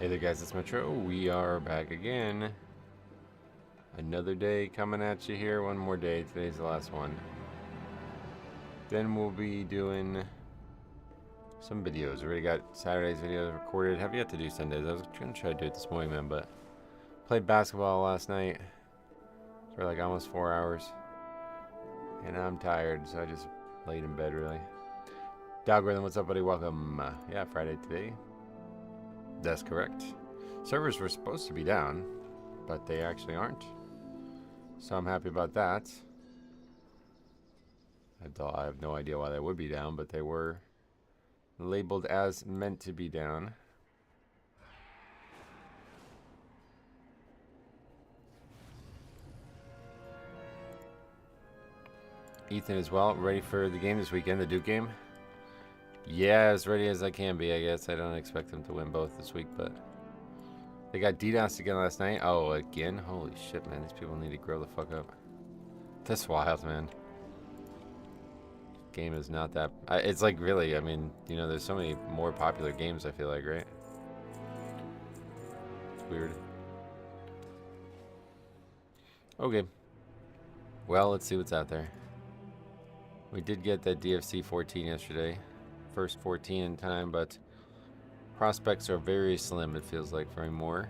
Hey there guys, it's Metro. We are back again. Another day coming at you here. One more day. Today's the last one. Then we'll be doing some videos. We already got Saturday's videos recorded. Have yet to do Sundays. I was going to try to do it this morning, man, but played basketball last night for like almost 4 hours. And I'm tired, so I just laid in bed, really. Dalgoritham, what's up, buddy? Welcome. Yeah, Friday today. That's correct. Servers were supposed to be down, but they actually aren't. So I'm happy about that. I have no idea why they would be down, but they were labeled as meant to be down. Ethan as well, ready for the game this weekend, the Duke game? Yeah, as ready as I can be, I guess. I don't expect them to win both this week, but they got DDoS again last night. Oh, again? Holy shit, man. These people need to grow the fuck up. That's wild, man. Game is not that... it's like, really, I mean, you know, there's so many more popular games, I feel like, right? It's weird. Okay. Well, let's see what's out there. We did get that DFC 14 yesterday. First 14 in time, but prospects are very slim, it feels like, for more.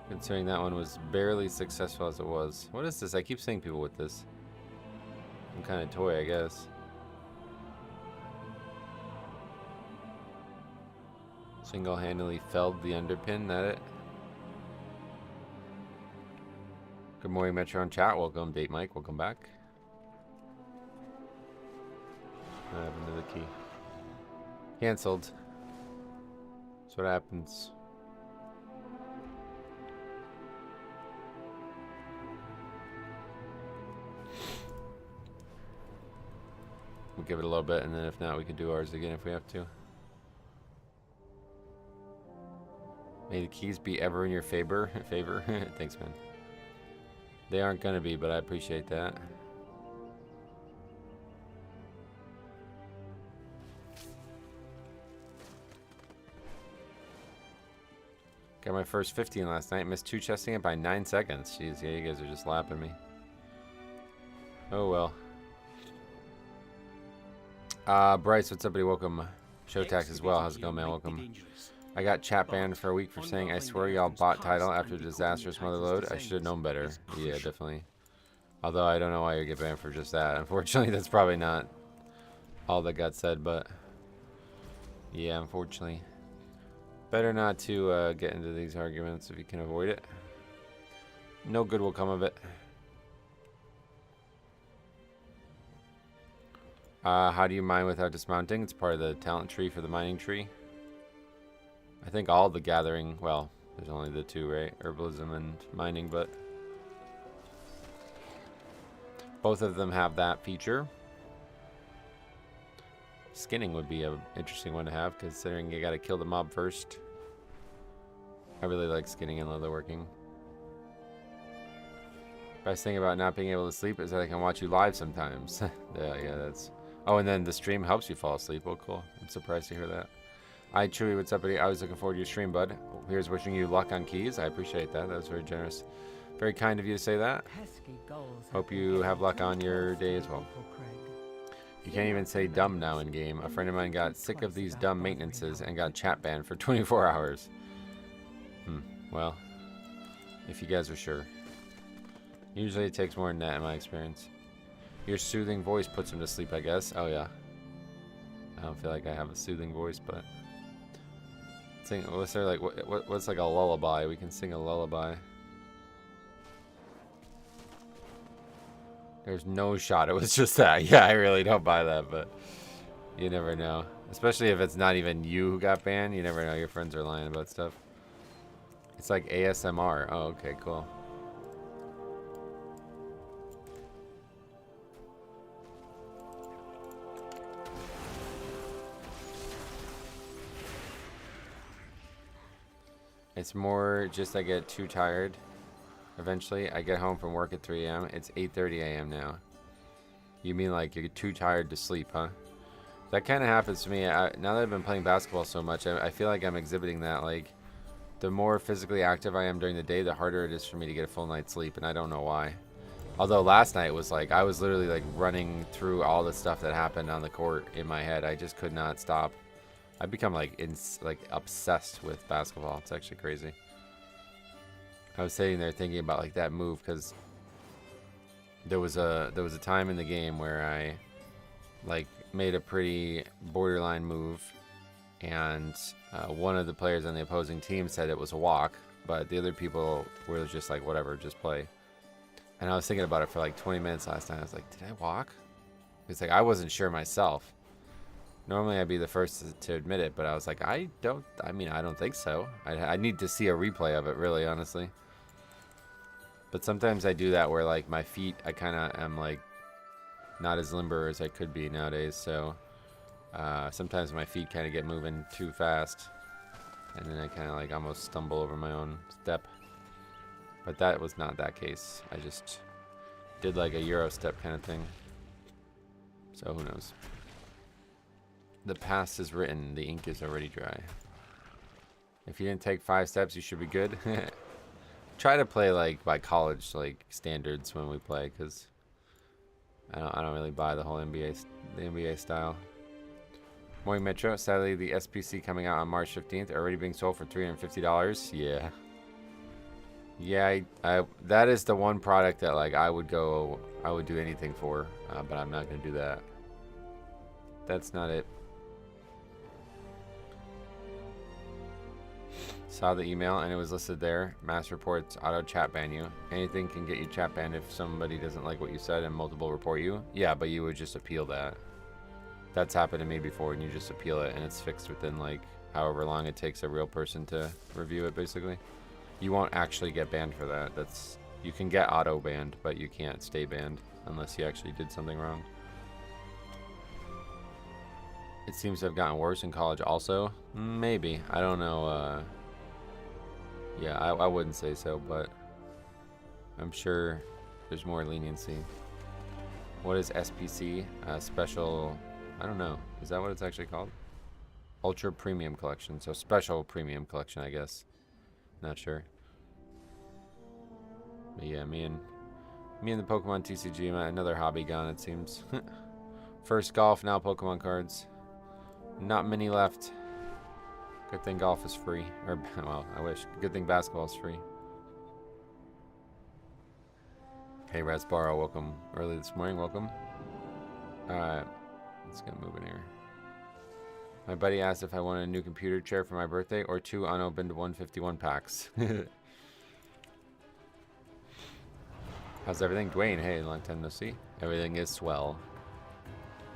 Considering that one was barely successful as it was. What is this? I keep seeing people with this. Some kind of toy, I guess. Single-handedly felled the underpin, that it? Good morning, Metro on chat. Welcome, Date Mike. Welcome back. What happened to the key? Cancelled. That's what happens. We'll give it a little bit, and then if not, we can do ours again if we have to. May the keys be ever in your favor. Thanks, man. They aren't gonna be, but I appreciate that. Got my first 15 last night. Missed 2 chesting it by 9 seconds. Jeez, yeah, you guys are just lapping me. Oh well. Bryce, what's up, buddy? Welcome. Showtax as well. How's it going, man? Welcome. I got chat banned for a week for saying I swear y'all bought title after disastrous mother load. I should have known better. Yeah, definitely. Although I don't know why you get banned for just that. Unfortunately, that's probably not all that got said, but yeah, unfortunately. Better not to get into these arguments if you can avoid it. No good will come of it. How do you mine without dismounting? It's part of the talent tree for the mining tree. I think all the gathering, well, there's only the two, right? Herbalism and mining, but both of them have that feature. Skinning would be an interesting one to have, considering you gotta kill the mob first. I really like skinning and leatherworking. Best thing about not being able to sleep is that I can watch you live sometimes. yeah, that's... Oh, and then the stream helps you fall asleep. Oh, cool. I'm surprised to hear that. Hi, Chewy. What's up, buddy? I was looking forward to your stream, bud. Here's wishing you luck on keys. I appreciate that. That was very generous. Very kind of you to say that. Hope you have luck on your day as well. You can't even say dumb now in game. A friend of mine got sick of these dumb maintenances and got chat banned for 24 hours. Well, if you guys are sure. Usually it takes more than that in my experience. Your soothing voice puts him to sleep, I guess. Oh yeah. I don't feel like I have a soothing voice, but sing. What's there like? What's like a lullaby? We can sing a lullaby. There's no shot. It was just that. Yeah, I really don't buy that, but you never know. Especially if it's not even you who got banned. You never know. Your friends are lying about stuff. It's like ASMR. Oh, okay, cool. It's more just I get too tired. Eventually, I get home from work at 3 a.m. It's 8:30 a.m. now. You mean like you're too tired to sleep, huh? That kind of happens to me. Now that I've been playing basketball so much, I feel like I'm exhibiting that. Like, the more physically active I am during the day, the harder it is for me to get a full night's sleep, and I don't know why. Although last night was like, I was literally like running through all the stuff that happened on the court in my head. I just could not stop. I've become like obsessed with basketball. It's actually crazy. I was sitting there thinking about like that move because there was a time in the game where I like made a pretty borderline move, and one of the players on the opposing team said it was a walk, but the other people were just like, whatever, just play. And I was thinking about it for like 20 minutes last night. I was like, did I walk? It's like, I wasn't sure myself. Normally I'd be the first to admit it, but I was like, I don't think so. I need to see a replay of it, really, honestly. But sometimes I do that where like my feet, I kind of am like not as limber as I could be nowadays. So sometimes my feet kind of get moving too fast, and then I kind of like almost stumble over my own step. But that was not that case. I just did like a Euro step kind of thing. So who knows? The past is written. The ink is already dry. If you didn't take 5 steps, you should be good. Try to play like by college like standards when we play, because I don't really buy the whole NBA style. Morning Metro. Sadly, the SPC coming out on March 15th already being sold for $350. Yeah. Yeah, I that is the one product that like I would do anything for, but I'm not gonna do that. That's not it. Saw the email and it was listed there. Mass reports auto chat ban you. Anything can get you chat banned if somebody doesn't like what you said and multiple report you. Yeah, but you would just appeal that. That's happened to me before, and you just appeal it and it's fixed within like however long it takes a real person to review it, basically. You won't actually get banned for that. You can get auto banned, but you can't stay banned unless you actually did something wrong. It seems to have gotten worse in college also. Maybe. I don't know. Yeah, I wouldn't say so, but I'm sure there's more leniency. What is SPC? Special... I don't know. Is that what it's actually called? Ultra Premium Collection. So Special Premium Collection, I guess. Not sure. But yeah, me and the Pokemon TCG, another hobby gone, it seems. First golf, now Pokemon cards. Not many left. Good thing golf is free. Or, well, I wish. Good thing basketball is free. Hey, Rasparo, welcome early this morning. Welcome. Alright, let's get moving here. My buddy asked if I wanted a new computer chair for my birthday or 2 unopened 151 packs. How's everything? Dwayne, hey, long time no see. Everything is swell.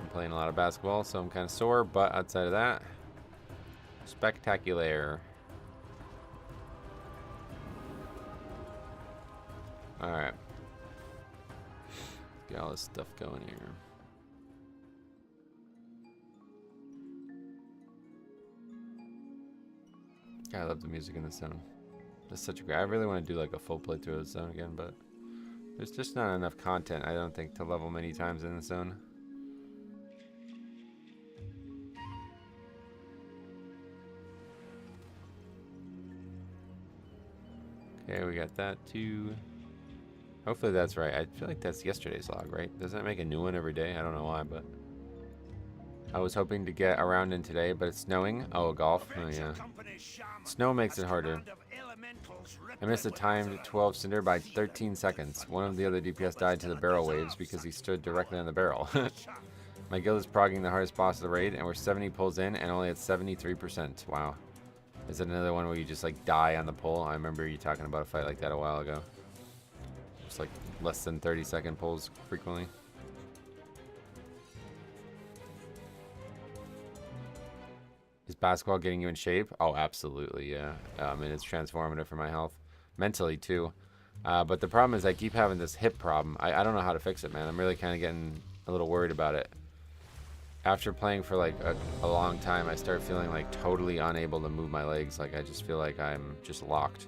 I'm playing a lot of basketball, so I'm kind of sore, but outside of that, spectacular. Alright. Get all this stuff going here. God, I love the music in the zone. It's such a great... I really want to do like a full playthrough of the zone again, but there's just not enough content, I don't think, to level many times in the zone. Okay, we got that too. Hopefully that's right. I feel like that's yesterday's log, right? Doesn't it make a new one every day? I don't know why, but... I was hoping to get around in today, but it's snowing. Oh, golf. Oh, yeah. Snow makes it harder. I missed a timed 12 cinder by 13 seconds. One of the other DPS died to the barrel waves because he stood directly on the barrel. My guild is progging the hardest boss of the raid, and we're 70 pulls in and only at 73%. Wow. Is it another one where you just like die on the pull? I remember you talking about a fight like that a while ago. Just like less than 30-second pulls frequently. Is basketball getting you in shape? Oh, absolutely, yeah. And it's transformative for my health. Mentally, too. But the problem is I keep having this hip problem. I don't know how to fix it, man. I'm really kind of getting a little worried about it. After playing for, like, a long time, I start feeling, like, totally unable to move my legs. Like, I just feel like I'm just locked.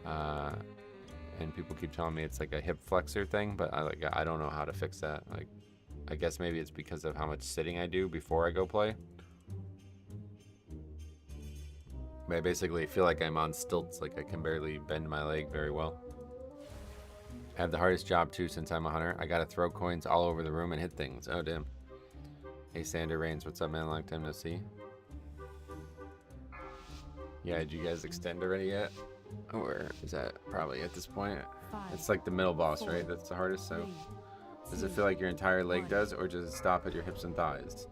And people keep telling me it's, like, a hip flexor thing, but I don't know how to fix that. Like, I guess maybe it's because of how much sitting I do before I go play. I basically feel like I'm on stilts, like I can barely bend my leg very well. I have the hardest job too since I'm a hunter. I gotta throw coins all over the room and hit things. Oh damn. Hey Sander Rains, what's up man? Long time no see. Yeah, did you guys extend already yet? Or is that probably at this point? It's like the middle boss, right? That's the hardest, so. Does it feel like your entire leg does, or does it stop at your hips and thighs?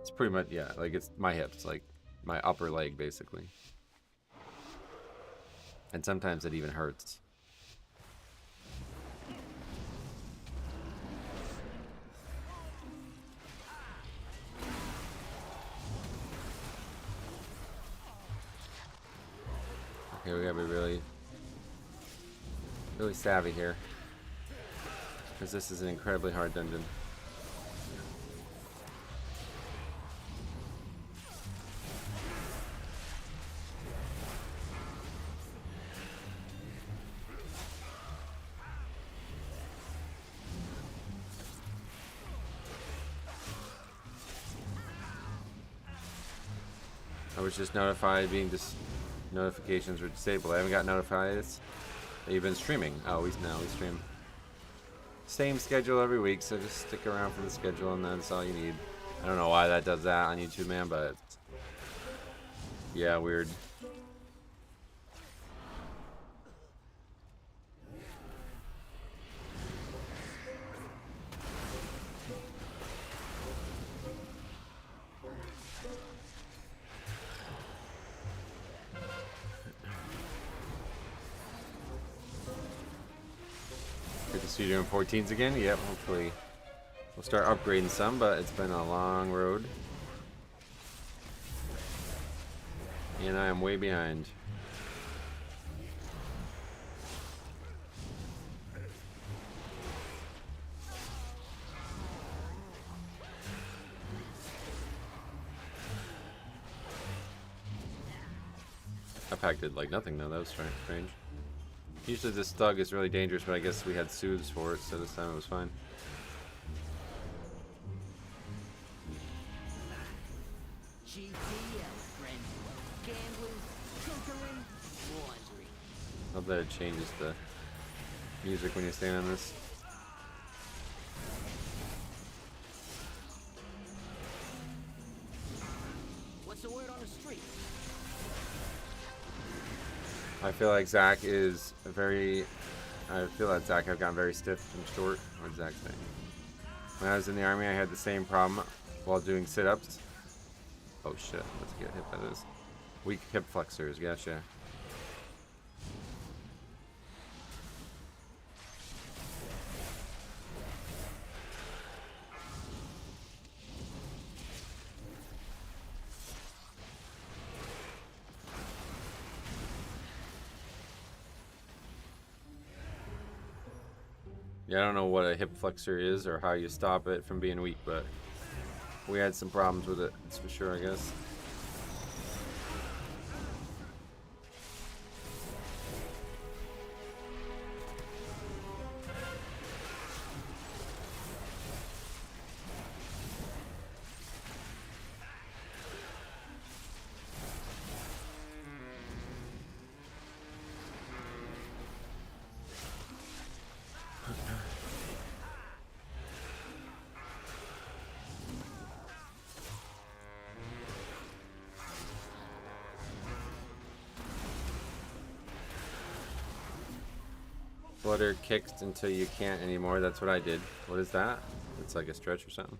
It's pretty much, yeah, like it's my hips, like my upper leg, basically. And sometimes it even hurts. Okay, we gotta be really savvy here, because this is an incredibly hard dungeon. I was just notified notifications were disabled. I haven't got notified that you've been streaming. Oh, we stream. Same schedule every week, so just stick around for the schedule and that's all you need. I don't know why that does that on YouTube, man, but yeah, weird. Good to see you doing 14s again. Yep, hopefully we'll start upgrading some, but it's been a long road. And I am way behind. I packed it like nothing though, that was strange. Usually this thug is really dangerous, but I guess we had soothes for it, so this time it was fine. I love that it changes the music when you stand on this. What's the word on the street? I feel like Zach is a very... I feel that Zach have gotten very stiff and short. What's Zach saying? When I was in the army, I had the same problem while doing sit-ups. Oh shit, let's get hit by this. Weak hip flexors, gotcha. Yeah, I don't know what a hip flexor is or how you stop it from being weak, but we had some problems with it, that's for sure, I guess. Flutter kicked until you can't anymore. That's what I did. What is that? It's like a stretch or something.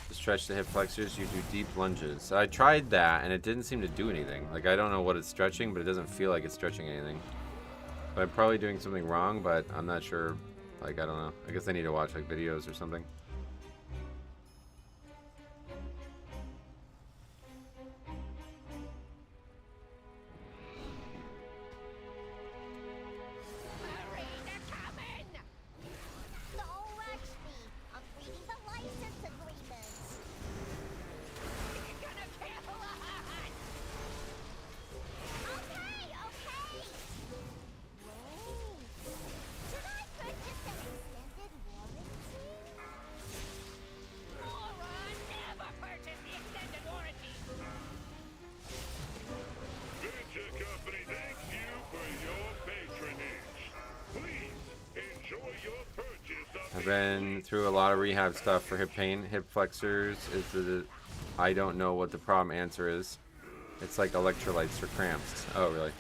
To stretch the hip flexors, you do deep lunges. So I tried that and it didn't seem to do anything. Like, I don't know what it's stretching, but it doesn't feel like it's stretching anything. But I'm probably doing something wrong, but I'm not sure. Like, I don't know. I guess I need to watch like videos or something. I've been through a lot of rehab stuff for hip pain. Hip flexors is the I don't know what the problem answer is. It's like electrolytes for cramps. Oh, really?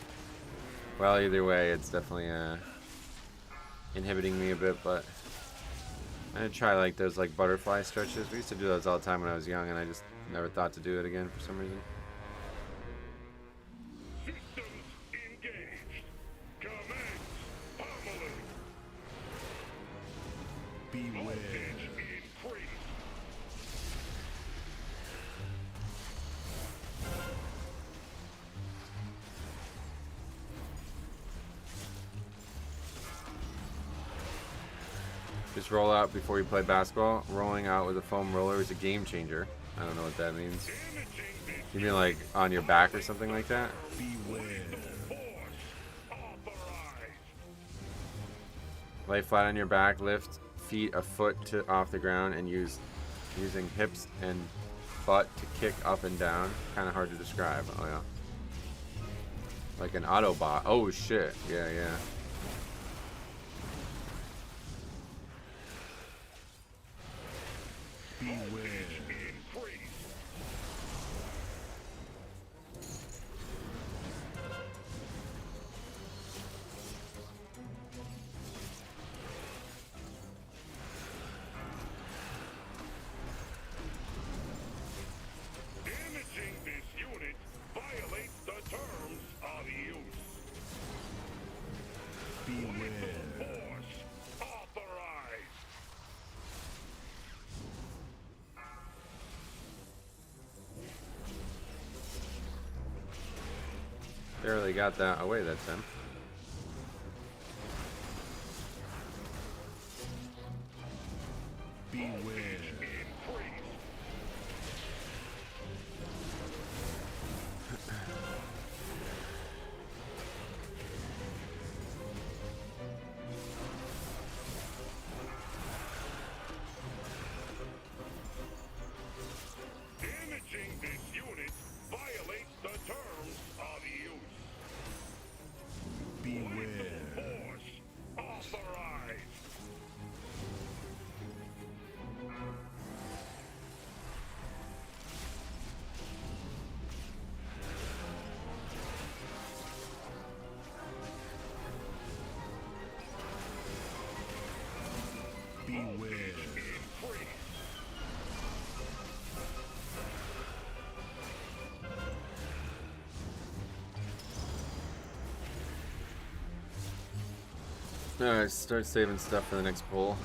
Well, either way, it's definitely inhibiting me a bit, but I'm gonna try like those like butterfly stretches. We used to do those all the time when I was young, and I just never thought to do it again for some reason. Systems engaged. Commence pummeling. Beware. Voltage increased. Just roll out before you play basketball. Rolling out with a foam roller is a game changer. I don't know what that means. You mean like on your back or something like that? Beware. Lay flat on your back, lift feet a foot off the ground, and using hips and butt to kick up and down. Kind of hard to describe. Oh yeah. Like an Autobot. Oh shit. Yeah, yeah. Beware. Damaging this unit violates the terms of use. Beware. Force authorized. Barely got that away that time. Beware. Damaging this unit violates the terms of use. Beware. Force authorized. Beware. Increase. Alright, start saving stuff for the next poll.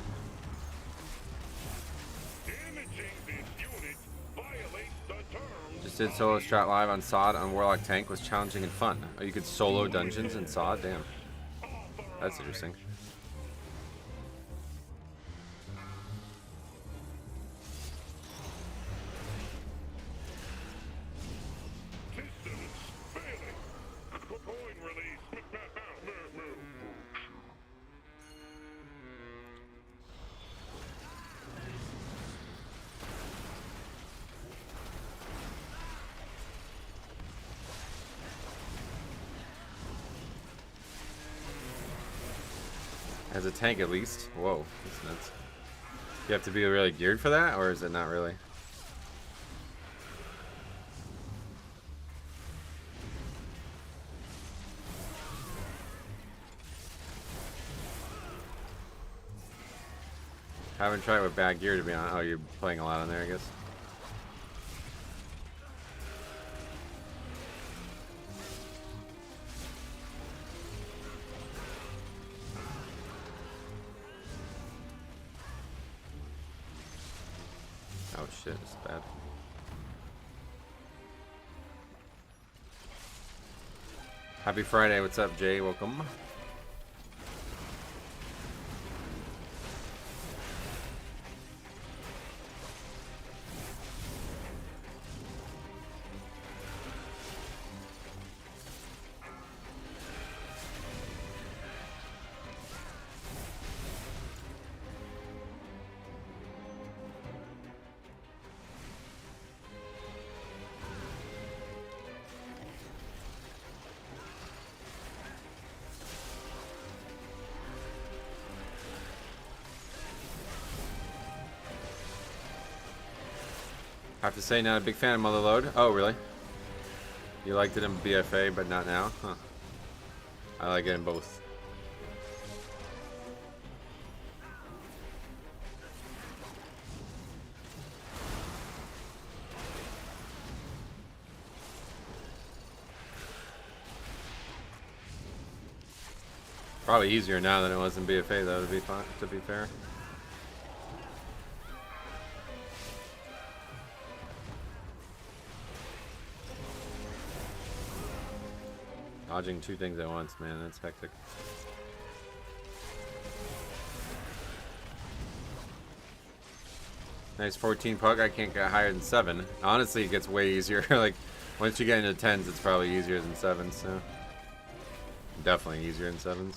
Damaging this unit violates the terms. Just did solo strat live on SOD on Warlock Tank. Was challenging and fun. Oh, you could solo dungeons in SOD? Damn. That's interesting. Systems failing. Coin release. As a tank at least. Whoa, that's nuts. You have to be really geared for that, or is it not really? Haven't tried with bad gear to be honest. Oh, you're playing a lot on there, I guess. Oh shit, it's bad. Happy Friday, what's up, Jay? Welcome. have to say, not a big fan of Mother Load. Oh, really? You liked it in BFA, but not now? Huh. I like it in both. Probably easier now than it was in BFA, though, to be fair. Dodging 2 things at once, man, that's hectic. Nice 14 pug. I can't get higher than 7. Honestly, it gets way easier. Like, once you get into 10s, it's probably easier than 7s, so. Definitely easier than 7s.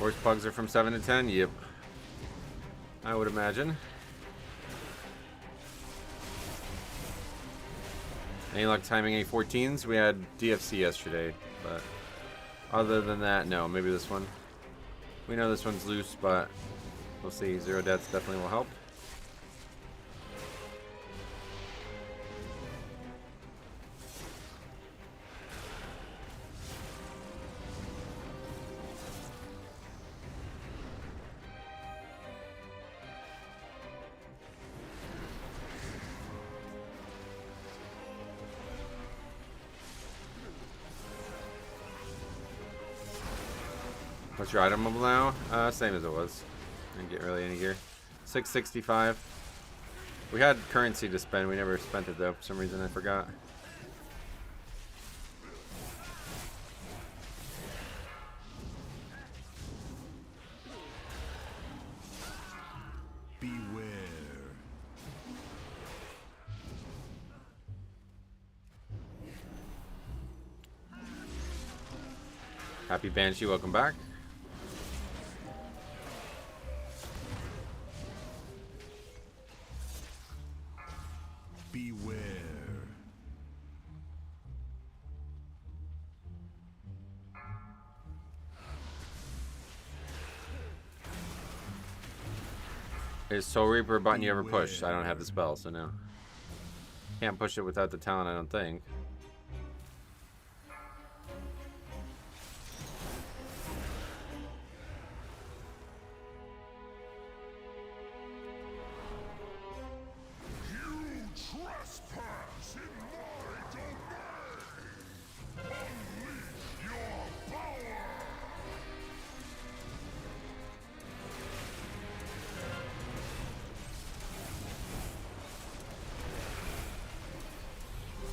Worst pugs are from 7 to 10? Yep. I would imagine. Any luck timing any 14s? We had DFC yesterday, but other than that, no. Maybe this one. We know this one's loose, but we'll see. 0 deaths definitely will help. What's your item level now? Same as it was. Didn't get really any gear. 665. We had currency to spend. We never spent it though. For some reason, I forgot. Beware. Happy Banshee, welcome back. Beware. Is Soul Reaper a button you ever push? I don't have the spell, so no. Can't push it without the talent, I don't think.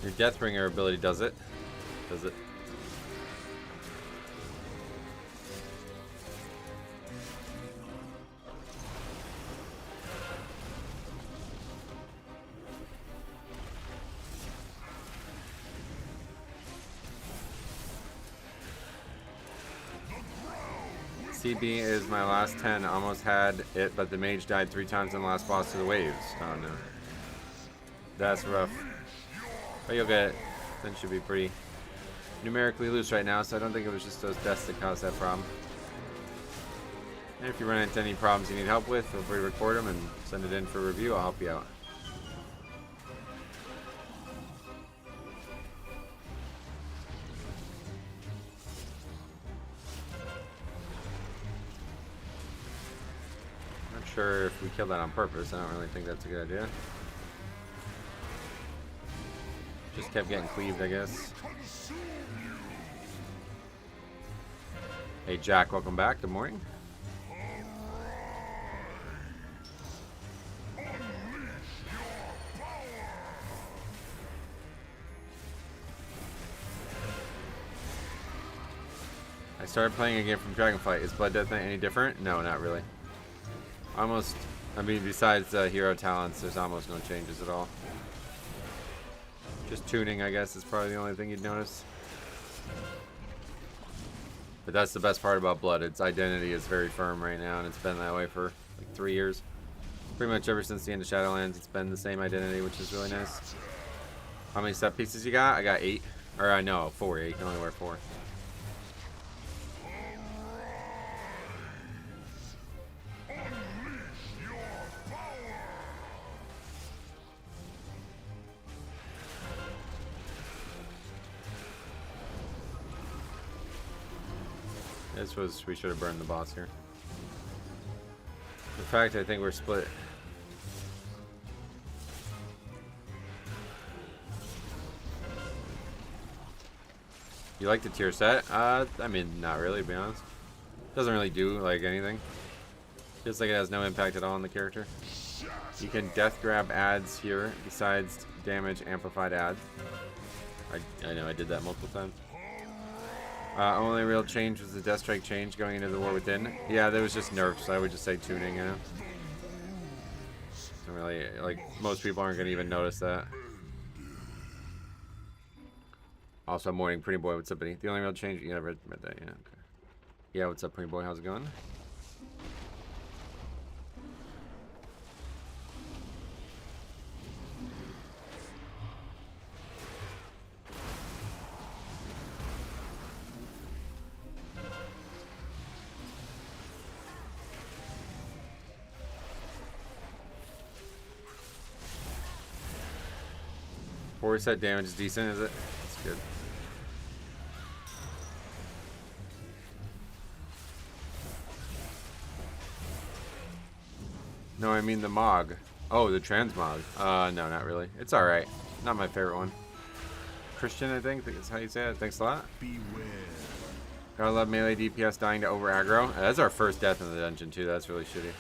Your Deathbringer ability does it. Does it? CB is my last 10. Almost had it, but the mage died 3 times in the last boss to the waves. Oh no. That's rough. But you'll get it. Then should be pretty numerically loose right now, so I don't think it was just those deaths that caused that problem. And if you run into any problems you need help with, feel free to record them and send it in for review. I'll help you out. Not sure if we killed that on purpose. I don't really think that's a good idea. Just kept getting cleaved, I guess. Hey Jack, welcome back. Good morning. I started playing again from Dragonflight. Is Blood Death Knight any different? No, not really. Almost, I mean, besides hero talents, there's almost no changes at all. Just tuning, I guess, is probably the only thing you'd notice. But that's the best part about Blood. Its identity is very firm right now, and it's been that way for like 3 years. Pretty much ever since the end of Shadowlands, it's been the same identity, which is really nice. How many set pieces you got? I got 8. Or I know, 4. 8. You can only wear 4. We should have burned the boss here. In fact, I think we're split. You like the tier set? I mean, not really, to be honest. Doesn't really do like anything. Feels like it has no impact at all on the character. You can death grab ads here besides damage amplified ads. I know I did that multiple times. Only real change was the Death Strike change going into the War Within. Yeah, there was just nerfs, so I would just say tuning, you know? Don't really, like, most people aren't gonna even notice that. Also, morning, Pretty Boy, what's up, buddy? The only real change, you never read that, yeah, okay. Yeah, what's up, Pretty Boy, how's it going? Set damage is decent, is it? That's good. No, I mean the Mog. Oh, the transmog. No, not really. It's alright. Not my favorite one. Christian, I think is how you say it. Thanks a lot. Beware. Gotta love melee DPS dying to over aggro. That's our first death in the dungeon, too. That's really shitty.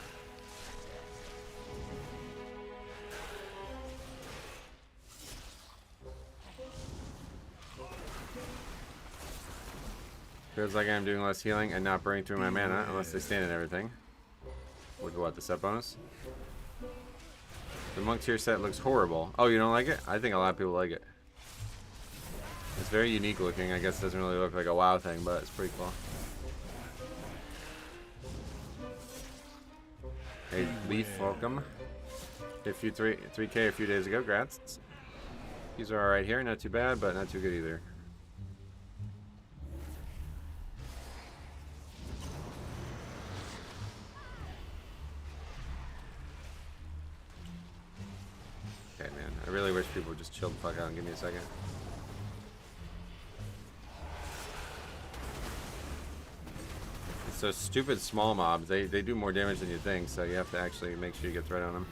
Feels like I'm doing less healing and not burning through my mana unless they stand and everything. With what, the set bonus? The monk tier set looks horrible. Oh, you don't like it? I think a lot of people like it. It's very unique looking. I guess it doesn't really look like a WoW thing, but it's pretty cool. Hey, Leaf, welcome. Hit a few 3K a few days ago. Grats. These are alright here. Not too bad, but not too good either. Okay, man. I really wish people would just chill the fuck out and give me a second. It's those stupid small mobs. They do more damage than you think, so you have to actually make sure you get threat on them.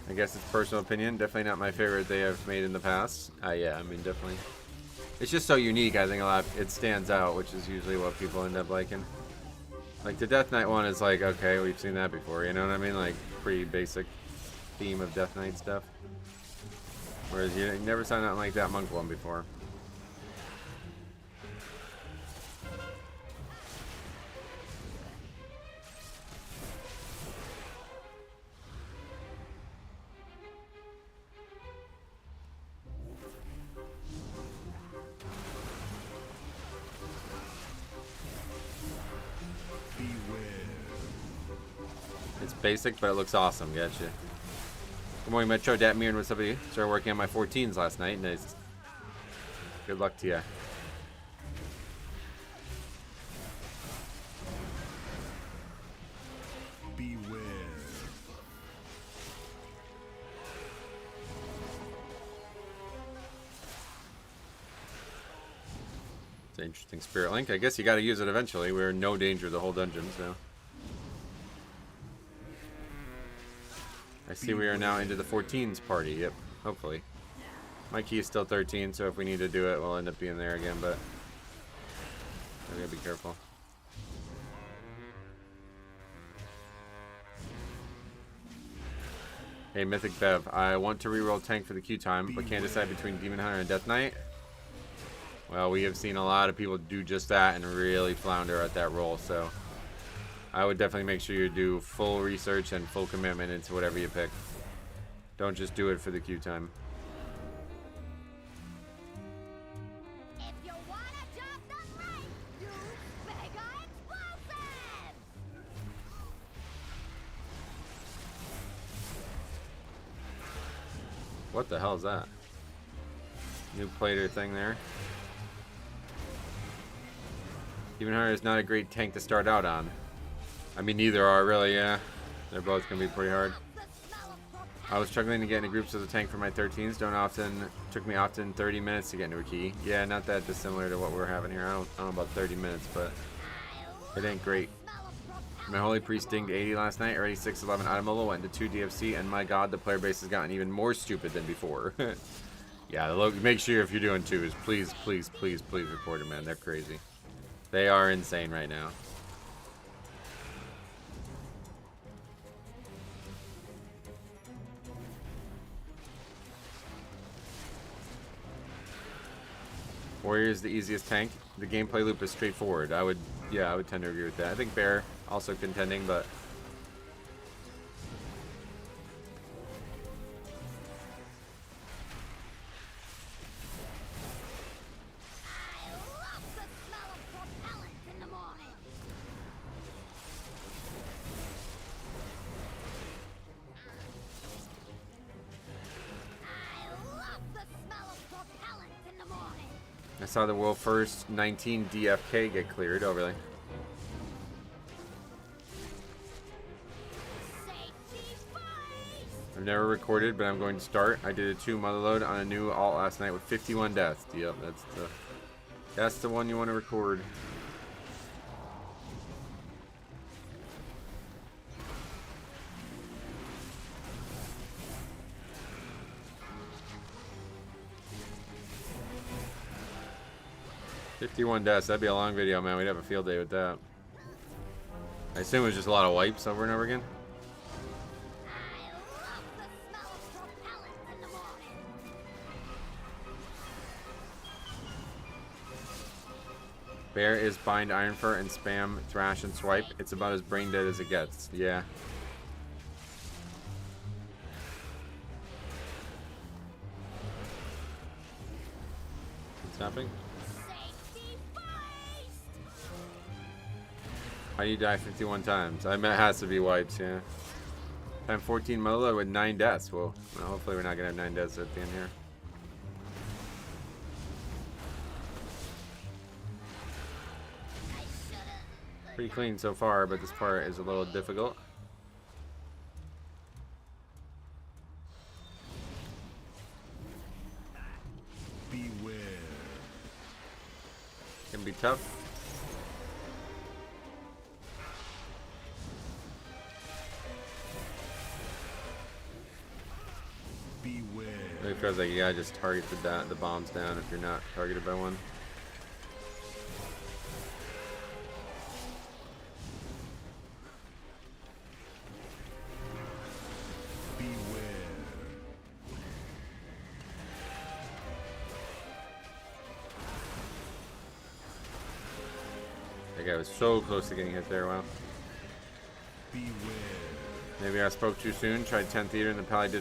I guess it's personal opinion. Definitely not my favorite they have made in the past. Yeah, I mean, definitely. It's just so unique, I think a lot. It stands out, which is usually what people end up liking. Like, the Death Knight one is like, okay, we've seen that before, you know what I mean? Like, pretty basic theme of Death Knight stuff. Whereas you never saw nothing like that Monk one before. It's basic, but it looks awesome. Gotcha. Good morning, Metro. Datmir, what's up with you? Started working on my 14s last night. Nice. Good luck to you. Beware. It's an interesting Spirit Link. I guess you got to use it eventually. We're in no danger the whole dungeon, so. I see we are now into the 14s party. Yep, hopefully. My key is still 13, so if we need to do it, we'll end up being there again, but we gotta be careful. Hey, Mythic Bev, I want to reroll tank for the queue time, but can't decide between Demon Hunter and Death Knight. Well, we have seen a lot of people do just that and really flounder at that role, so I would definitely make sure you do full research and full commitment into whatever you pick. Don't just do it for the queue time. If you wanna jump the lake, use Mega Explosive! What the hell is that? New plater thing there. Even Hunter is not a great tank to start out on. I mean, neither are really, yeah. They're both gonna be pretty hard. I was struggling to get into groups as a tank for my 13s. Took me often 30 minutes to get into a key. Yeah, not that dissimilar to what we're having here. I don't know about 30 minutes, but it ain't great. My Holy Priest dinged 80 last night, already 611 Automobile, went into 2 DFC, and my god, the player base has gotten even more stupid than before. Yeah, make sure if you're doing 2s, please, please, please, please report them, man. They're crazy. They are insane right now. Warrior is the easiest tank. The gameplay loop is straightforward. I would tend to agree with that. I think Bear also contending, but I saw the world first 19 DFK get cleared. Oh, really? I've never recorded, but I'm going to start. I did a 2 motherload on a new alt last night with 51 deaths. Yep, that's the one you want to record. "51 deaths, that'd be a long video, man. We'd have a field day with that." I assume it was just a lot of wipes over and over again. Bear is bind Ironfur and spam thrash and swipe. It's about as brain dead as it gets. Yeah. What's happening? How do you die 51 times? I mean, it has to be wipes, yeah. Time 14 Molo with 9 deaths. Well, hopefully we're not gonna have 9 deaths at the end here. Pretty clean so far, but this part is a little difficult. Beware. Can be tough. Beware. It feels like you gotta just target the bombs down if you're not targeted by one. That guy was so close to getting hit there. Wow. Maybe I spoke too soon. Tried 10 theater and then probably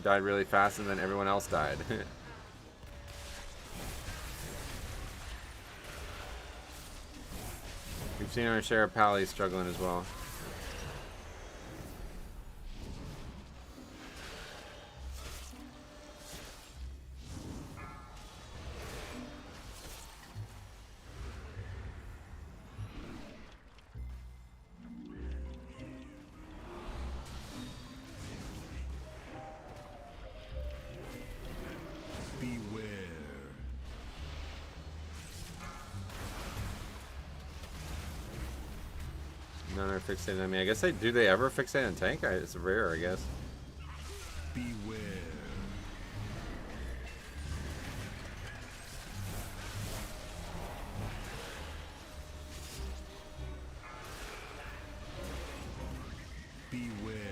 died really fast, and then everyone else died. We've seen our share of Pally struggling as well. None are fixated on me. I guess do they ever fixate on tank? It's rare, I guess. Beware. Beware.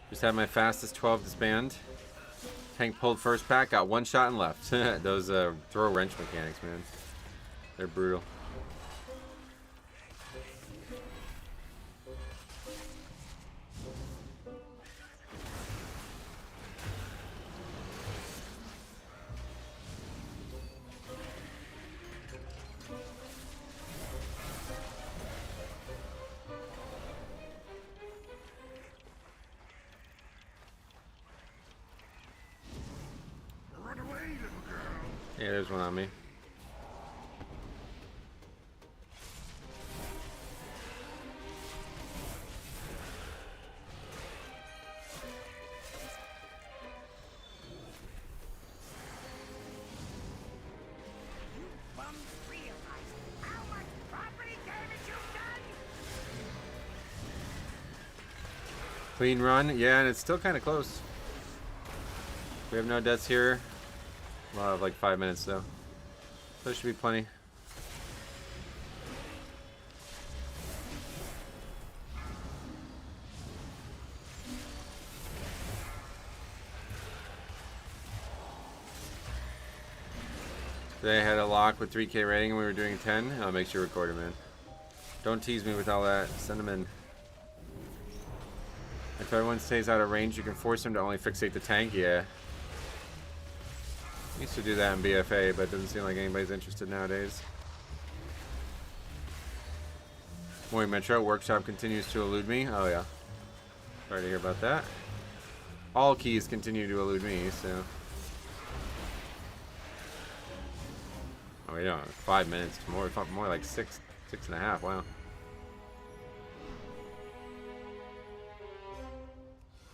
Just had my fastest 12 disband. Tank pulled first pack, got 1 shot and left. Those throw wrench mechanics, man. They're brutal. Yeah, there's one on me. Bums realize how much property damage you've done? Clean run. Yeah, and it's still kind of close. We have no deaths here. We'll have like 5 minutes though. So there should be plenty. Today I had a lock with 3K rating and we were doing 10. I'll make sure you record it, man. Don't tease me with all that. Send them in. If everyone stays out of range, you can force them to only fixate the tank. Yeah. Used to do that in BFA, but it doesn't seem like anybody's interested nowadays. Morning Metro, workshop continues to elude me. Oh yeah. Sorry to hear about that. All keys continue to elude me, so. Oh, we don't. 5 minutes. More like 6.5. Wow.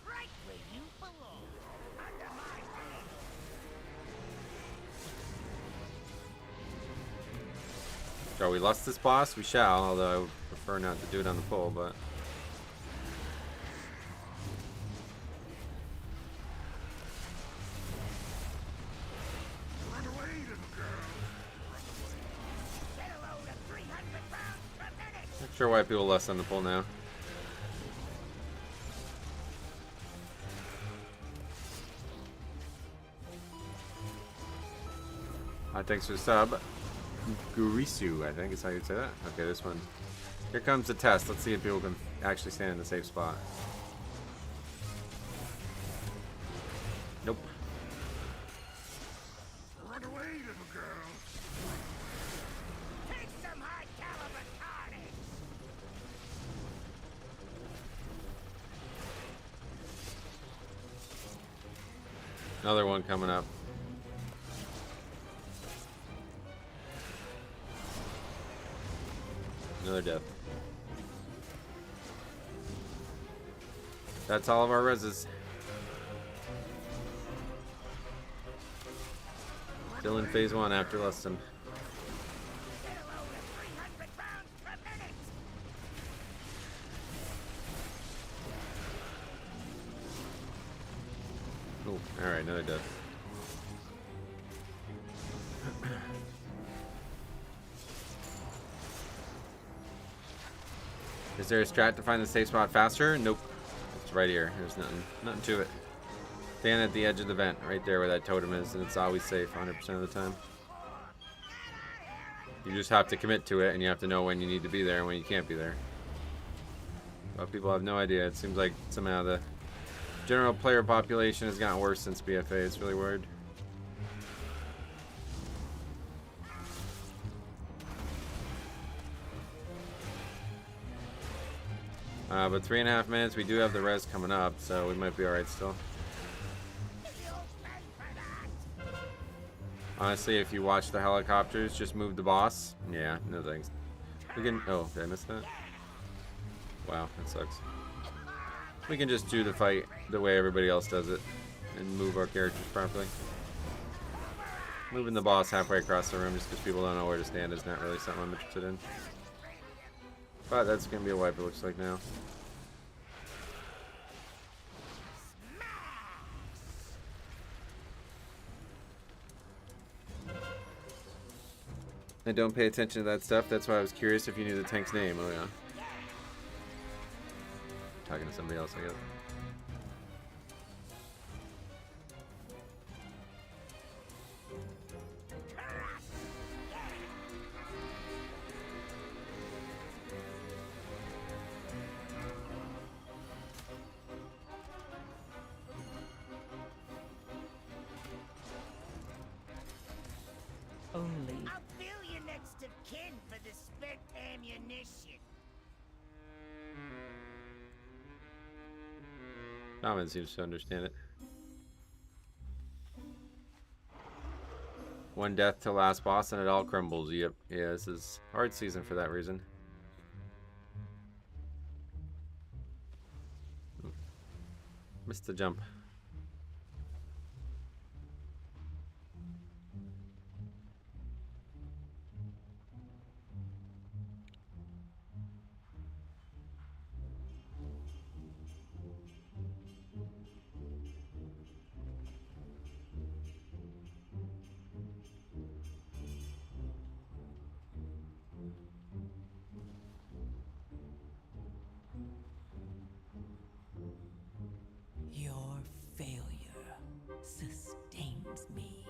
Right where you belong. Under my wing. So we lost this boss? We shall, although I would prefer not to do it on the pull, but. Run away, little girl. Get a load of 300 pounds per minute. Not sure why people less on the pull now. Thanks for the sub. Gurisu, I think is how you'd say that. Okay, this one. Here comes the test. Let's see if people can actually stand in the safe spot. Nope. Run away, little girl. Take some high caliber carnage. Another one coming up. Another death. That's all of our reses. Still in phase 1 after Lustin. Get a load of 300 pounds per minute. Oh, alright, another death. Is there a strat to find the safe spot faster? Nope. It's right here. There's nothing to it. Stand at the edge of the vent, right there where that totem is, and it's always safe 100% of the time. You just have to commit to it, and you have to know when you need to be there and when you can't be there. But people have no idea. It seems like somehow the general player population has gotten worse since BFA. It's really weird. But 3.5 minutes, we do have the res coming up, so we might be alright still. Honestly, if you watch the helicopters, just move the boss. Yeah, no thanks. We can. Oh, did I miss that? Wow, that sucks. We can just do the fight the way everybody else does it and move our characters properly. Moving the boss halfway across the room just because people don't know where to stand is not really something I'm interested in. But that's gonna be a wipe, it looks like now. I don't pay attention to that stuff. That's why I was curious if you knew the tank's name. Oh yeah. Talking to somebody else, I guess. Only I'll bill you next of kin for the spent ammunition. Shaman seems to understand it. One death to last boss and it all crumbles. Yep. Yeah, this is hard season for that reason. Missed the jump. Your failure sustains me.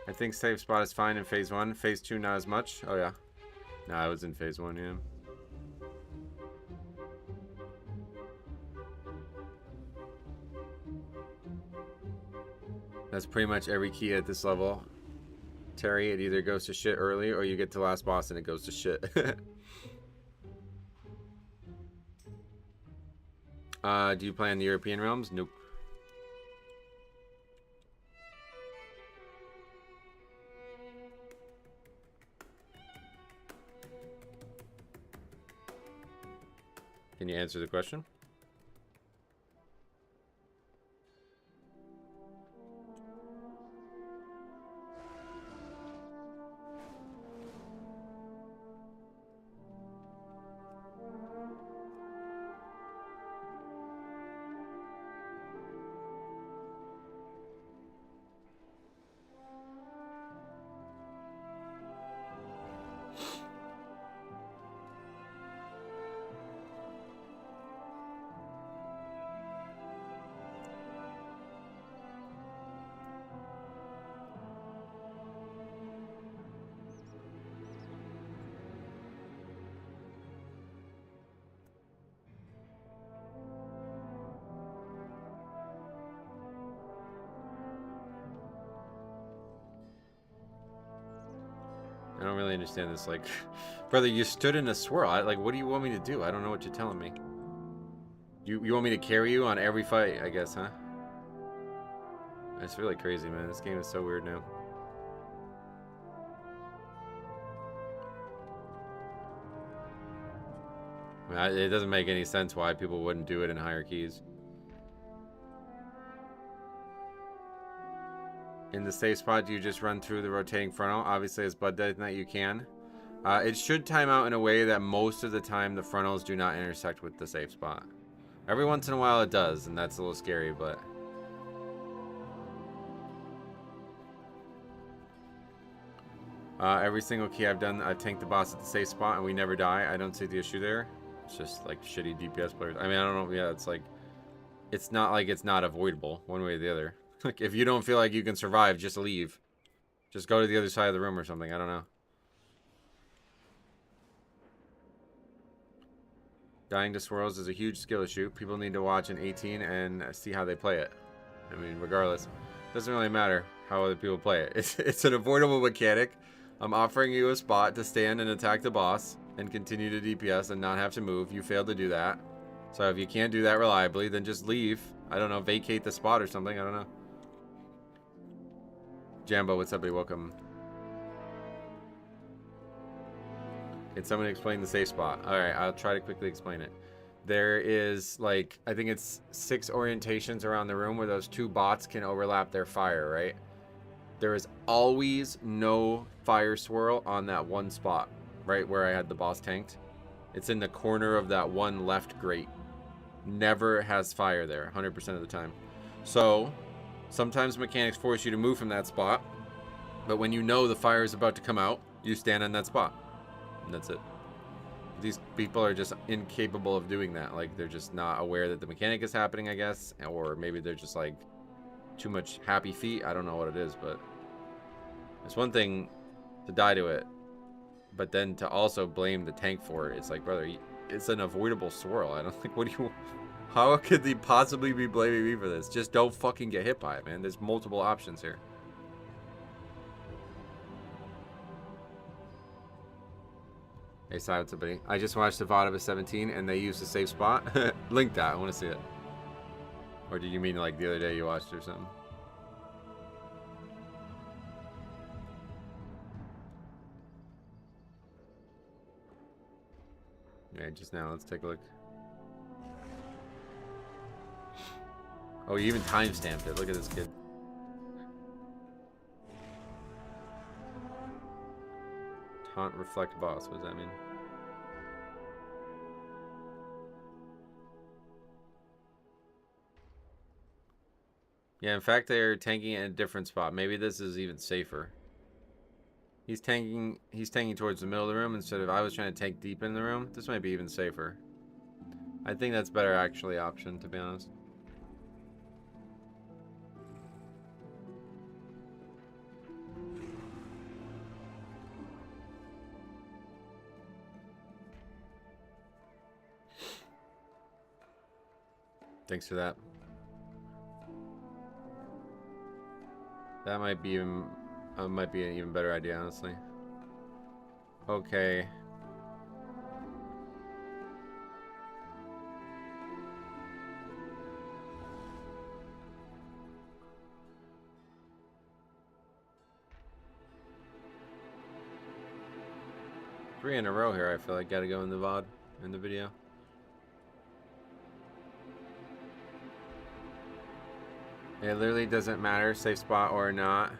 I think safe spot is fine in phase 1. Phase 2 not as much. Oh yeah. No, I was in phase 1, yeah. That's pretty much every key at this level. Terry, it either goes to shit early or you get to last boss and it goes to shit. Do you play in the European realms? Nope. Can you answer the question? I don't really understand this. Like, brother, you stood in a swirl. Like, what do you want me to do? I don't know what you're telling me. You want me to carry you on every fight, I guess, huh? That's really crazy, man. This game is so weird now. I mean, it doesn't make any sense why people wouldn't do it in higher keys. In the safe spot, do you just run through the rotating frontal? Obviously, as Bud does that, you can. It should time out in a way that most of the time the frontals do not intersect with the safe spot. Every once in a while it does, and that's a little scary, but... every single key I've done, I've tanked the boss at the safe spot, and we never die. I don't see the issue there. It's just, like, shitty DPS players. I mean, I don't know. Yeah, it's like... It's not like it's not avoidable, one way or the other. Like, if you don't feel like you can survive, just leave. Just go to the other side of the room or something. I don't know. Dying to swirls is a huge skill issue. People need to watch an 18 and see how they play it. I mean, regardless. Doesn't really matter how other people play it. It's an avoidable mechanic. I'm offering you a spot to stand and attack the boss and continue to DPS and not have to move. You failed to do that. So if you can't do that reliably, then just leave. I don't know, vacate the spot or something. I don't know. Jambo, what's up, buddy? Welcome. Can someone explain the safe spot? Alright, I'll try to quickly explain it. There is, like, I think it's 6 orientations around the room where those 2 bots can overlap their fire, right? There is always no fire swirl on that one spot, right where I had the boss tanked. It's in the corner of that one left grate. Never has fire there, 100% of the time. So... sometimes mechanics force you to move from that spot, but when you know the fire is about to come out, you stand on that spot. And that's it. These people are just incapable of doing that. Like, they're just not aware that the mechanic is happening, I guess. Or maybe they're just, like, too much happy feet. I don't know what it is, but... it's one thing to die to it, but then to also blame the tank for it. It's like, brother, it's an avoidable swirl. I don't think... what do you... How could they possibly be blaming me for this? Just don't fucking get hit by it, man. There's multiple options here. Hey, sorry, what's up, buddy? I just watched the VOD of a 17 and they used the safe spot. Link that. I want to see it. Or did you mean like the other day you watched it or something? Yeah, just now. Let's take a look. Oh, you even timestamped it. Look at this kid. Taunt reflect boss. What does that mean? Yeah, in fact, they're tanking it in a different spot. Maybe this is even safer. He's tanking towards the middle of the room instead of I was trying to tank deep in the room. This might be even safer. I think that's better actually option, to be honest. Thanks for that. That might be even might be an even better idea, honestly. Okay. Three in a row here. I feel like gotta go in the VOD, in the video. It literally doesn't matter, safe spot or not.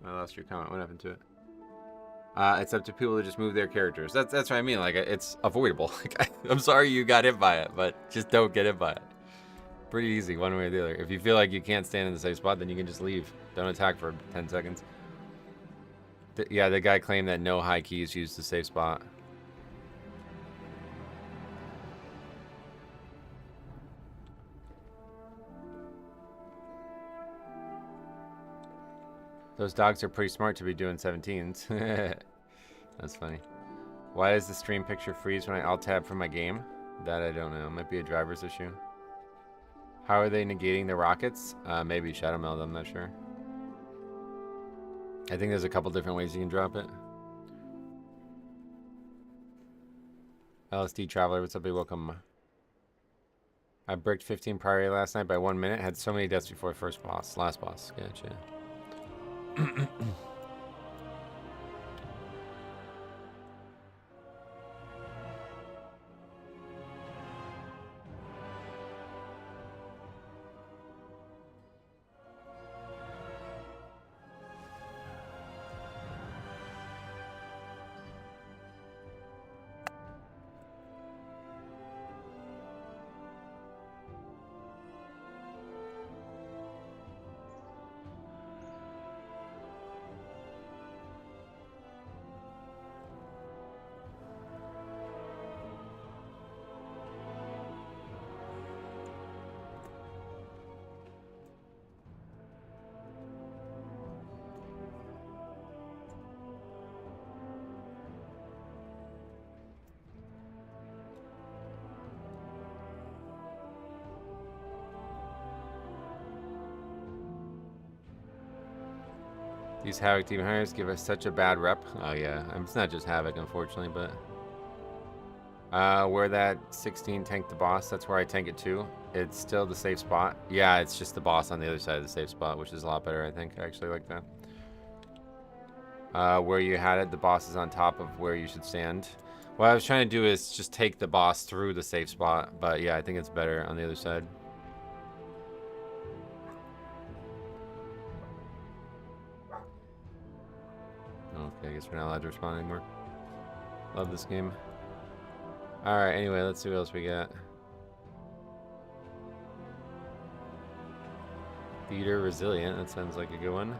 I lost your comment. What happened to it? It's up to people to just move their characters. That's what I mean. Like, it's avoidable. I'm sorry you got hit by it, but just don't get hit by it. Pretty easy, one way or the other. If you feel like you can't stand in the safe spot, then you can just leave. Don't attack for 10 seconds. Yeah, the guy claimed that no high keys use the safe spot. Those dogs are pretty smart to be doing 17s. That's funny. Why does the stream picture freeze when I alt-tab from my game? That I don't know. It might be a driver's issue. How are they negating the rockets? Maybe Shadow Meld, I'm not sure. I think there's a couple different ways you can drop it. LSD Traveler, what's up, buddy? Welcome. I bricked 15 priority last night by 1 minute. Had so many deaths before first boss. Last boss. Gotcha. These Havoc team hires give us such a bad rep. Oh yeah, it's not just Havoc, unfortunately, but where that 16 tanked the boss, that's where I tank it too. It's still the safe spot. Yeah, it's just the boss on the other side of the safe spot, which is a lot better, I think. I actually like that. Where you had it, the boss is on top of where you should stand. What I was trying to do is just take the boss through the safe spot, but yeah, I think it's better on the other side. Okay, I guess we're not allowed to respond anymore. Love this game. Alright, anyway, let's see what else we got. Theater Resilient, that sounds like a good one.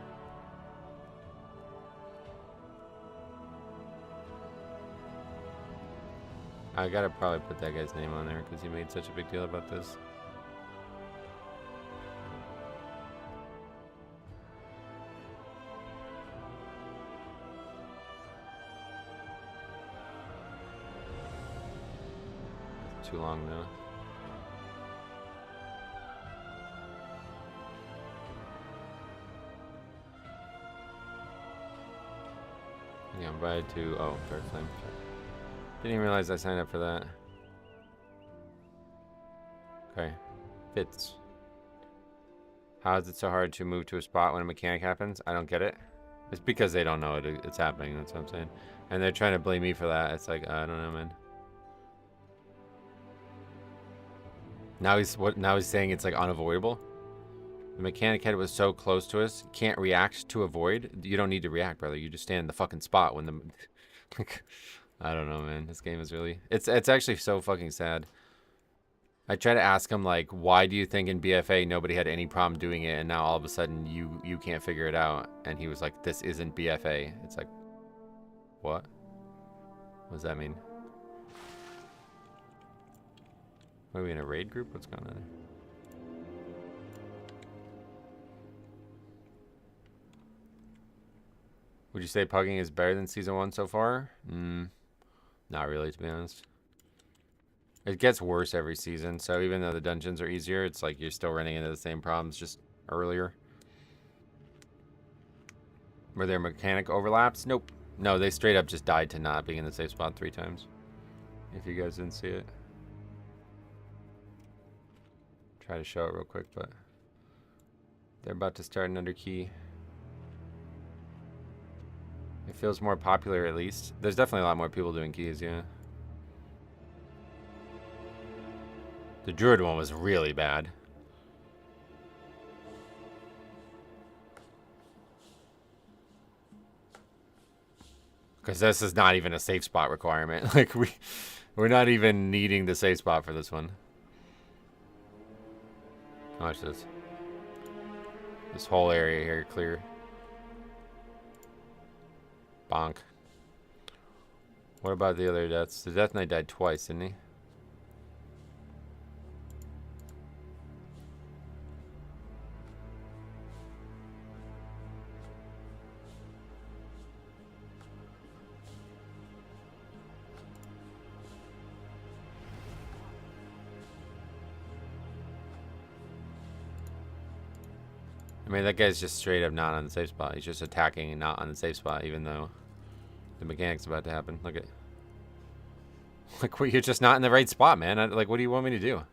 I gotta probably put that guy's name on there because he made such a big deal about this. Too long though. Provide to... Oh, Dark Flame. Didn't even realize I signed up for that. Okay. Fits. How is it so hard to move to a spot when a mechanic happens? I don't get it. It's because they don't know it's happening. That's what I'm saying. And they're trying to blame me for that. It's like, I don't know, man. Now he's saying it's like unavoidable. The mechanic head was so close to us. Can't react to avoid. You don't need to react, brother. You just stand in the fucking spot when the... I don't know, man. This game is really... It's actually so fucking sad. I try to ask him, like, why do you think in BFA nobody had any problem doing it, and now all of a sudden you can't figure it out? And he was like, this isn't BFA. It's like, what? What does that mean? Are we in a raid group? What's going on? Would you say Pugging is better than Season 1 so far? Not really, to be honest. It gets worse every season, so even though the dungeons are easier, it's like you're still running into the same problems just earlier. Were there mechanic overlaps? Nope. No, they straight up just died to not being in the safe spot 3 times. If you guys didn't see it. Try to show it real quick, but... They're about to start an underkey. It feels more popular, at least. There's definitely a lot more people doing keys, yeah. The Druid one was really bad. Because this is not even a safe spot requirement. Like, we're not even needing the safe spot for this one. Watch this. This whole area here clear. Bonk. What about the other deaths? The Death Knight died twice, didn't he? I mean, that guy's just straight up not on the safe spot. He's just attacking and not on the safe spot, even though the mechanic's about to happen. Look at... Like, well, you're just not in the right spot, man. Like, what do you want me to do?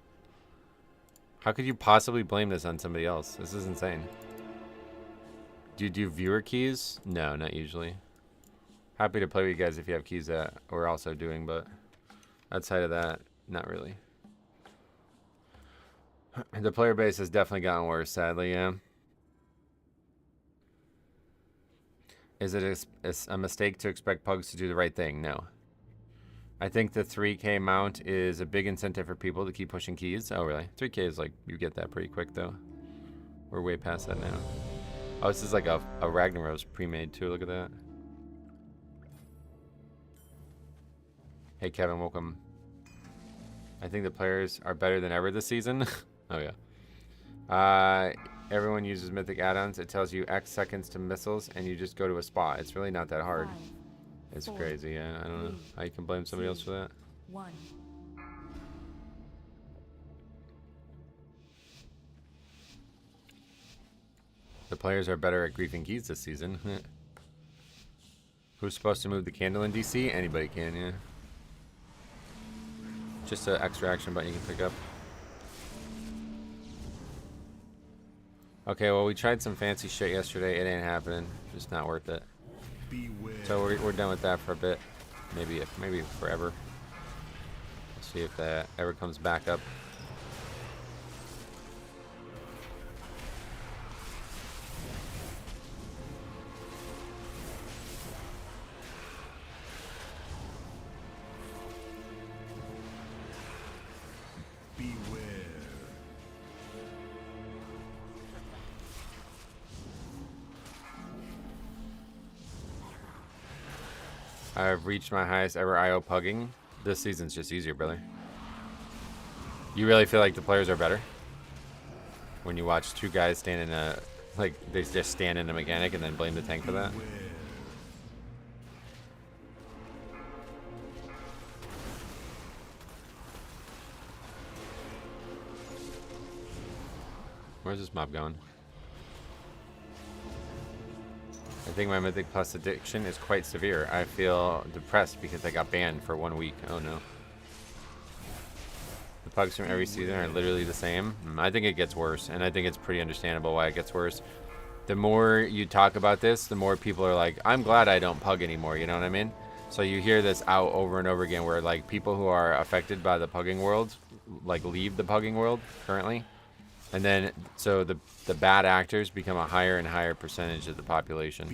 How could you possibly blame this on somebody else? This is insane. Do you do viewer keys? No, not usually. Happy to play with you guys if you have keys that we're also doing, but outside of that, not really. The player base has definitely gotten worse, sadly, yeah. Is it a mistake to expect Pugs to do the right thing? No. I think the 3K mount is a big incentive for people to keep pushing keys. Oh, really? 3K is like, you get that pretty quick, though. We're way past that now. Oh, this is like a Ragnaros pre-made, too. Look at that. Hey, Kevin, welcome. I think the players are better than ever this season. Oh, yeah. Everyone uses Mythic add-ons. It tells you X seconds to missiles, and you just go to a spot. It's really not that hard. It's crazy, yeah. I don't know how you can blame somebody else for that. 1. The players are better at griefing keys this season. Who's supposed to move the candle in DC? Anybody can, yeah. Just an extra action button you can pick up. Okay, well, we tried some fancy shit yesterday. It ain't happening. Just not worth it. Beware. So we're done with that for a bit. Maybe forever. Let's see if that ever comes back up. Beware. I've reached my highest ever IO pugging. This season's just easier, brother. You really feel like the players are better? When you watch 2 guys stand in a... Like, they just stand in a mechanic and then blame the tank for that? Beware. Where's this mob going? I think my Mythic Plus addiction is quite severe. I feel depressed because I got banned for 1 week. Oh no. The pugs from every season are literally the same. I think it gets worse, and I think it's pretty understandable why it gets worse. The more you talk about this, the more people are like, I'm glad I don't pug anymore, you know what I mean? So you hear this out over and over again where like people who are affected by the pugging world like leave the pugging world currently. And then so the bad actors become a higher and higher percentage of the population.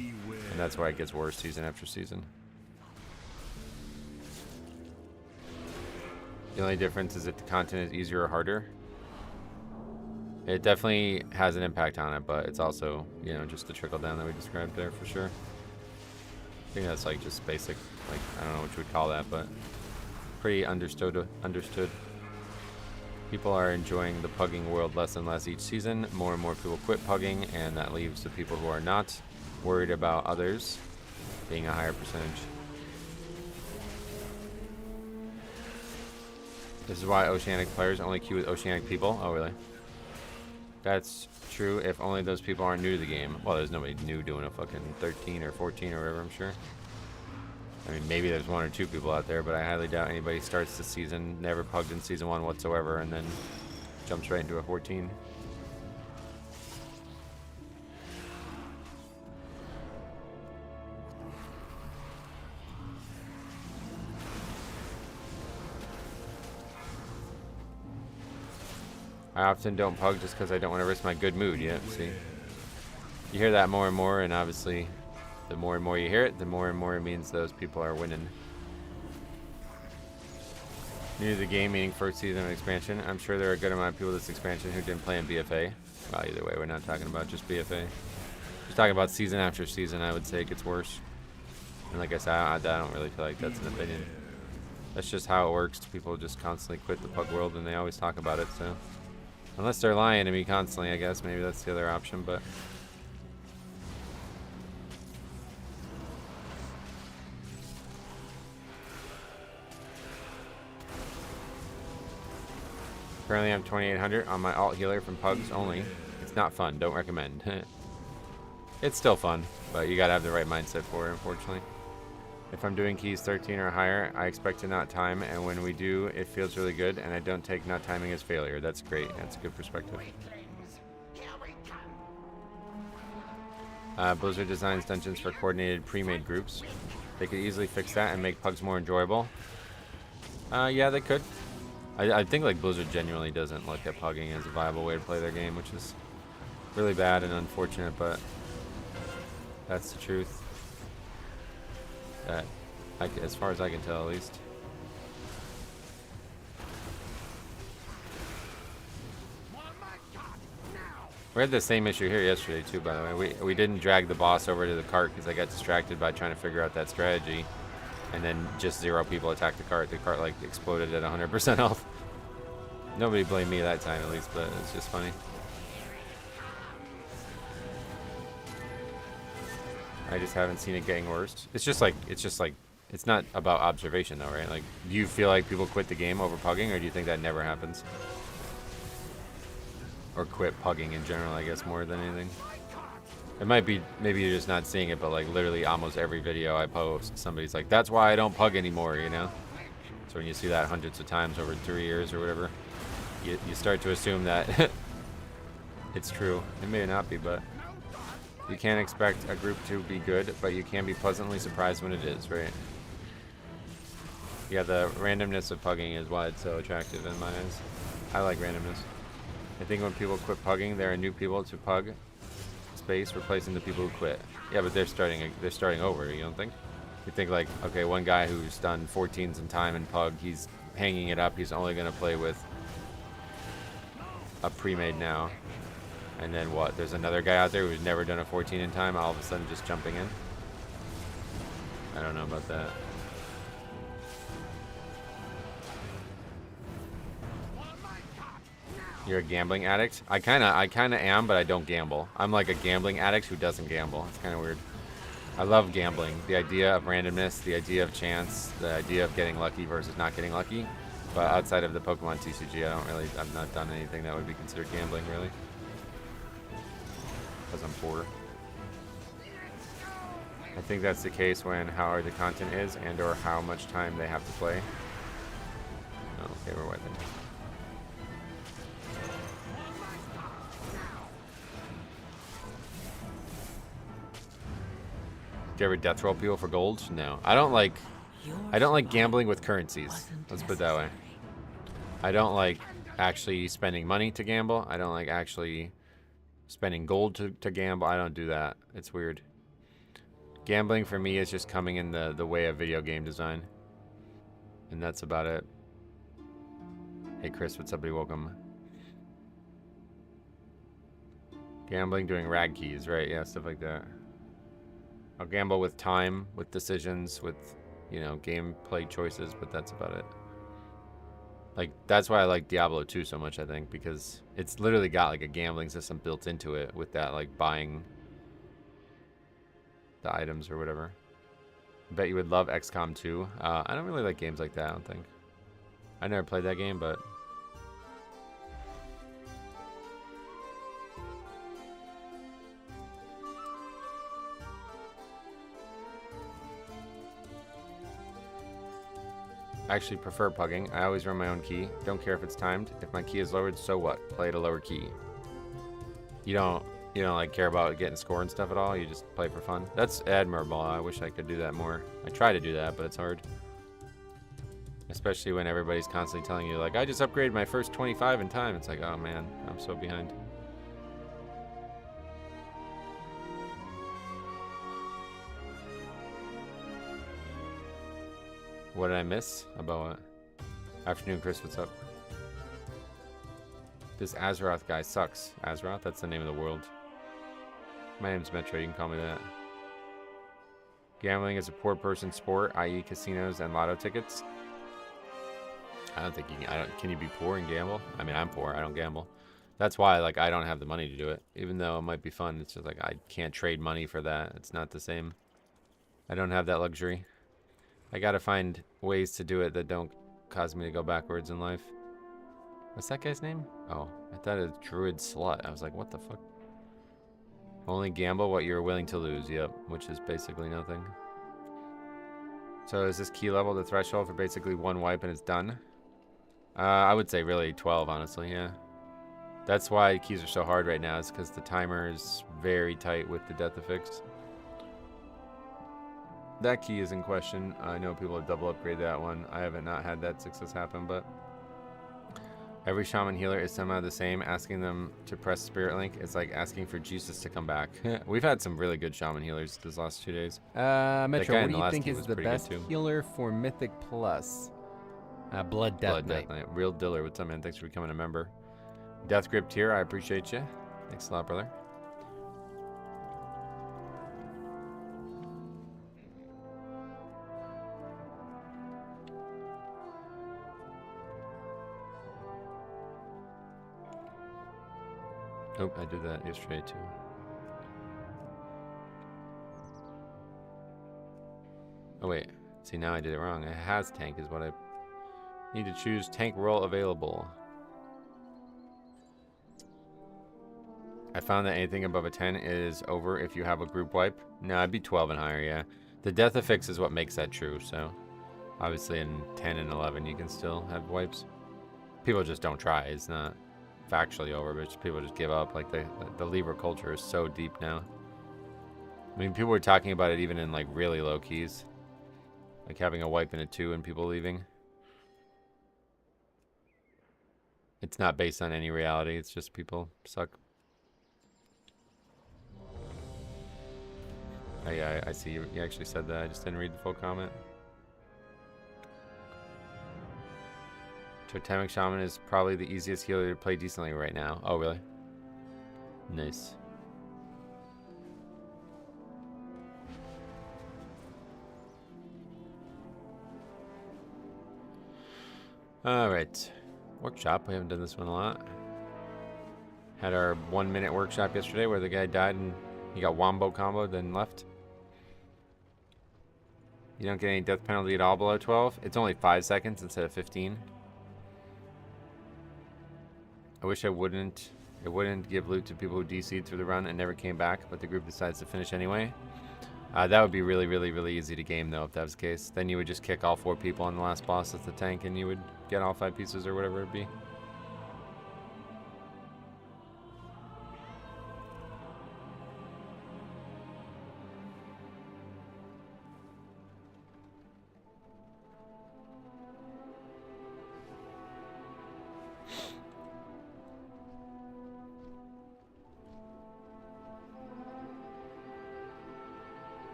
And that's why it gets worse season after season. The only difference is if the content is easier or harder. It definitely has an impact on it, but it's also, you know, just the trickle down that we described there for sure. I think that's like just basic, like, I don't know what you would call that, but pretty understood. People are enjoying the pugging world less and less each season. More and more people quit pugging, and that leaves the people who are not worried about others being a higher percentage. This is why Oceanic players only queue with Oceanic people. Oh, really? That's true if only those people aren't new to the game. Well, there's nobody new doing a fucking 13 or 14 or whatever, I'm sure. I mean, maybe there's 1 or 2 people out there, but I highly doubt anybody starts the season, never pugged in season 1 whatsoever, and then jumps right into a 14. I often don't pug just because I don't want to risk my good mood. Yeah, see? You hear that more and more, and obviously the more and more you hear it, the more and more it means those people are winning. New to the game, meaning first season of expansion. I'm sure there are a good amount of people this expansion who didn't play in BFA. Well, either way, we're not talking about just BFA. Just talking about season after season, I would say it gets worse. And like I said, I don't really feel like that's an opinion. That's just how it works. People just constantly quit the pug world, and they always talk about it, so... Unless they're lying to me constantly, I guess. Maybe that's the other option, but... Currently I'm 2800 on my alt healer from pugs only. It's not fun. Don't recommend. It's still fun, but you gotta have the right mindset for it, unfortunately. If I'm doing keys 13 or higher, I expect to not time, and when we do, it feels really good, and I don't take not timing as failure. That's great. That's a good perspective. Blizzard designs dungeons for coordinated pre-made groups. They could easily fix that and make pugs more enjoyable. Yeah, they could. I think like Blizzard genuinely doesn't look at pugging as a viable way to play their game, which is really bad and unfortunate, but that's the truth. That, as far as I can tell, at least. We had the same issue here yesterday too, by the way. We didn't drag the boss over to the cart because I got distracted by trying to figure out that strategy, and then just 0 people attacked the cart. The cart like exploded at 100% health. Nobody blamed me that time, at least, but it's just funny. I just haven't seen it getting worse. It's just like it's not about observation though, right? Like, do you feel like people quit the game over pugging, or do you think that never happens? Or quit pugging in general, I guess, more than anything. It might be, maybe you're just not seeing it, but like literally almost every video I post, somebody's like, that's why I don't pug anymore, you know? So when you see that hundreds of times over 3 years or whatever, you start to assume that it's true. It may not be, but you can't expect a group to be good, but you can be pleasantly surprised when it is, right? Yeah, the randomness of pugging is why it's so attractive in my eyes. I like randomness. I think when people quit pugging, there are new people to pug space, replacing the people who quit. Yeah, but they're starting over, you don't think? You think like, okay, one guy who's done 14s in time and pug, he's hanging it up, he's only gonna play with a pre-made now. And then what? There's another guy out there who's never done a 14 in time, all of a sudden just jumping in? I don't know about that. You're a gambling addict? I kinda am, but I don't gamble. I'm like a gambling addict who doesn't gamble. It's kind of weird. I love gambling. The idea of randomness, the idea of chance, the idea of getting lucky versus not getting lucky. But outside of the Pokemon TCG, I've not done anything that would be considered gambling, really. Because I'm poor. I think that's the case when how hard the content is and or how much time they have to play. Oh, okay, we're wiping. Do you ever death roll people for gold? No. I don't like gambling with currencies. Let's put it that way. I don't like actually spending money to gamble. I don't like actually spending gold to gamble. I don't do that. It's weird. Gambling for me is just coming in the way of video game design. And that's about it. Hey Chris, what's up, buddy? Welcome. Gambling, doing rag keys, right? Yeah, stuff like that. I'll gamble with time, with decisions, with, you know, gameplay choices, but that's about it. Like, that's why I like Diablo 2 so much, I think, because it's literally got, like, a gambling system built into it with that, like, buying the items or whatever. I bet you would love XCOM 2. I don't really like games like that, I don't think. I never played that game, but... I actually prefer pugging. I always run my own key. Don't care if it's timed. If my key is lowered, so what? Play at a lower key. You don't like care about getting score and stuff at all. You just play for fun. That's admirable. I wish I could do that more. I try to do that, but it's hard. Especially when everybody's constantly telling you, like, I just upgraded my first 25 in time. It's like, oh man, I'm so behind. What did I miss? About what? Afternoon, Chris, what's up? This Azeroth guy sucks. Azeroth? That's the name of the world. My name's Metro, you can call me that. Gambling is a poor person's sport, i.e. casinos and lotto tickets. I don't think you can, can you be poor and gamble? I mean, I'm poor, I don't gamble. That's why, like, I don't have the money to do it. Even though it might be fun, it's just like, I can't trade money for that. It's not the same. I don't have that luxury. I gotta find ways to do it that don't cause me to go backwards in life. What's that guy's name? Oh, I thought it was Druid Slut. I was like, what the fuck? Only gamble what you're willing to lose. Yep, which is basically nothing. So is this key level the threshold for basically one wipe and it's done? I would say really 12, honestly, yeah. That's why keys are so hard right now, is because the timer is very tight with the death affix. That key is in question. I know people have double upgraded that one. I haven't not had that success happen, but every shaman healer is somehow the same. Asking them to press Spirit Link is like asking for Jesus to come back. We've had some really good shaman healers these last 2 days. Metro, what do you think is the best healer for Mythic Plus? Blood Death Knight. Real Diller, what's up, man? Thanks for becoming a member. Death Grip Tier, I appreciate you. Thanks a lot, brother. Oh, I did that yesterday too. Oh wait, see now I did it wrong. It has tank is what I need to choose. Tank role available. I found that anything above a 10 is over if you have a group wipe. No, I'd be 12 and higher, yeah. The death affix is what makes that true, so obviously in 10 and 11 you can still have wipes. People just don't try. It's not factually over, but people just give up. Like the Libra culture is so deep now. I mean, people were talking about it even in like really low keys, like having a wipe in a 2 and people leaving. It's not based on any reality. It's just people suck. Oh, yeah, I see you actually said that. I just didn't read the full comment. Totemic Shaman is probably the easiest healer to play decently right now. Oh, really? Nice. Alright. Workshop. We haven't done this one a lot. Had our 1 minute workshop yesterday where the guy died and he got wombo comboed, then left. You don't get any death penalty at all below 12. It's only 5 seconds instead of 15. I wish it wouldn't give loot to people who DC'd through the run and never came back, but the group decides to finish anyway. That would be really, really, really easy to game, though, if that was the case. Then you would just kick all 4 people on the last boss as the tank, and you would get all 5 pieces or whatever it'd be.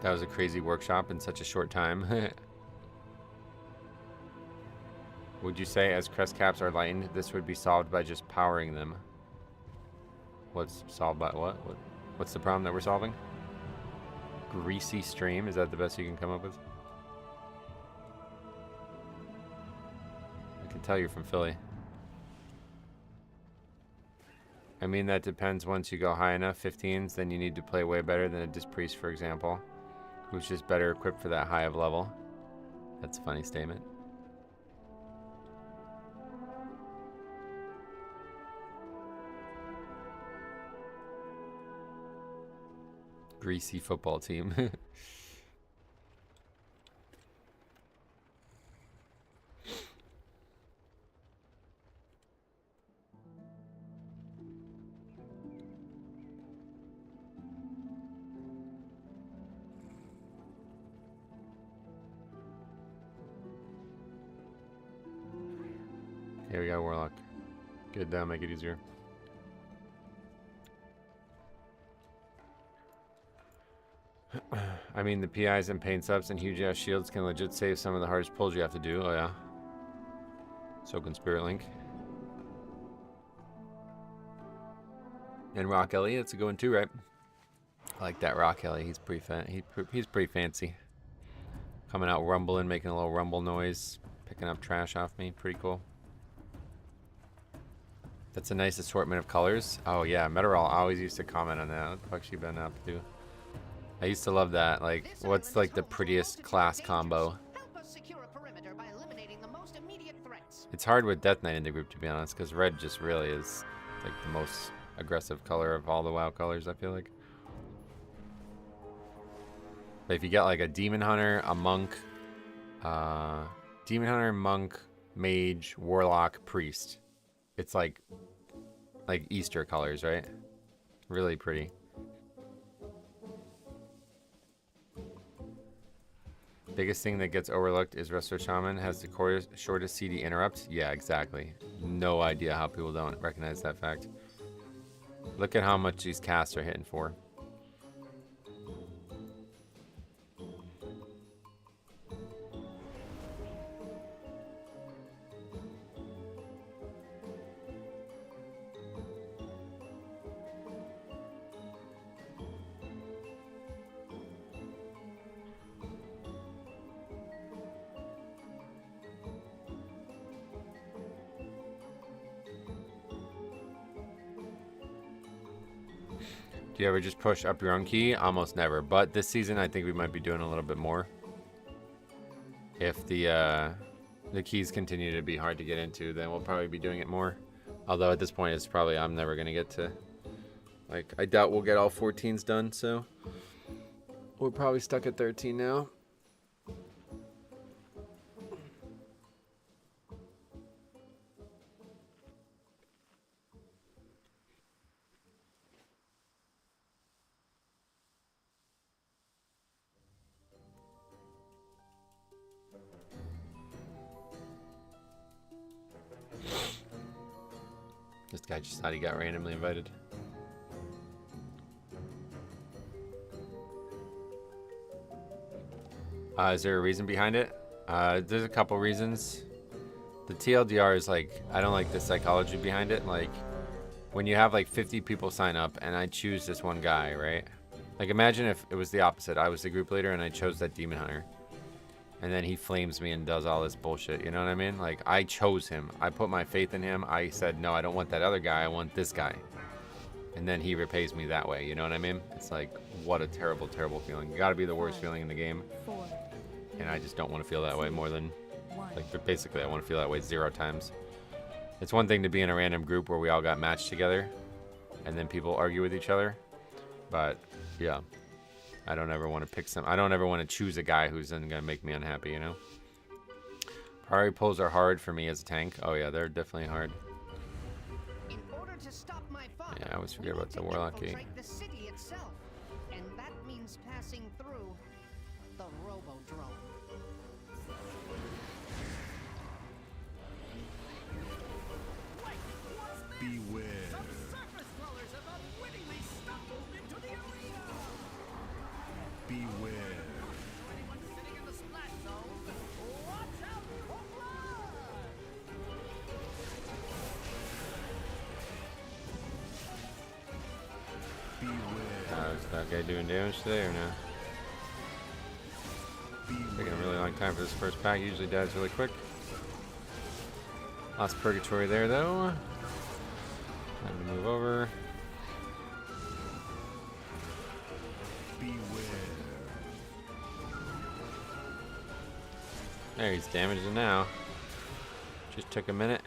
That was a crazy workshop in such a short time. Would you say as crest caps are lightened, this would be solved by just powering them? What's solved by what? What's the problem that we're solving? Greasy stream, is that the best you can come up with? I can tell you're from Philly. I mean, that depends. Once you go high enough, 15s, then you need to play way better than a Dispriest, for example, who's just better equipped for that high of level. That's a funny statement. Greasy football team. Here we go, Warlock. Good down, make it easier. I mean, the PIs and paint subs and huge ass shields can legit save some of the hardest pulls you have to do. Oh yeah. So can Spirit Link. And Rock Ellie, that's a good one too, right? I like that Rock Ellie. He's pretty he's pretty fancy. Coming out rumbling, making a little rumble noise, picking up trash off me. Pretty cool. That's a nice assortment of colors. Oh yeah, Meteorol always used to comment on that. What the fuck's she been up to? I used to love that. Like, what's like the prettiest class combo? It's hard with Death Knight in the group, to be honest, because red just really is like the most aggressive color of all the WoW colors, I feel like. But if you get like a Demon Hunter, a Monk, Mage, Warlock, Priest, it's like Easter colors, right? Really pretty. Biggest thing that gets overlooked is Resto Shaman has the shortest CD interrupt. Yeah, exactly. No idea how people don't recognize that fact. Look at how much these casts are hitting for. Do you ever just push up your own key? Almost never. But this season, I think we might be doing a little bit more. If the keys continue to be hard to get into, then we'll probably be doing it more. Although at this point, it's probably I'm never gonna get to. Like, I doubt we'll get all 14s done. So we're probably stuck at 13 now. This guy just thought he got randomly invited. Is there a reason behind it? There's a couple reasons. The TLDR is like, I don't like the psychology behind it. Like, when you have like 50 people sign up and I choose this one guy, right? Like, imagine if it was the opposite. I was the group leader and I chose that Demon Hunter. And then he flames me and does all this bullshit, you know what I mean? Like, I chose him. I put my faith in him. I said, no, I don't want that other guy. I want this guy. And then he repays me that way, you know what I mean? It's like, what a terrible, terrible feeling. You gotta be the worst feeling in the game. And I just don't want to feel that way more than, like, basically I want to feel that way 0 times. It's one thing to be in a random group where we all got matched together and then people argue with each other. But Yeah. I don't ever want to pick some. I don't ever want to choose a guy who's then gonna make me unhappy. You know. Priority pulls are hard for me as a tank. Oh yeah, they're definitely hard. In order to stop my father, Yeah, I always forget we about need the to Warlock key. infiltrate the city itself, and that means passing through the Robodrome. Beware. Surface dwellers have unwittingly stumbled into the arena. Beware. Anyone sitting in the splash zone, watch out for blood! Beware. Is that guy doing damage today or no? Taking a really long time for this first pack. Usually dies really quick. Lost purgatory there though. Time to move over. Beware. There, he's damaging now. Just took a minute.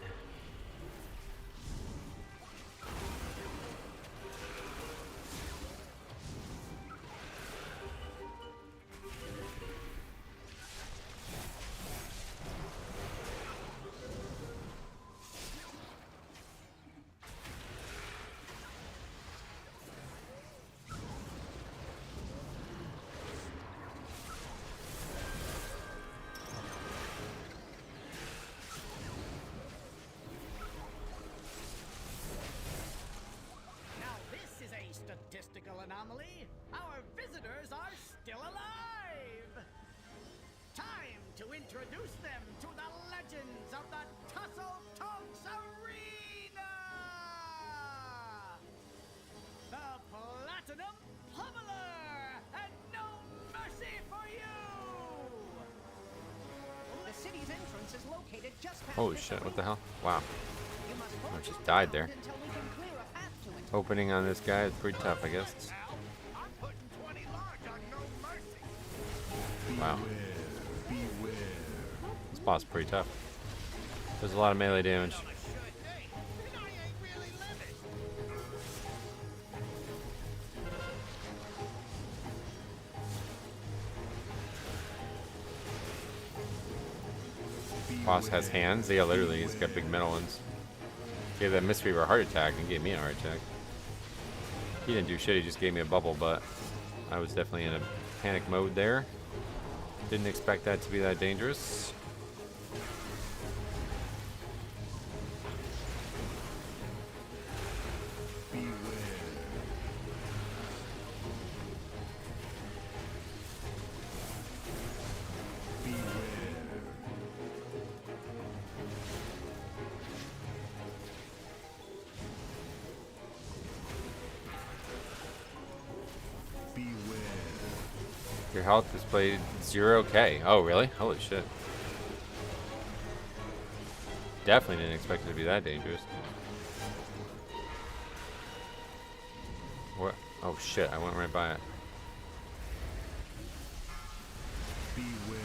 Now this is a statistical anomaly. Our visitors are still alive. Time to introduce them to the legends of the Tussle Tonks Arena. The Platinum Pummeler, and no mercy for you. The city's entrance is located just past Holy this shit, what arena. the hell? Wow. You must I hold just your died ground there. until we can clear a path to it. Opening on this guy is pretty tough, I guess. I'm putting 20 large on no mercy. Wow. Beware. This boss is pretty tough. Does a lot of melee damage. On a sure day, and I ain't really living. Boss has hands. Yeah, literally, he's got big metal ones. Gave that Mistweaver a heart attack and gave me a heart attack. He didn't do shit, he just gave me a bubble, but I was definitely in a panic mode there. Didn't expect that to be that dangerous. Your health displayed 0k. Oh, really? Holy shit. Definitely didn't expect it to be that dangerous. What? Oh shit, I went right by it. Beware.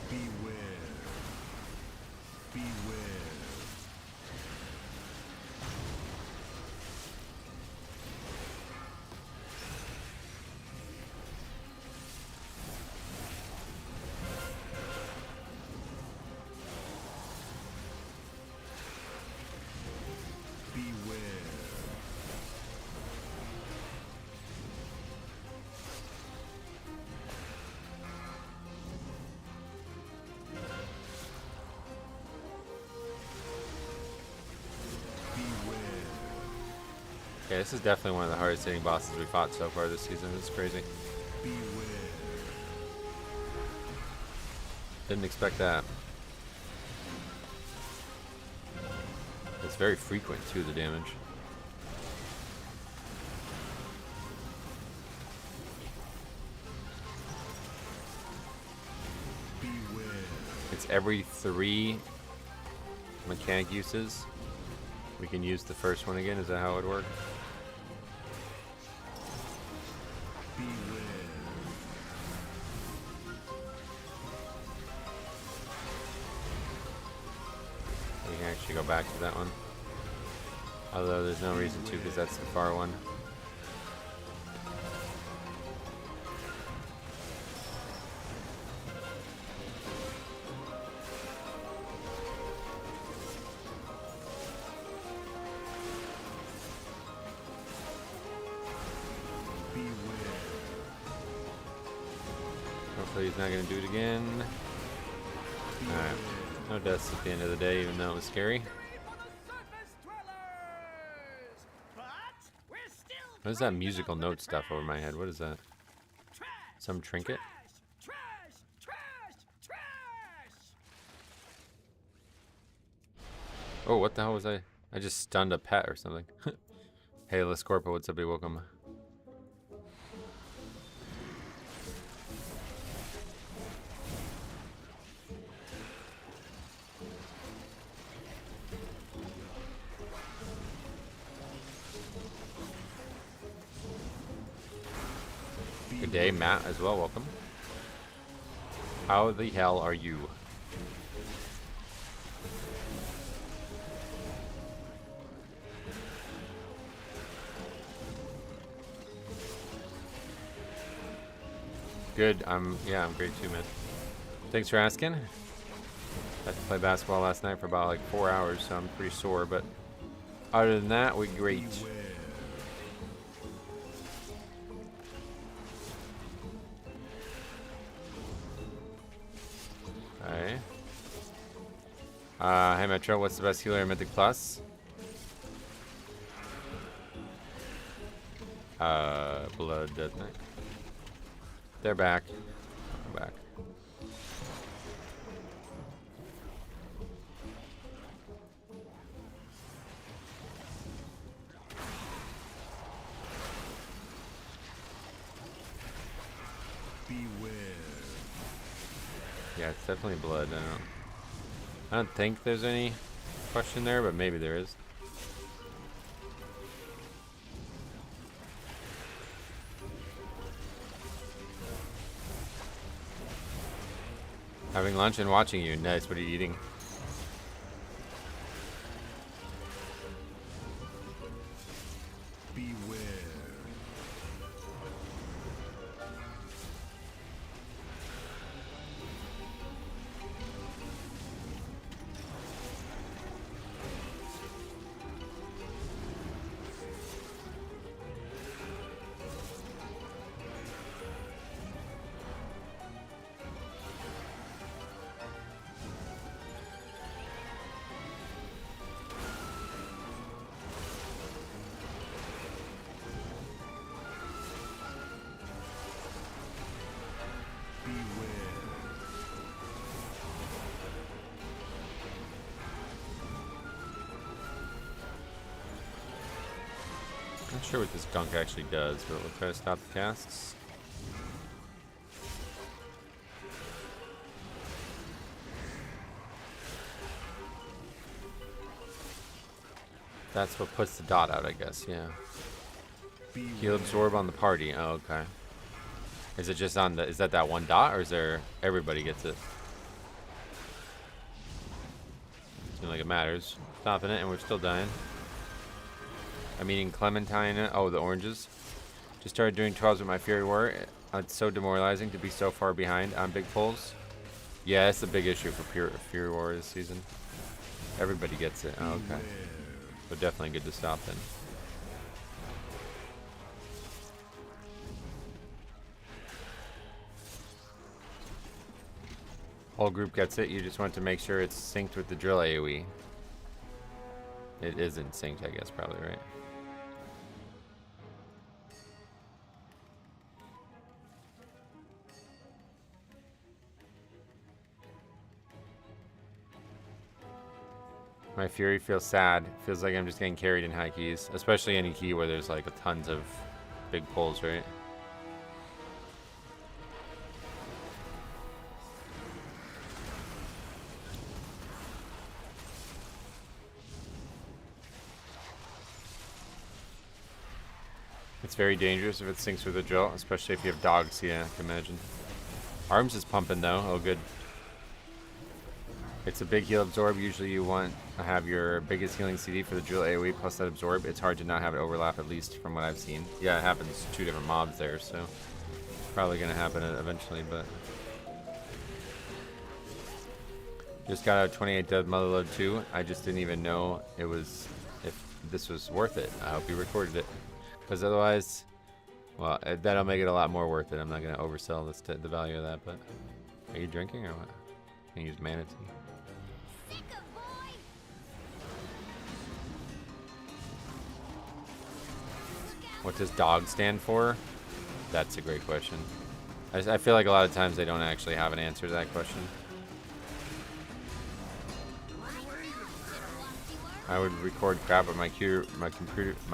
Beware. Beware. Beware. Okay, this is definitely one of the hardest hitting bosses we fought so far this season. It's crazy. Beware. Didn't expect that. It's very frequent too, the damage. Beware. It's every 3 mechanic uses. We can use the first one again. Is that how it would work? Beware. We can actually go back to that one. Although there's no reason to, because that's the far one. Hopefully he's not going to do it again. Alright. No deaths at the end of the day, even though it was scary. What is that musical note stuff over my head? What is that? Some trinket? Oh, what the hell was I? I just stunned a pet or something. Hey, Lescorpo, what's up? Be welcome. Good day, Matt, as well. Welcome. How the hell are you? Good. I'm great too, man. Thanks for asking. Got to play basketball last night for about like 4 hours, so I'm pretty sore, but other than that, we're great. Okay. Hey Metro, what's the best healer in Mythic Plus? Blood, doesn't it? They're back. I'm back. Beware. Yeah, it's definitely blood. I don't think there's any question there, but maybe there is. Having lunch and watching you. Nice. What are you eating? Beware. Not sure what this gunk actually does, but we'll try to stop the casts. That's what puts the dot out, I guess, yeah. Heal absorb on the party. Oh, okay. Is it just on the, is that one dot, or is there, everybody gets it? Seems like it matters. Stopping it and we're still dying. I'm eating clementine. Oh, the oranges. Just started doing 12s with my Fury War. It's so demoralizing to be so far behind on big pulls. Yeah, it's a big issue for Fury War this season. Everybody gets it. Oh, okay. So definitely good to stop then. Whole group gets it. You just want to make sure it's synced with the drill AoE. It isn't synced, I guess, probably, right? My Fury feels sad. Feels like I'm just getting carried in high keys. Especially any key where there's like tons of big pulls, right? It's very dangerous if it syncs with a drill, especially if you have dogs, yeah, I can imagine. Arms is pumping though, oh good. It's a big heal absorb. Usually you want to have your biggest healing CD for the drill AoE plus that absorb. It's hard to not have it overlap, at least from what I've seen. Yeah, it happens 2 different mobs there, so probably gonna happen eventually, but just got out 28 dead Motherload 2. I just didn't even know it was, if this was worth it. I hope you recorded it, because otherwise, well, that'll make it a lot more worth it. I'm not gonna oversell this the value of that, but are you drinking or what? Can you use mana tea? What does dog stand for? That's a great question. I feel like a lot of times they don't actually have an answer to that question. I would record crap, but my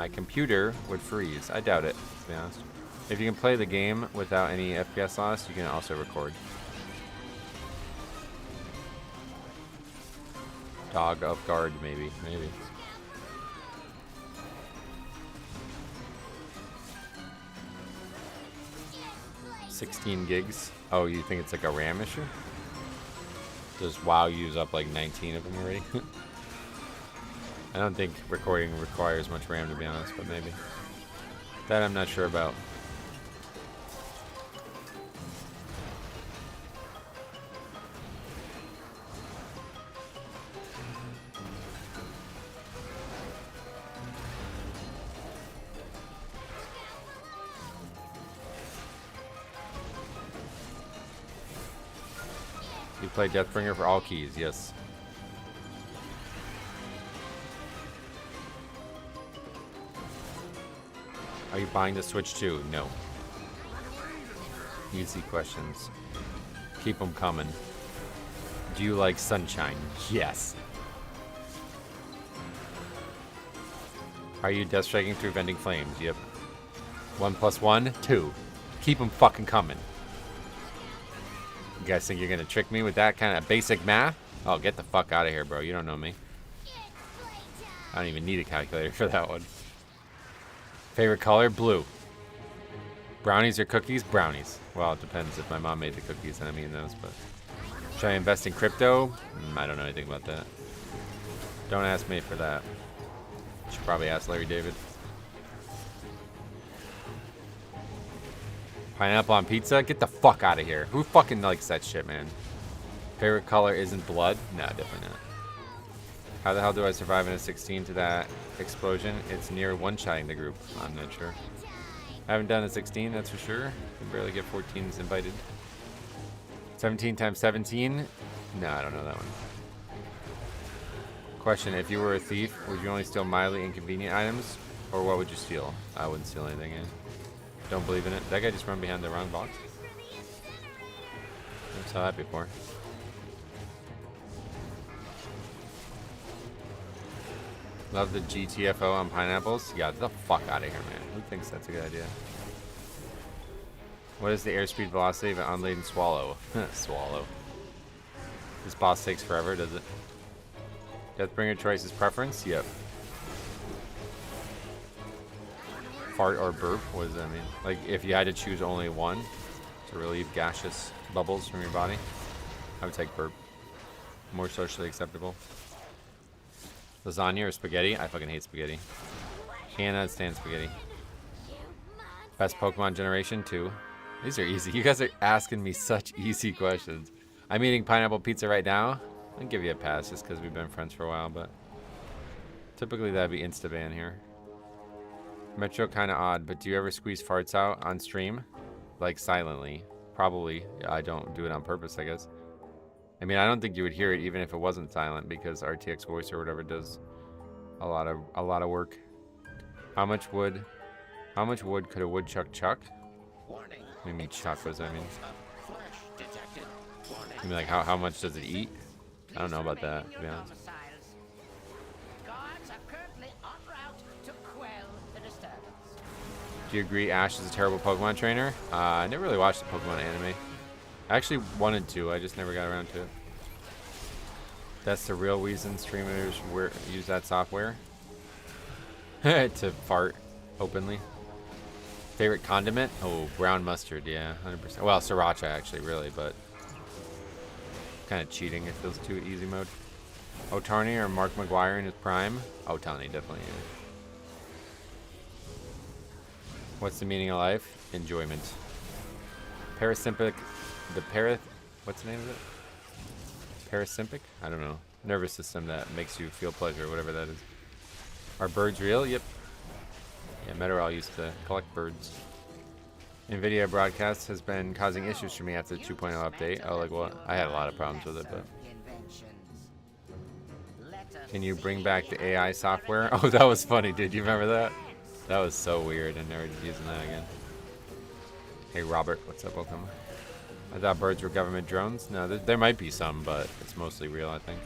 computer would freeze. I doubt it, to be honest. If you can play the game without any FPS loss, you can also record. Dog of guard, maybe. 16 gigs. Oh, you think it's like a RAM issue? Does WoW use up like 19 of them already? I don't think recording requires much RAM, to be honest, but maybe. That I'm not sure about. You play Deathbringer for all keys, yes. Are you buying the Switch too? No. Easy questions. Keep them coming. Do you like sunshine? Yes. Are you death striking through vending flames? Yep. 1 + 1, 2. Keep them fucking coming. You guys think you're gonna trick me with that kind of basic math? Oh, get the fuck out of here, bro. You don't know me. I don't even need a calculator for that one. Favorite color? Blue. Brownies or cookies? Brownies. Well, it depends. If my mom made the cookies, then I'm eating those, but... Should I invest in crypto? I don't know anything about that. Don't ask me for that. Should probably ask Larry David. Pineapple on pizza? Get the fuck out of here. Who fucking likes that shit, man? Favorite color isn't blood? No, definitely not. How the hell do I survive in a 16 to that explosion? It's near one-shotting the group. I'm not sure. I haven't done a 16, that's for sure. Can barely get 14s invited. 17 times 17? No, I don't know that one. Question, if you were a thief, would you only steal mildly inconvenient items? Or what would you steal? I wouldn't steal anything, eh? Don't believe in it. That guy just ran behind the wrong box. Never saw that before. Love the GTFO on pineapples. Yeah, get the fuck out of here, man. Who thinks that's a good idea? What is the airspeed velocity of an unladen swallow? Swallow. This boss takes forever, does it? Deathbringer choice is preference? Yep. Fart or burp? What does that mean? Like, if you had to choose only one to relieve gaseous bubbles from your body, I would take burp. More socially acceptable. Lasagna or spaghetti? I fucking hate spaghetti. Cannot stand spaghetti. Best Pokemon generation? 2. These are easy. You guys are asking me such easy questions. I'm eating pineapple pizza right now. I'll give you a pass just because we've been friends for a while, but typically that'd be Instaban here. Metro kind of odd, but do you ever squeeze farts out on stream? Like silently? Probably. I don't do it on purpose, I guess. I mean, I don't think you would hear it even if it wasn't silent, because RTX voice or whatever does a lot of work. How much wood could a woodchuck chuck? What do you mean chuck? What does that mean? You mean like how much does it eat? I don't know about that, to be honest. Do you agree Ash is a terrible Pokemon trainer? I never really watched the Pokemon anime. I actually wanted to, I just never got around to it. That's the real reason streamers use that software. To fart openly. Favorite condiment? Oh, brown mustard, yeah, 100%. Well, sriracha actually, really, but kind of cheating. It feels too easy mode. Otani or Mark McGuire in his prime? Otani, definitely. Yeah. What's the meaning of life? Enjoyment. Parasympathetic. What's the name of it? Parasympathetic? I don't know. Nervous system that makes you feel pleasure, whatever that is. Are birds real? Yep. Yeah, Meteorol used to collect birds. NVIDIA broadcast has been causing issues for me after the 2.0 update. Oh, like what? I had a lot of problems with it, but... Can you bring back the AI software? Oh, that was funny, dude. You remember that? That was so weird. I'm never using that again. Hey, Robert. What's up? Welcome. I thought birds were government drones. No, there might be some, but it's mostly real, I think.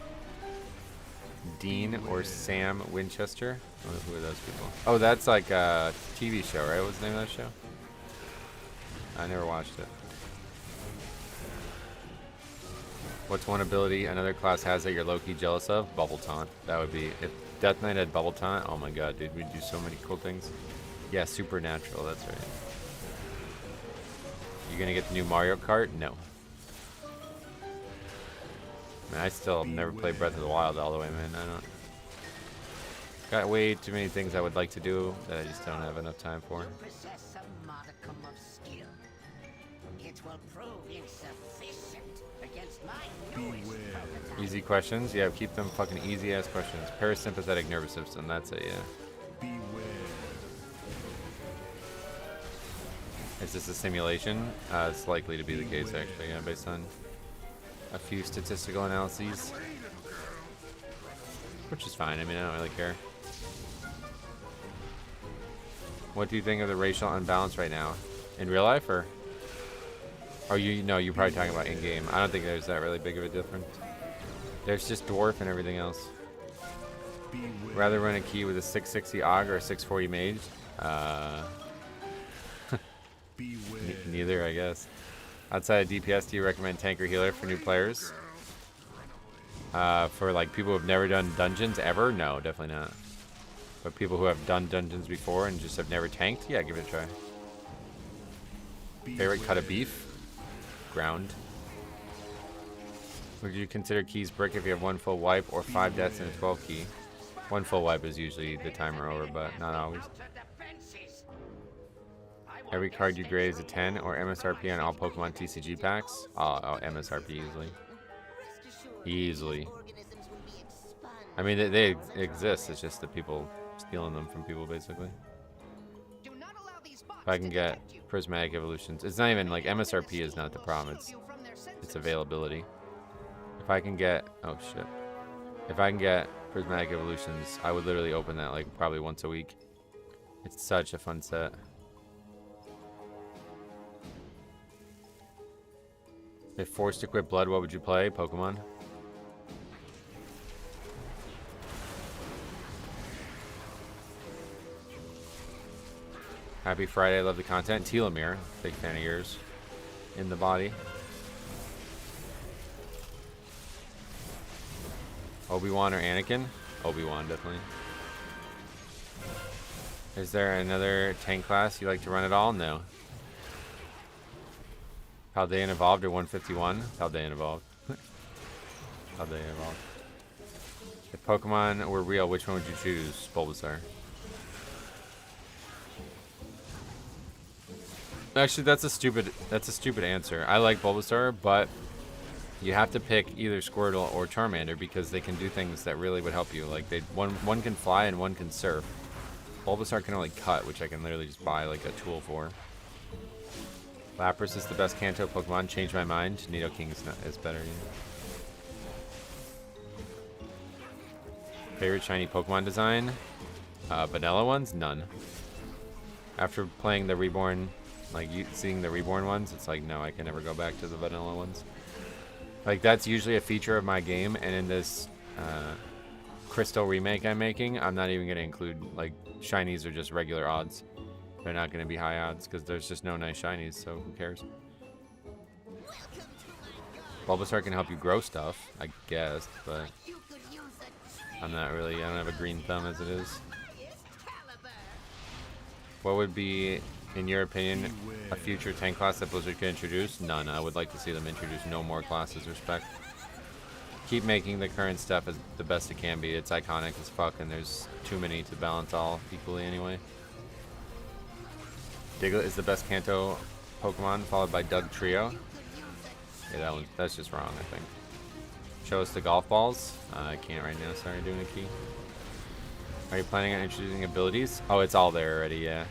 Dean or Sam Winchester? Oh, who are those people? Oh, that's like a TV show, right? What's the name of that show? I never watched it. What's one ability another class has that you're low-key jealous of? Bubble Taunt. That would be... If Death Knight had Bubble Taunt, oh my god, dude. We'd do so many cool things. Yeah, Supernatural. That's right. You gonna get the new Mario Kart? No. Man, I still never played Breath of the Wild all the way, man. I don't... Got way too many things I would like to do that I just don't have enough time for. Possess a modicum of skill. It will prove insufficient against my newest prototype. Easy questions? Yeah, keep them fucking easy-ass questions. Parasympathetic nervous system. That's it, yeah. Beware. Is this a simulation? It's likely to be the case, actually, yeah, based on a few statistical analyses. Which is fine. I mean, I don't really care. What do you think of the racial unbalance right now? In real life, or? Oh, you're probably talking about in-game. I don't think there's that really big of a difference. There's just dwarf and everything else. Rather run a key with a 660 AUG or a 640 mage? Neither, I guess. Outside of DPS, do you recommend tank or healer for new players? For like people who have never done dungeons ever? No, definitely not. But people who have done dungeons before and just have never tanked? Yeah, give it a try. Favorite cut of beef? Ground. Would you consider keys brick if you have one full wipe or 5 deaths and a 12 key? One full wipe is usually the timer over, but not always. Every card you grade is a 10 or MSRP on all Pokemon TCG packs? Oh, MSRP easily. Easily. I mean, they exist. It's just that people stealing them from people, basically. If I can get prismatic evolutions, it's not even like MSRP is not the problem. It's availability. If I can get, oh shit, if I can get prismatic evolutions, I would literally open that like probably once a week. It's such a fun set. If forced to quit blood, what would you play? Pokemon. Happy Friday, I love the content. Telomere, big fan of yours. In the body. Obi-Wan or Anakin? Obi-Wan, definitely. Is there another tank class you like to run at all? No. Paldean Evolved or 151? Paldean Evolved. Paldean Evolved. If Pokemon were real, which one would you choose? Bulbasaur. Actually, that's a stupid answer. I like Bulbasaur, but you have to pick either Squirtle or Charmander because they can do things that really would help you. Like one can fly and one can surf. Bulbasaur can only cut, which I can literally just buy like a tool for. Lapras is the best Kanto Pokemon. Changed my mind. Nidoking is better. Yeah. Favorite shiny Pokemon design? Vanilla ones? None. After playing the Reborn, like seeing the Reborn ones, it's like, no, I can never go back to the vanilla ones. Like, that's usually a feature of my game, and in this Crystal remake I'm making, I'm not even going to include, like, shinies are just regular odds. They're not going to be high odds, because there's just no nice shinies, so who cares? Bulbasaur can help you grow stuff, I guess, but I'm not really, I don't have a green thumb as it is. What would be, in your opinion, a future tank class that Blizzard could introduce? None. I would like to see them introduce no more classes, respect. keep making the current stuff as the best it can be. It's iconic as fuck, and there's too many to balance all equally anyway. Diglett is the best Kanto Pokemon, followed by Doug Trio. Yeah, that's just wrong, I think. Show us the golf balls. I can't right now, sorry, doing a key. Are you planning on introducing abilities? Oh, it's all there already, yeah.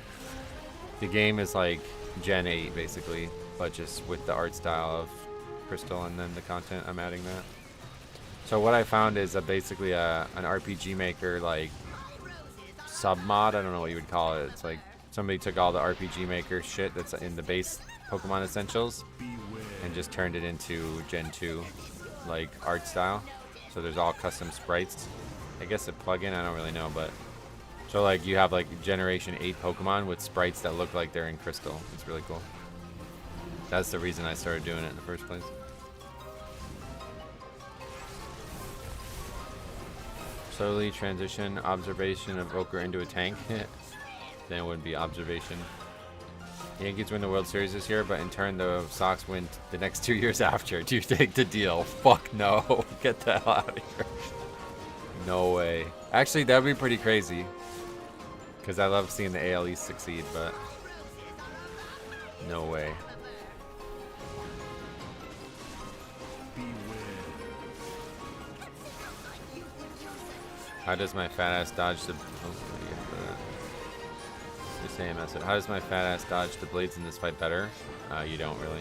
The game is like Gen 8, basically, but just with the art style of Crystal and then the content, I'm adding that. So what I found is basically an RPG Maker, like, sub-mod, I don't know what you would call it. It's like somebody took all the RPG Maker shit that's in the base Pokemon Essentials and just turned it into Gen 2, like, art style. So there's all custom sprites. I guess a plugin, I don't really know, but so like you have like Generation 8 Pokemon with sprites that look like they're in Crystal. It's really cool. That's the reason I started doing it in the first place. Slowly transition observation evoker into a tank. Then it would be observation. The Yankees win the World Series this year, but in turn the Sox win the next 2 years after. Do you take the deal? Fuck no. Get the hell out of here. No way. Actually, that would be pretty crazy. Because I love seeing the AL East succeed, but no way. How does my fat ass dodge the... How does my fat ass dodge the blades in this fight better? You don't really.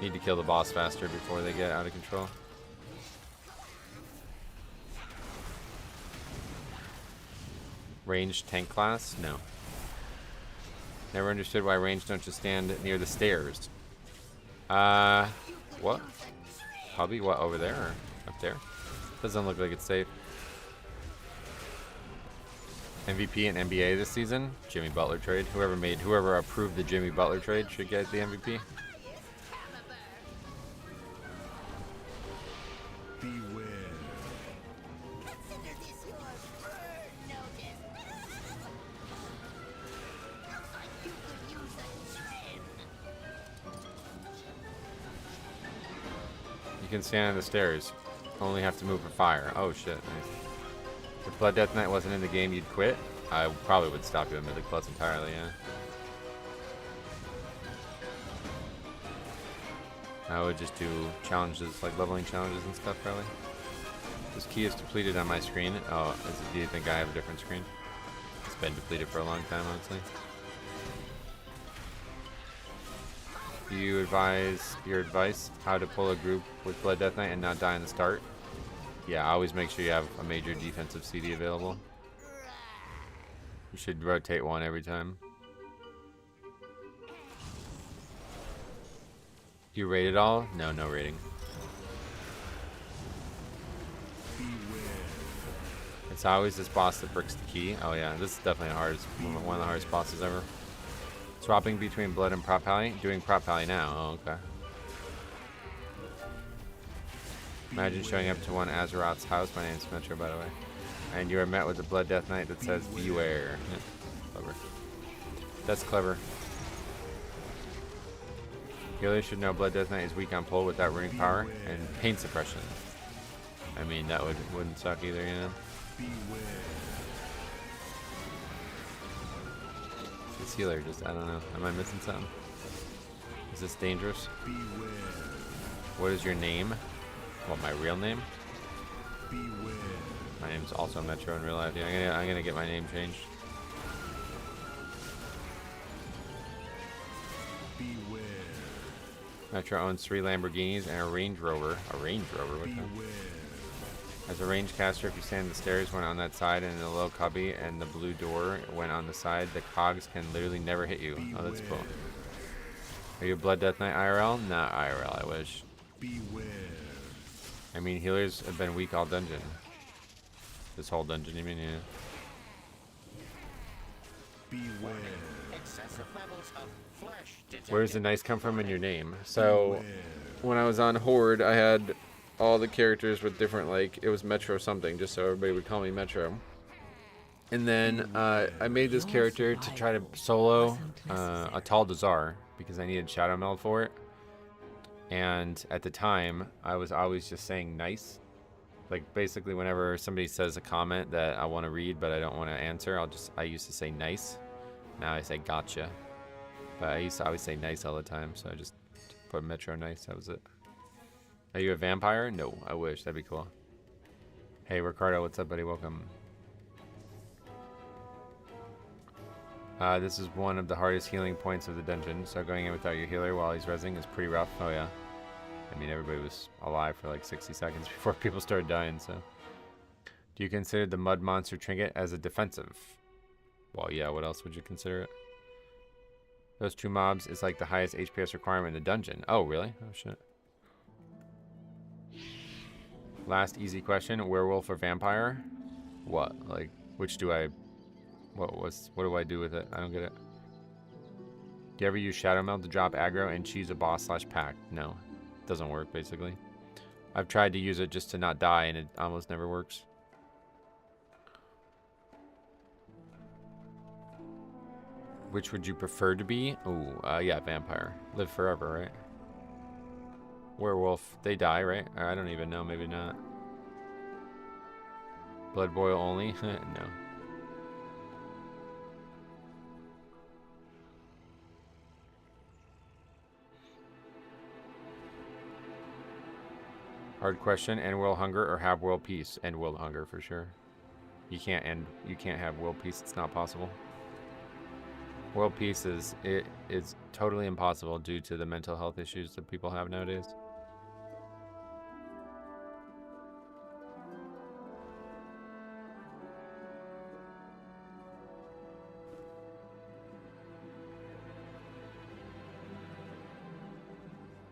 Need to kill the boss faster before they get out of control. Ranged tank class? No. Never understood why ranged don't just stand near the stairs. What? Hobby? What, over there or up there? Doesn't look like it's safe. MVP and NBA this season? Jimmy Butler trade. Whoever approved the Jimmy Butler trade should get the MVP. Beware. You can stand on the stairs. Only have to move for fire. Oh shit, nice. If Blood Death Knight wasn't in the game, you'd quit? I probably would stop doing Mythic Plus entirely, yeah. I would just do challenges, like leveling challenges and stuff, probably. This key is depleted on my screen. Oh, do you think I have a different screen? It's been depleted for a long time, honestly. Do you advise your advice how to pull a group with Blood Death Knight and not die in the start? Yeah, always make sure you have a major defensive CD available. You should rotate one every time. Do you rate it all? No, no rating. It's always this boss that bricks the key. Oh yeah, this is definitely one of the hardest bosses ever. Swapping between Blood and Prop Pally? Doing Prop Pally now. Oh, okay. Imagine showing up to one Azeroth's house. My name's Metro, by the way. And you are met with a Blood Death Knight that says, beware. Yeah, clever. That's clever. Healer should know Blood Death Knight is weak on pull without runic power and pain suppression. I mean, that wouldn't suck either, you know? This healer just, I don't know. Am I missing something? Is this dangerous? What is your name? What, my real name? My name's also Metro in real life. Yeah, I'm gonna get my name changed. Metro owns 3 Lamborghinis and a Range Rover. A Range Rover? What the? As a range caster, if you stand on the stairs, went on that side, and the little cubby and the blue door went on the side, the cogs can literally never hit you. Oh, that's cool. Are you a Blood Death Knight IRL? Not IRL, I wish. I mean, healers have been weak all dungeon. This whole dungeon, you mean? Yeah. Where does the nice come from in your name? So, when I was on Horde, I had all the characters with different, like, it was Metro something, just so everybody would call me Metro. And then I made this character to try to solo a Tall Dazar, because I needed Shadow Meld for it. And at the time, I was always just saying nice. Like basically whenever somebody says a comment that I want to read but I don't want to answer, I used to say nice. Now I say gotcha. But I used to always say nice all the time, so I just put Metro nice. That was it. Are you a vampire? No, I wish. That'd be cool. Hey Ricardo, what's up, buddy? Welcome. This is one of the hardest healing points of the dungeon, so going in without your healer while he's rezzing is pretty rough. Oh yeah. I mean, everybody was alive for like 60 seconds before people started dying, so. Do you consider the mud monster trinket as a defensive? Well, yeah, what else would you consider it? Those 2 mobs is like the highest HPS requirement in the dungeon. Oh, really? Oh, shit. Last easy question, werewolf or vampire? What? Like, which do I... What do I do with it? I don't get it. Do you ever use Shadow Meld to drop aggro and choose a boss / pack? No. Doesn't work, basically. I've tried to use it just to not die, and it almost never works. Which would you prefer to be? Ooh, yeah, vampire. Live forever, right? Werewolf, they die, right? I don't even know, maybe not. Blood boil only? No. Hard question, end world hunger or have world peace? End world hunger for sure. You can't have world peace, it's not possible. World peace is totally impossible due to the mental health issues that people have nowadays.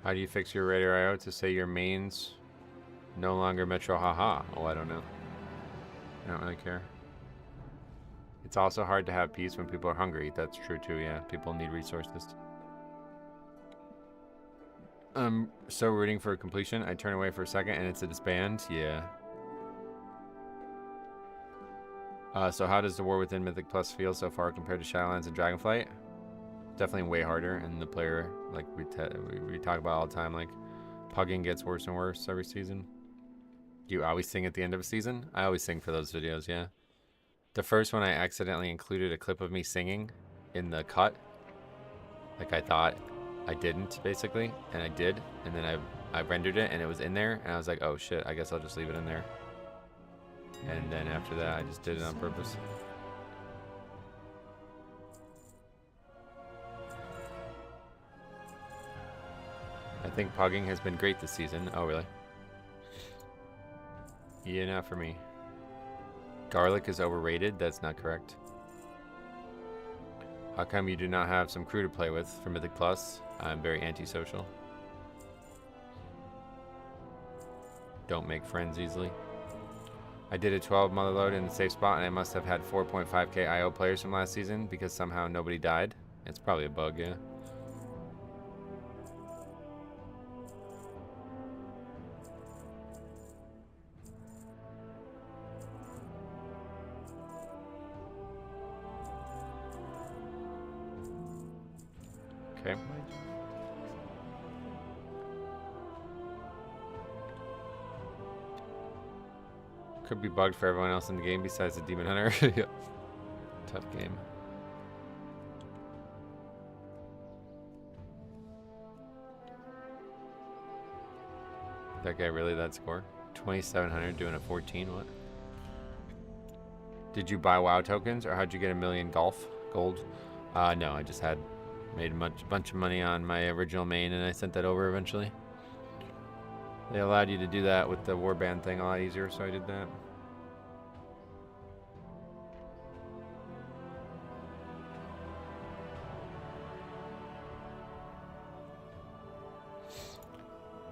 How do you fix your Raider IO to say your mains no longer Metro haha? Oh, I don't know. I don't really care. It's also hard to have peace when people are hungry. That's true too, yeah. People need resources. So rooting for completion. I turn away for a second and it's a disband. Yeah. So how does the War Within Mythic Plus feel so far compared to Shadowlands and Dragonflight? Definitely way harder, and the player, like we talk about all the time, like pugging gets worse and worse every season. Do you always sing at the end of a season? I always sing for those videos, yeah. The first one I accidentally included a clip of me singing in the cut. Like I thought I didn't, basically, and I did, and then I rendered it and it was in there, and I was like, oh shit, I guess I'll just leave it in there. And then after that, I just did it on purpose. I think Pugging has been great this season. Oh, really? Yeah, not for me. Garlic is overrated? That's not correct. How come you do not have some crew to play with for Mythic Plus? I'm very antisocial. Don't make friends easily. I did a 12 mother load in the safe spot and I must have had 4.5k IO players from last season because somehow nobody died. It's probably a bug, yeah. Okay. Could be bugged for everyone else in the game besides the Demon Hunter. Yep. Tough game. That guy really that score? 2,700 doing a 14, what? Did you buy WoW tokens or how'd you get 1 million golf gold? No, I just made a bunch of money on my original main and I sent that over eventually. They allowed you to do that with the warband thing a lot easier, so I did that.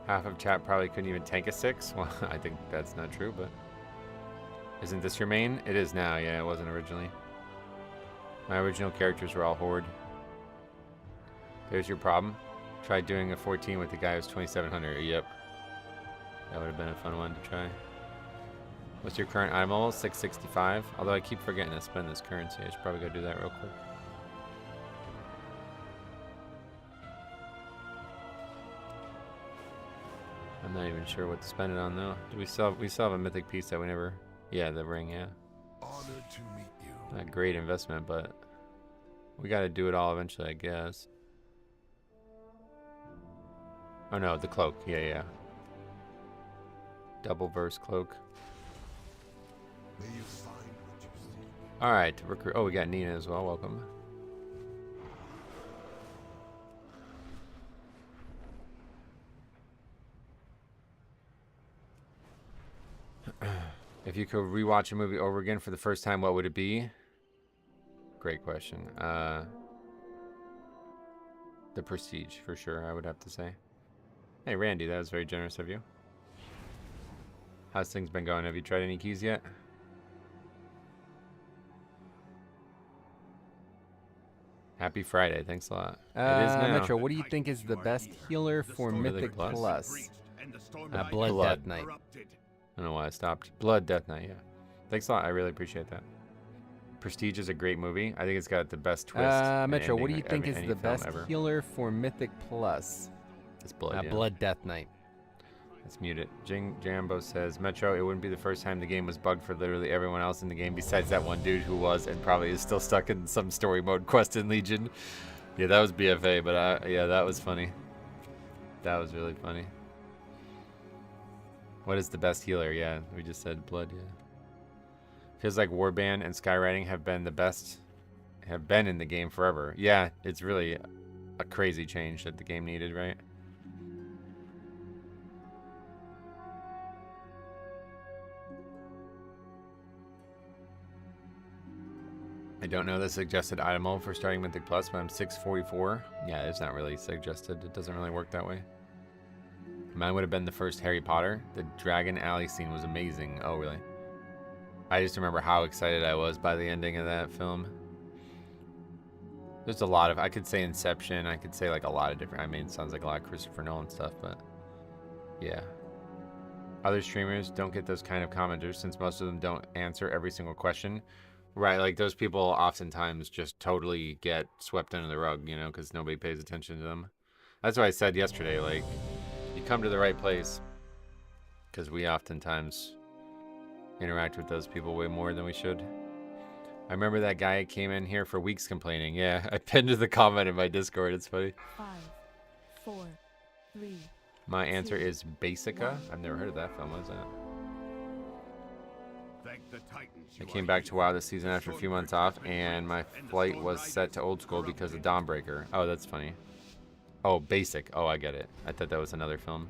Half of chat probably couldn't even tank a 6. Well, I think that's not true, but... Isn't this your main? It is now, yeah, it wasn't originally. My original characters were all Horde. There's your problem. Try doing a 14 with the guy who's 2,700. Yep. That would have been a fun one to try. What's your current item level? 665. Although I keep forgetting to spend this currency. I should probably go do that real quick. I'm not even sure what to spend it on though. Do we still have a mythic piece that we never? Yeah, the ring. Yeah. Honored to meet you. Not a great investment, but we got to do it all eventually, I guess. Oh no, the cloak. Yeah, yeah. Double verse cloak. May you find what you seek. All right, recruit. Oh, we got Nina as well. Welcome. If you could rewatch a movie over again for the first time, what would it be? Great question. The Prestige, for sure, I would have to say. Hey, Randy, that was very generous of you. How's things been going? Have you tried any keys yet? Happy Friday. Thanks a lot. It is now. Metro, what do you think is the best healer for Mythic Plus? Blood Death Knight. I don't know why I stopped. Blood Death Knight, yeah. Thanks a lot. I really appreciate that. Prestige is a great movie. I think it's got the best twist. Metro, what do you think is the best healer for Mythic Plus? It's Blood, yeah. Blood Death Knight. Let's mute it. Jambo says, Metro, it wouldn't be the first time the game was bugged for literally everyone else in the game besides that one dude who was and probably is still stuck in some story mode quest in Legion. Yeah, that was BFA, but yeah, that was funny. That was really funny. What is the best healer? Yeah, we just said Blood, yeah. Feels like Warband and Skywriting have been the best, have been in the game forever. Yeah, it's really a crazy change that the game needed, right? I don't know the suggested item mode for starting Mythic Plus, but I'm 644. Yeah, it's not really suggested. It doesn't really work that way. Mine would have been the first Harry Potter. The Dragon Alley scene was amazing. Oh, really? I just remember how excited I was by the ending of that film. There's a lot of, I could say Inception. I could say like a lot of different, I mean, it sounds like a lot of Christopher Nolan stuff, but yeah. Other streamers don't get those kind of commenters since most of them don't answer every single question. Right, like those people oftentimes just totally get swept under the rug, you know, because nobody pays attention to them. That's what I said yesterday, like, you come to the right place, because we oftentimes interact with those people way more than we should. I remember that guy came in here for weeks complaining. Yeah, I pinned to the comment in my Discord, it's funny. 5, 4, 3. My answer is Basica. I've never heard of that film, what is that? I came back to WoW this season after a few months off, and my flight was set to old school because of Dawnbreaker. Oh, that's funny. Oh, Basic. Oh, I get it. I thought that was another film.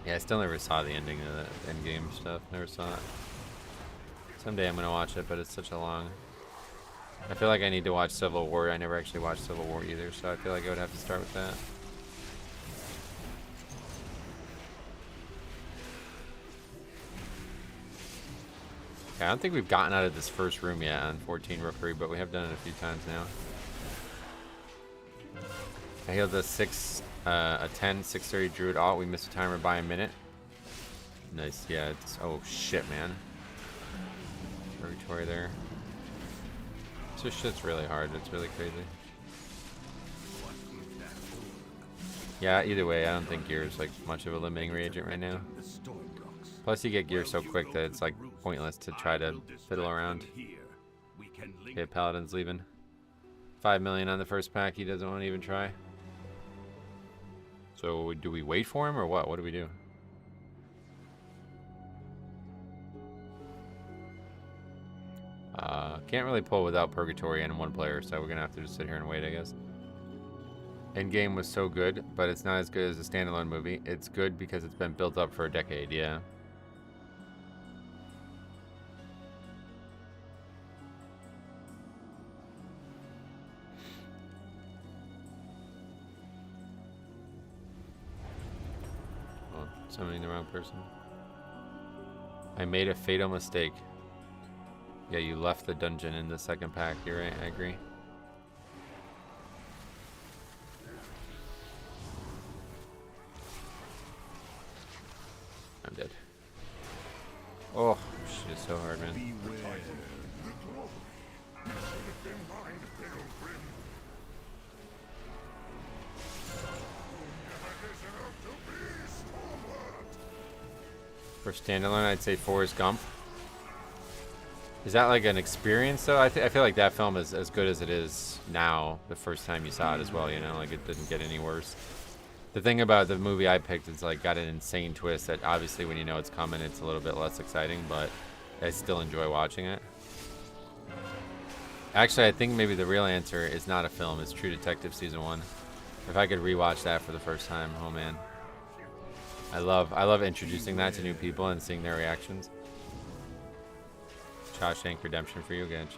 Yeah, I still never saw the ending of the endgame stuff. Never saw it. Someday I'm going to watch it, but it's such a long... I feel like I need to watch Civil War. I never actually watched Civil War either, so I feel like I would have to start with that. I don't think we've gotten out of this first room yet on 14 Rookery, but we have done it a few times now. I healed a 10, 630 Druid alt. We missed a timer by a minute. Nice, yeah, it's, oh shit, man. Purgatory there. This shit's really hard, it's really crazy. Yeah, either way, I don't think gear is like much of a limiting reagent right now. Plus, you get gear so quick that it's like pointless to try to fiddle around. Okay, Paladin's leaving. 5 million on the first pack. He doesn't want to even try. So, do we wait for him or what? What do we do? Can't really pull without Purgatory and one player, so we're gonna have to just sit here and wait, I guess. Endgame was so good, but it's not as good as a standalone movie. It's good because it's been built up for a decade, yeah. Oh, summoning the wrong person. I made a fatal mistake. Yeah, you left the dungeon in the second pack. You're right, I agree. I'm dead. Oh, shit, it's so hard, man. For standalone, I'd say Forrest Gump. Is that like an experience though? I feel like that film is as good as it is now. The first time you saw it as well, you know, like it didn't get any worse. The thing about the movie I picked is like got an insane twist that obviously when you know it's coming, it's a little bit less exciting, but I still enjoy watching it. Actually, I think maybe the real answer is not a film. It's True Detective Season 1. If I could rewatch that for the first time, oh man. I love introducing that to new people and seeing their reactions. Shawshank Redemption for you, gotcha.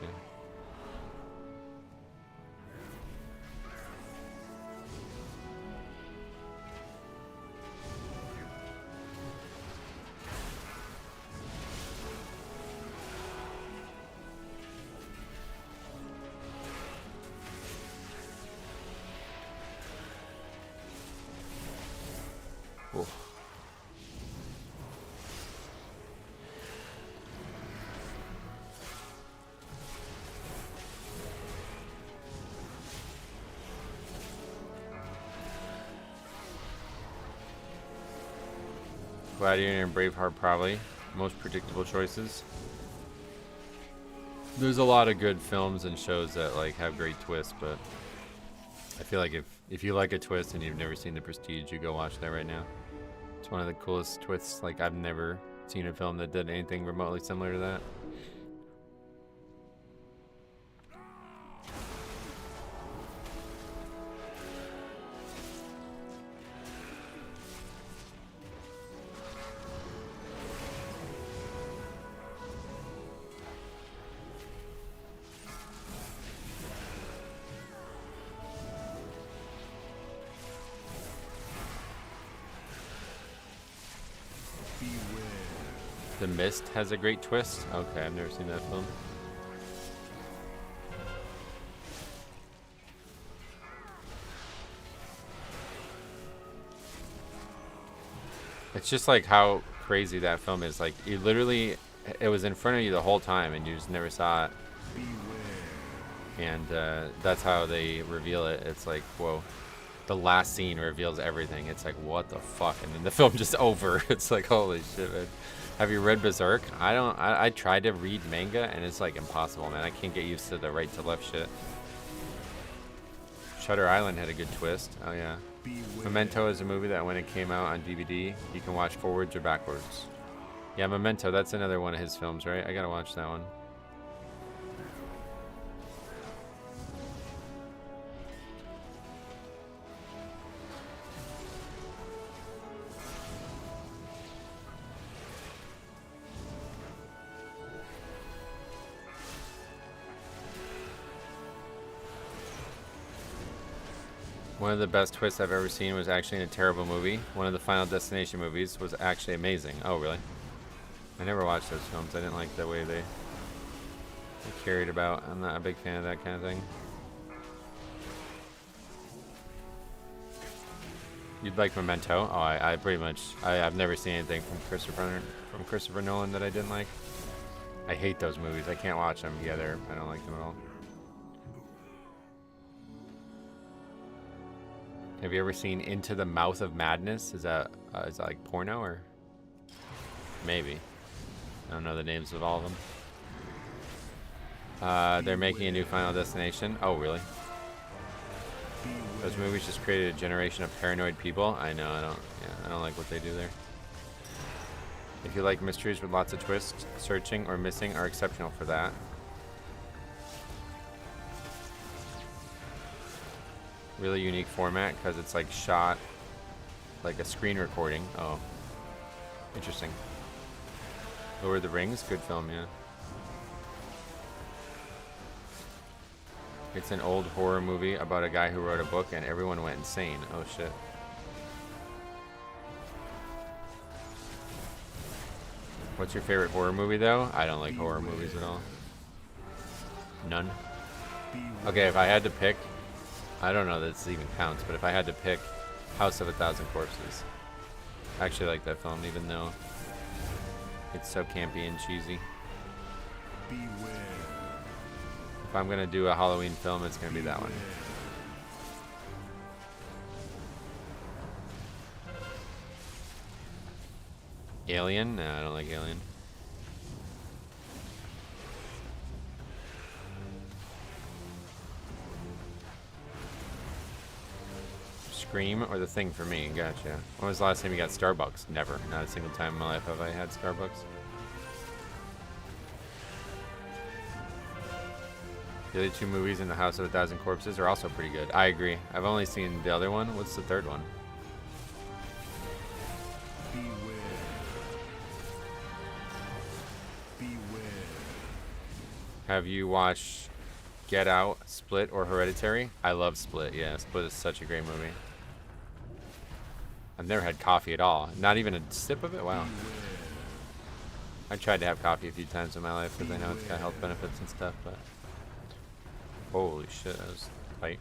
Ooh. Gladiator and Braveheart probably most predictable choices. There's a lot of good films and shows that like have great twists, but I feel like if you like a twist and you've never seen The Prestige, you go watch that right now. It's one of the coolest twists. Like I've never seen a film that did anything remotely similar to that. The Mist has a great twist. Okay, I've never seen that film. It's just like how crazy that film is. Like you literally, it was in front of you the whole time and you just never saw it. And that's how they reveal it. It's like, whoa. The last scene reveals everything. It's like, what the fuck? And then the film just over. It's like, holy shit, man. Have you read Berserk? I tried to read manga and it's like impossible, man. I can't get used to the right to left shit. Shutter Island had a good twist. Oh yeah. Memento is a movie that when it came out on DVD, you can watch forwards or backwards. Yeah, Memento, that's another one of his films, right? I gotta watch that one. One of the best twists I've ever seen was actually in a terrible movie. One of the Final Destination movies was actually amazing. Oh, really? I never watched those films. I didn't like the way they carried about. I'm not a big fan of that kind of thing. You'd like Memento? Oh, I pretty much... I've never seen anything from Christopher Nolan that I didn't like. I hate those movies. I can't watch them. Yeah, I don't like them at all. Have you ever seen Into the Mouth of Madness? Is that like porno or? Maybe. I don't know the names of all of them. They're making a new Final Destination. Oh, really? Those movies just created a generation of paranoid people. I know. I don't like what they do there. If you like mysteries with lots of twists, searching or missing are exceptional for that. Really unique format because it's like shot like a screen recording. Oh, interesting. Lord of the Rings, good film, yeah. It's an old horror movie about a guy who wrote a book and everyone went insane. Oh shit. What's your favorite horror movie though? I don't like horror movies at all. None. Okay, if I had to pick, I don't know that this even counts, but if I had to pick House of a Thousand Corpses. I actually like that film, even though it's so campy and cheesy. If I'm gonna do a Halloween film, it's gonna be that one. Alien? No, I don't like Alien. Scream or The Thing for me. Gotcha. When was the last time you got Starbucks? Never. Not a single time in my life have I had Starbucks. The other two movies in The House of a Thousand Corpses are also pretty good. I agree. I've only seen the other one. What's the third one? Have you watched Get Out, Split, or Hereditary? I love Split. Yeah, Split is such a great movie. I've never had coffee at all. Not even a sip of it? Wow. I tried to have coffee a few times in my life because I know it's got health benefits and stuff, but... Holy shit, that was tight.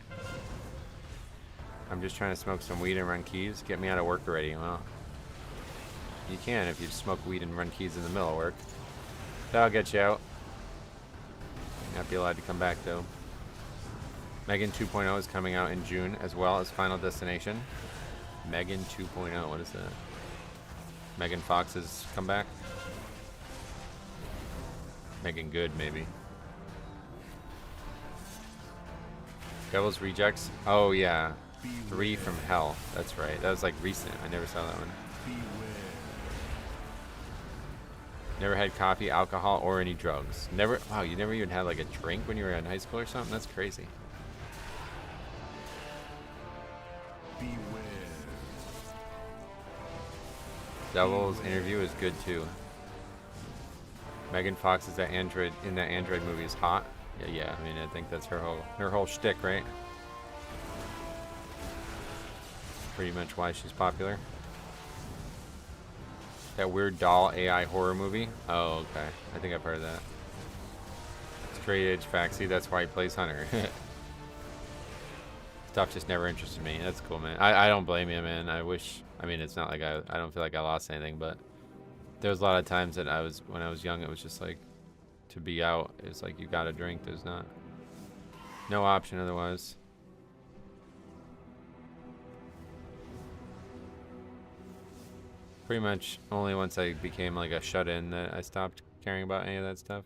I'm just trying to smoke some weed and run keys. Get me out of work already. Well, you can if you smoke weed and run keys in the middle of work. That'll get you out. Not be allowed to come back though. Megan 2.0 is coming out in June as well as Final Destination. Megan 2.0, what is that? Megan Fox's comeback? Megan Good, maybe. Devil's Rejects? Oh yeah. 3 from Hell. That's right. That was like recent. I never saw that one. Never had coffee, alcohol, or any drugs. Never. Wow, you never even had like a drink when you were in high school or something? That's crazy. Devil's Interview is good too. Megan Fox is that android in that android movie is hot. Yeah. I mean, I think that's her whole shtick, right? Pretty much why she's popular. That weird doll AI horror movie. Oh, okay. I think I've heard of that. Straight edge faxi. That's why he plays Hunter. Stuff just never interested me. That's cool, man. I don't blame you, man. I wish. I mean, it's not like I don't feel like I lost anything, but there was a lot of times that when I was young, it was just like to be out. It's like you got to drink. There's no option otherwise. Pretty much only once I became like a shut-in that I stopped caring about any of that stuff.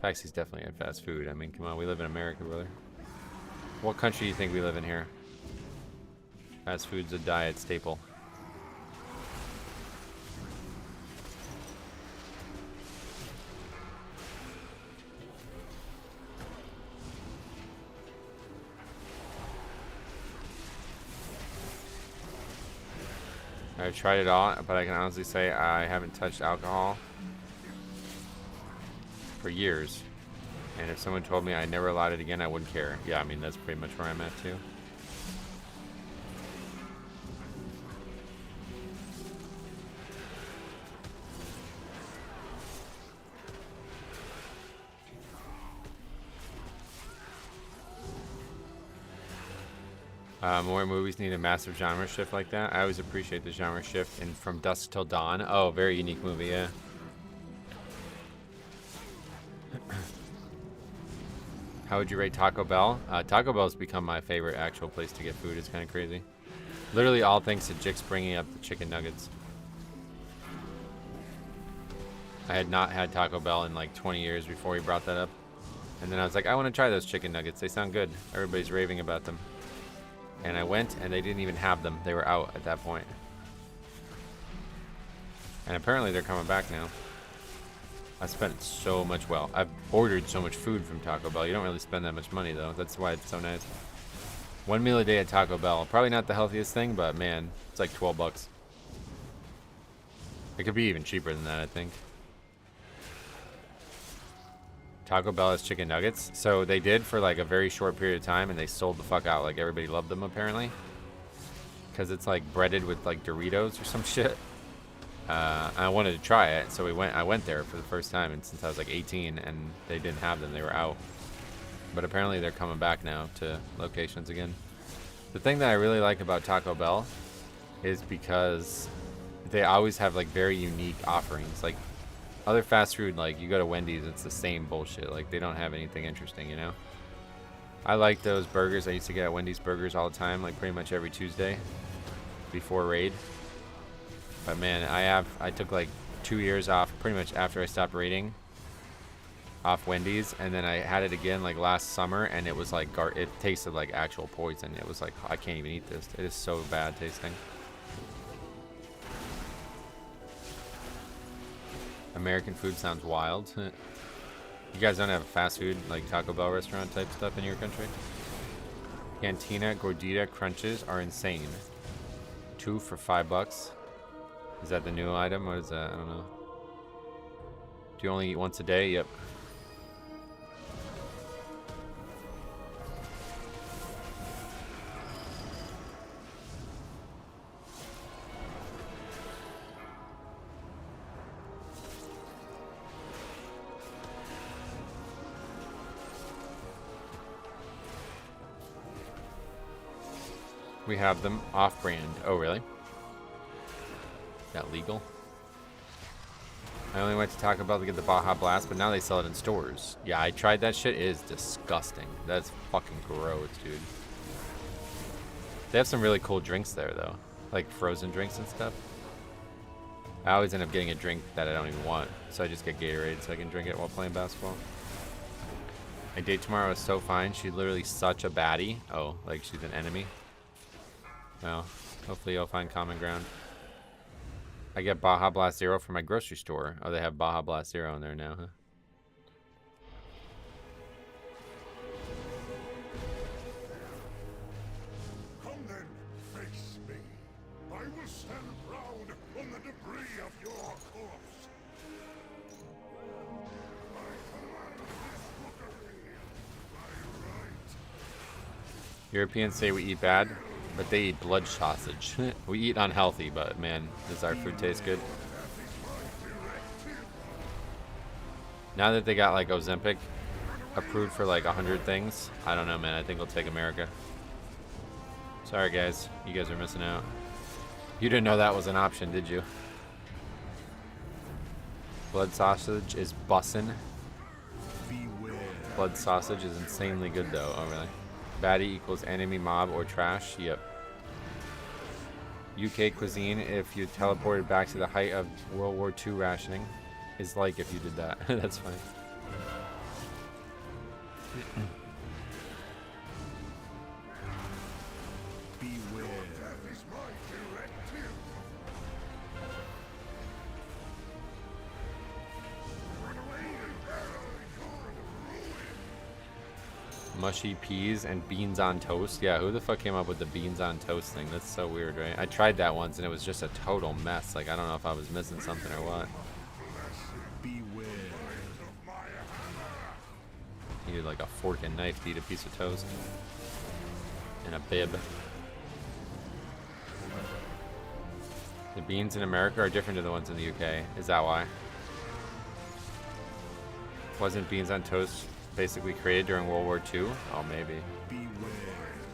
Faxi's definitely at fast food. I mean, come on, we live in America, brother. What country do you think we live in here? Fast food's a diet staple. I've tried it all, but I can honestly say I haven't touched alcohol for years. And if someone told me I never allowed it again, I wouldn't care. Yeah, I mean, that's pretty much where I'm at too. More movies need a massive genre shift like that. I always appreciate the genre shift in From Dusk Till Dawn. Oh, very unique movie, yeah. How would you rate Taco Bell? Taco Bell's become my favorite actual place to get food. It's kind of crazy. Literally all thanks to Jick's bringing up the chicken nuggets. I had not had Taco Bell in like 20 years before he brought that up. And then I was like, I want to try those chicken nuggets. They sound good. Everybody's raving about them. And I went, and they didn't even have them. They were out at that point. And apparently they're coming back now. I spent so much, well, I've ordered so much food from Taco Bell. You don't really spend that much money, though. That's why it's so nice. One meal a day at Taco Bell. Probably not the healthiest thing, but man, it's like 12 bucks. It could be even cheaper than that, I think. Taco Bell has chicken nuggets. So they did for like a very short period of time, and they sold the fuck out. Like everybody loved them apparently, because it's like breaded with like Doritos or some shit. I wanted to try it, so I went there for the first time, and since I was like 18, and they didn't have them. They were out. But apparently they're coming back now to locations again. The thing that I really like about Taco Bell is because they always have like very unique offerings. Like other fast food, like you go to Wendy's, it's the same bullshit. Like they don't have anything interesting, you know? I like those burgers. I used to get at Wendy's burgers all the time, like pretty much every Tuesday before raid. But man, I took like 2 years off pretty much after I stopped raiding off Wendy's, and then I had it again like last summer, and it was like it tasted like actual poison. It was like, I can't even eat this. It is so bad tasting. American food sounds wild. You guys don't have fast food like Taco Bell restaurant type stuff in your country? Cantina Gordita Crunches are insane. 2 for $5. Is that the new item? What is that? I don't know. Do you only eat once a day? Yep. We have them off-brand. Oh, really? Is that legal? I only went to Taco Bell to get the Baja Blast, but now they sell it in stores. Yeah, I tried that shit. It is disgusting. That's fucking gross, dude. They have some really cool drinks there, though. Like frozen drinks and stuff. I always end up getting a drink that I don't even want. So I just get Gatorade so I can drink it while playing basketball. My date tomorrow is so fine. She's literally such a baddie. Oh, like she's an enemy. Well, hopefully you'll find common ground. I get Baja Blast Zero from my grocery store. Oh, they have Baja Blast Zero in there now, huh? Come then, face me. I will stand proud on the debris of your corpse. I command this rookery by right. Europeans say we eat bad, but they eat blood sausage. We eat unhealthy, but man, does our food taste good? Now that they got like Ozempic approved for like 100 things, I don't know, man. I think we'll take America. Sorry, guys. You guys are missing out. You didn't know that was an option, did you? Blood sausage is bussin'. Blood sausage is insanely good, though. Oh, really? Baddie equals enemy, mob, or trash. Yep. UK cuisine, if you teleported back to the height of World War II rationing, is like if you did that. That's fine. Beware. That is my directive. Run away. Mushy peas and beans on toast. Yeah, who the fuck came up with the beans on toast thing? That's so weird, right? I tried that once and it was just a total mess. Like, I don't know if I was missing something or what. Beware. You need like a fork and knife to eat a piece of toast. And a bib. The beans in America are different to the ones in the UK. Is that why? Wasn't beans on toast basically created during World War II? Oh, maybe.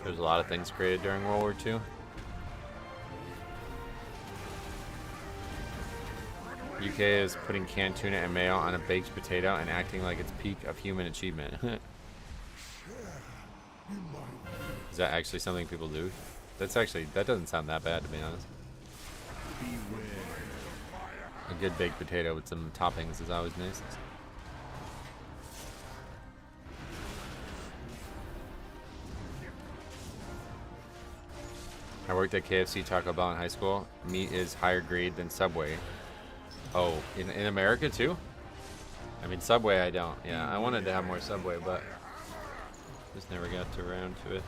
There's a lot of things created during World War II. UK is putting canned tuna and mayo on a baked potato and acting like it's peak of human achievement. Is that actually something people do? That doesn't sound that bad, to be honest. A good baked potato with some toppings is always nice. I worked at KFC Taco Bell in high school. Meat is higher grade than Subway. Oh, in America too? I mean, Subway I don't. Yeah, I wanted to have more Subway, but just never got around to it.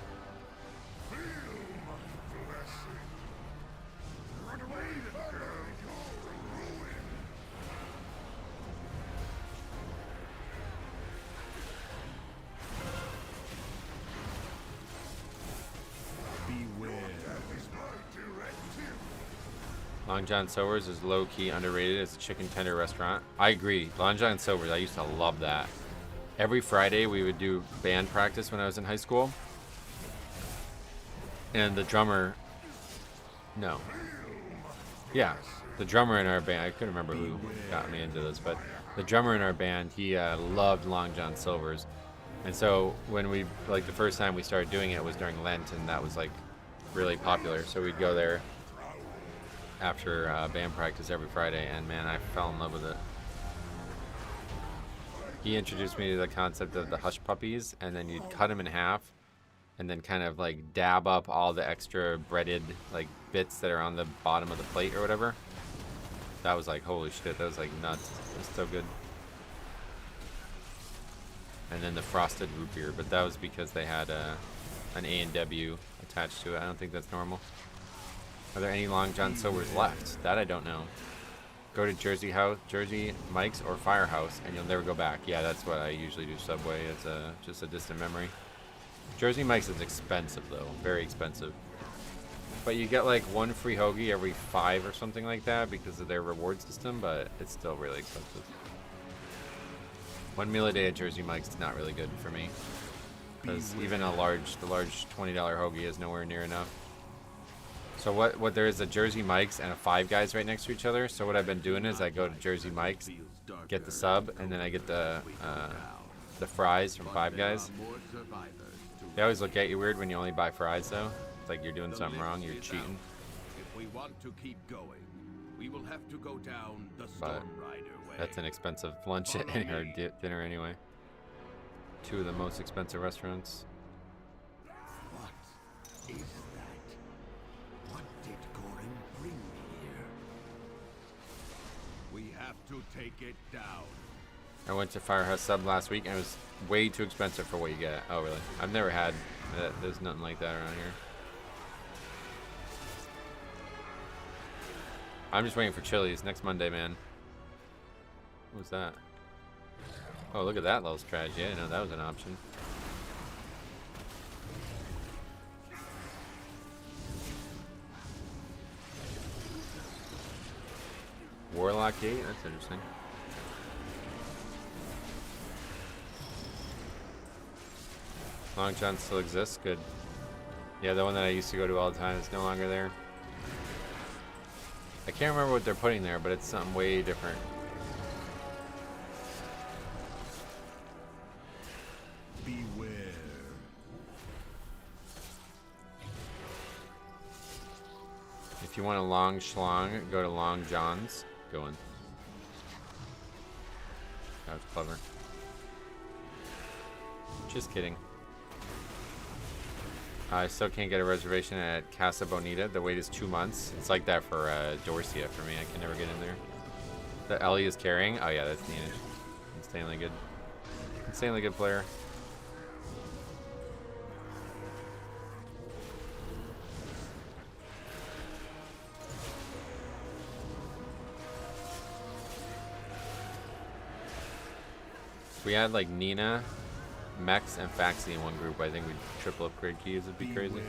Long John Silver's is low-key underrated as a chicken tender restaurant. I agree. Long John Silver's, I used to love that. Every Friday we would do band practice when I was in high school. And the drummer... No. Yeah, the drummer in our band, I couldn't remember who got me into this, but the drummer in our band, he loved Long John Silver's. And so when we, like the first time we started doing it was during Lent, and that was like really popular. So we'd go there after band practice every Friday, and man, I fell in love with it. He introduced me to the concept of the hush puppies, and then you'd cut them in half, and then kind of like dab up all the extra breaded like bits that are on the bottom of the plate or whatever. That was like, holy shit, that was like nuts. It was so good. And then the frosted root beer, but that was because they had an A&W attached to it. I don't think that's normal. Are there any Long John Silvers left? That I don't know. Go to Jersey Mike's or Firehouse, and you'll never go back. Yeah, that's what I usually do. Subway. It's just a distant memory. Jersey Mike's is expensive though, very expensive. But you get like one free hoagie every 5 or something like that because of their reward system. But it's still really expensive. One meal a day at Jersey Mike's is not really good for me, because even the large $20 hoagie is nowhere near enough. So what there is a Jersey Mike's and a Five Guys right next to each other. So what I've been doing is I go to Jersey Mike's, get the sub, and then I get the fries from Five Guys. They always look at you weird when you only buy fries though. It's like you're doing something wrong, you're cheating. If we want to keep going, we will have to go down the Storm Rider way. That's an expensive lunch or dinner anyway. 2 of the most expensive restaurants. What is that? What did Gorin bring me here? We have to take it down. I went to Firehouse Sub last week and it was way too expensive for what you get. Oh really? I've never had that. There's nothing like that around here. I'm just waiting for Chili's next Monday, man. What was that? Oh, look at that little strategy. I didn't know that was an option. Warlock Gate? That's interesting. Long John still exists? Good. Yeah, the one that I used to go to all the time is no longer there. I can't remember what they're putting there, but it's something way different. Beware. If you want a long schlong, go to Long John's. Go in. That was clever. Just kidding. I still can't get a reservation at Casa Bonita. The wait is 2 months. It's like that for Dorcia for me. I can never get in there. The Ellie is carrying. Oh yeah, that's Nina. Insanely good. Insanely good player. If we had like Nina, Mex, and Faxi in one group, I think we'd triple upgrade keys. It'd be crazy.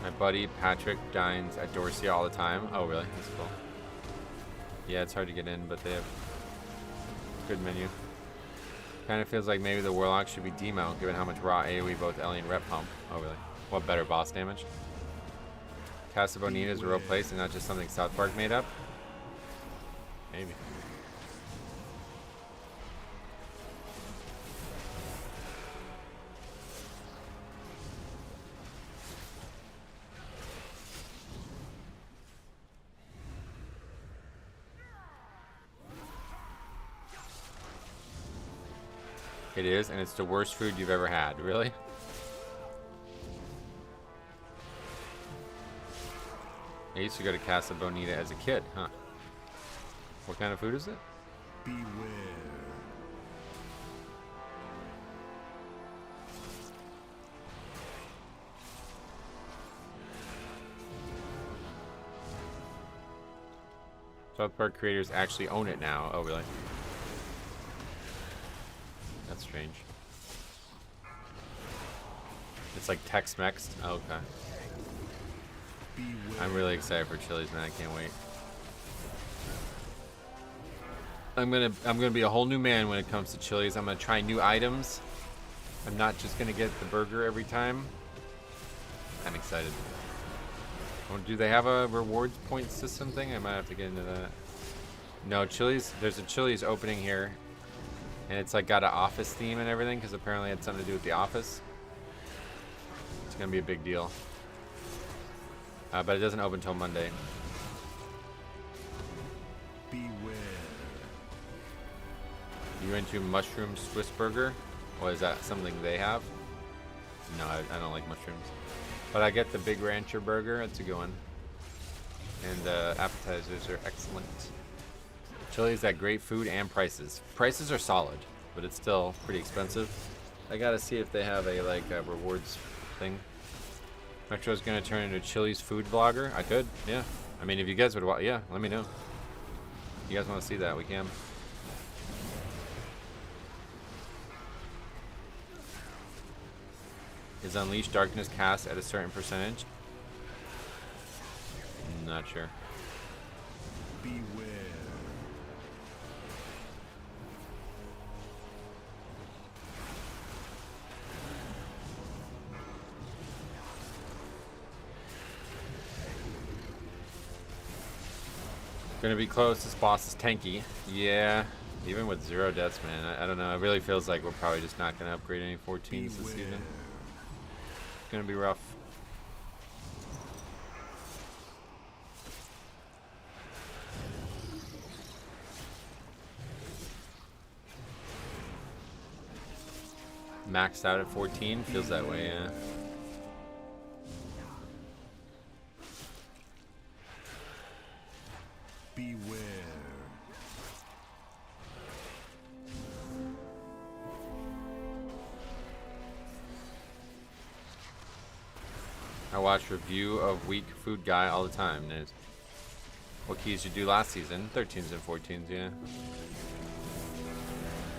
My buddy Patrick dines at Dorcia all the time. Oh really? That's cool. Yeah, it's hard to get in, but they have good menu. Kind of feels like maybe the Warlock should be demount, given how much raw AoE both Ellie and Rep pump. Oh really? What better boss damage? Casa Bonita is a real place and not just something South Park made up? Maybe. It is, and it's the worst food you've ever had. Really? I used to go to Casa Bonita as a kid, huh? What kind of food is it? Beware. South Park creators actually own it now. Oh, really? That's strange. It's like Tex-Mex. Oh, okay. I'm really excited for Chili's, man. I can't wait. I'm gonna be a whole new man when it comes to Chili's. I'm gonna try new items. I'm not just gonna get the burger every time. I'm excited. Oh, do they have a rewards point system thing? I might have to get into that. No, Chili's. There's a Chili's opening here And it's like got an office theme and everything because apparently it's something to do with the office. It's gonna be a big deal. But it doesn't open until Monday. Beware. You into mushroom Swiss burger? Or is that something they have? No, I don't like mushrooms. But I get the Big Rancher burger. It's a good one. And appetizers are excellent. Chili's got great food and prices. Prices are solid, but it's still pretty expensive. I gotta see if they have a rewards thing. Metro's gonna turn into Chili's food vlogger. I could, yeah. I mean, if you guys would want, yeah, let me know. You guys want to see that? We can. Is Unleash Darkness cast at a certain percentage? Not sure. Beware. Gonna be close. This boss is tanky. Yeah, even with 0 deaths, man. I don't know. It really feels like we're probably just not gonna upgrade any 14s this season. It's gonna be rough. Maxed out at 14 feels that way, yeah. Beware. I watch review of Weak Food Guy all the time. What keys you do last season? 13s and 14s, yeah.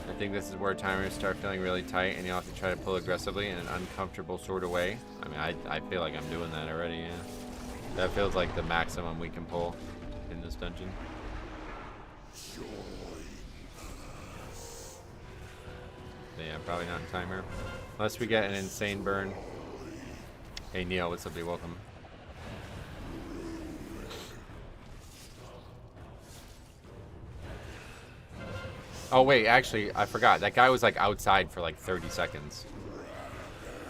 I think this is where timers start feeling really tight and you have to try to pull aggressively in an uncomfortable sort of way. I mean, I feel like I'm doing that already, yeah. That feels like the maximum we can pull in this dungeon. But yeah, probably not in timer. Unless we get an insane burn. Hey Neil, what's up, dude? Welcome. Oh wait, actually, I forgot. That guy was like outside for like 30 seconds.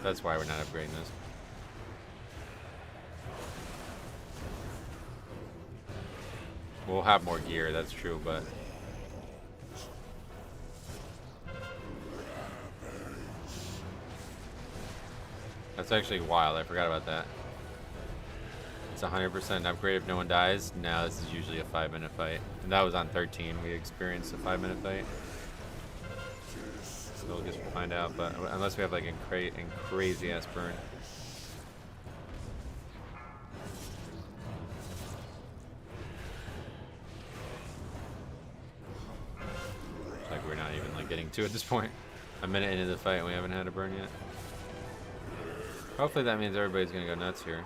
That's why we're not upgrading this. We'll have more gear, that's true, but... That's actually wild, I forgot about that. It's 100% upgrade if no one dies. Now this is usually a 5-minute fight. And that was on 13, we experienced a 5-minute fight. So we'll just find out, but unless we have like a crazy ass burn. It's like we're not even like getting to at this point. A minute into the fight and we haven't had a burn yet. Hopefully that means everybody's gonna go nuts here.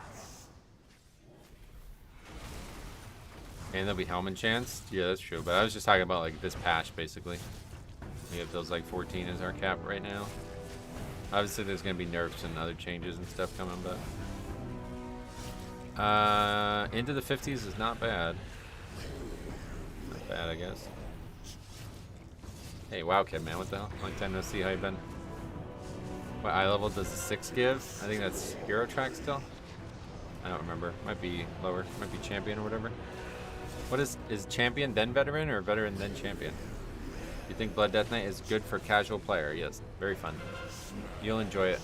And there'll be helmet chance. Yeah, that's true. But I was just talking about like this patch basically. We have those like 14 as our cap right now. Obviously there's gonna be nerfs and other changes and stuff coming, but into the 50s is not bad. Not bad, I guess. Hey, wow, kid, man, what the hell? Long time no see. How you been? What eye level does the 6 give? I think that's hero track still. I don't remember. Might be lower. Might be champion or whatever. What is champion then veteran or veteran then champion? You think Blood Death Knight is good for casual player? Yes, very fun. You'll enjoy it.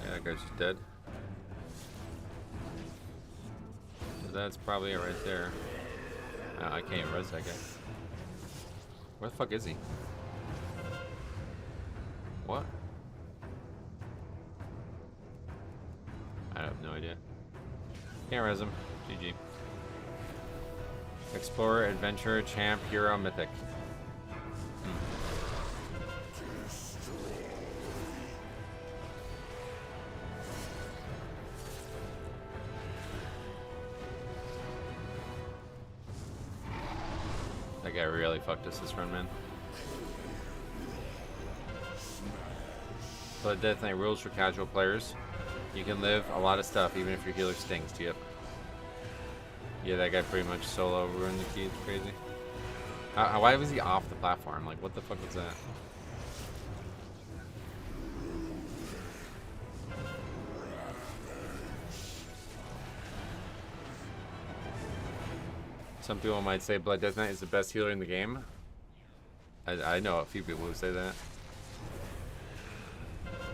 Yeah, that guy's just dead. So that's probably it right there. I can't even res that guy. Where the fuck is he? What? I have no idea. Can't res him. GG. Explorer, Adventurer, Champ, Hero, Mythic. That guy really fucked us this run, man. But Death Knight rules for casual players. You can live a lot of stuff even if your healer stings. Yep. Yeah, that guy pretty much solo ruined the key. It's crazy. Why was he off the platform? Like, what the fuck was that? Some people might say Blood Death Knight is the best healer in the game. I know a few people who say that.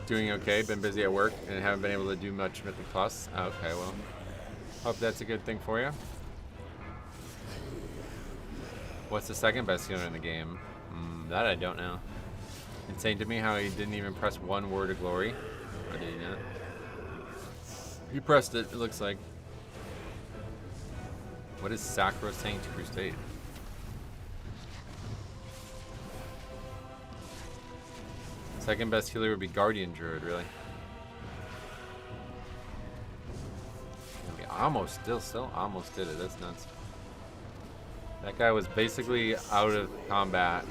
Doing okay, been busy at work, and haven't been able to do much Mythic Plus. Okay, well, hope that's a good thing for you. What's the second best healer in the game? That I don't know. Insane to me how he didn't even press one word of glory. Or did he not? He pressed it, it looks like. What is Sacrosanct Crusade? Second best healer would be Guardian Druid, really. We almost, still almost did it. That's nuts. That guy was basically out of combat,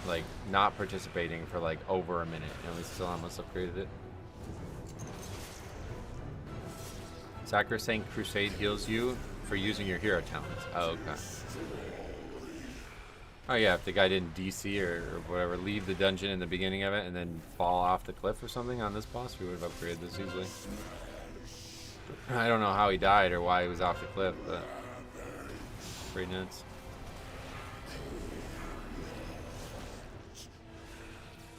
like not participating for like over a minute, and we still almost upgraded it. Sacrosanct Crusade heals you for using your hero talents. Oh, okay. Oh yeah, if the guy didn't DC or whatever, leave the dungeon in the beginning of it and then fall off the cliff or something on this boss, we would have upgraded this easily. I don't know how he died or why he was off the cliff, but pretty nuts.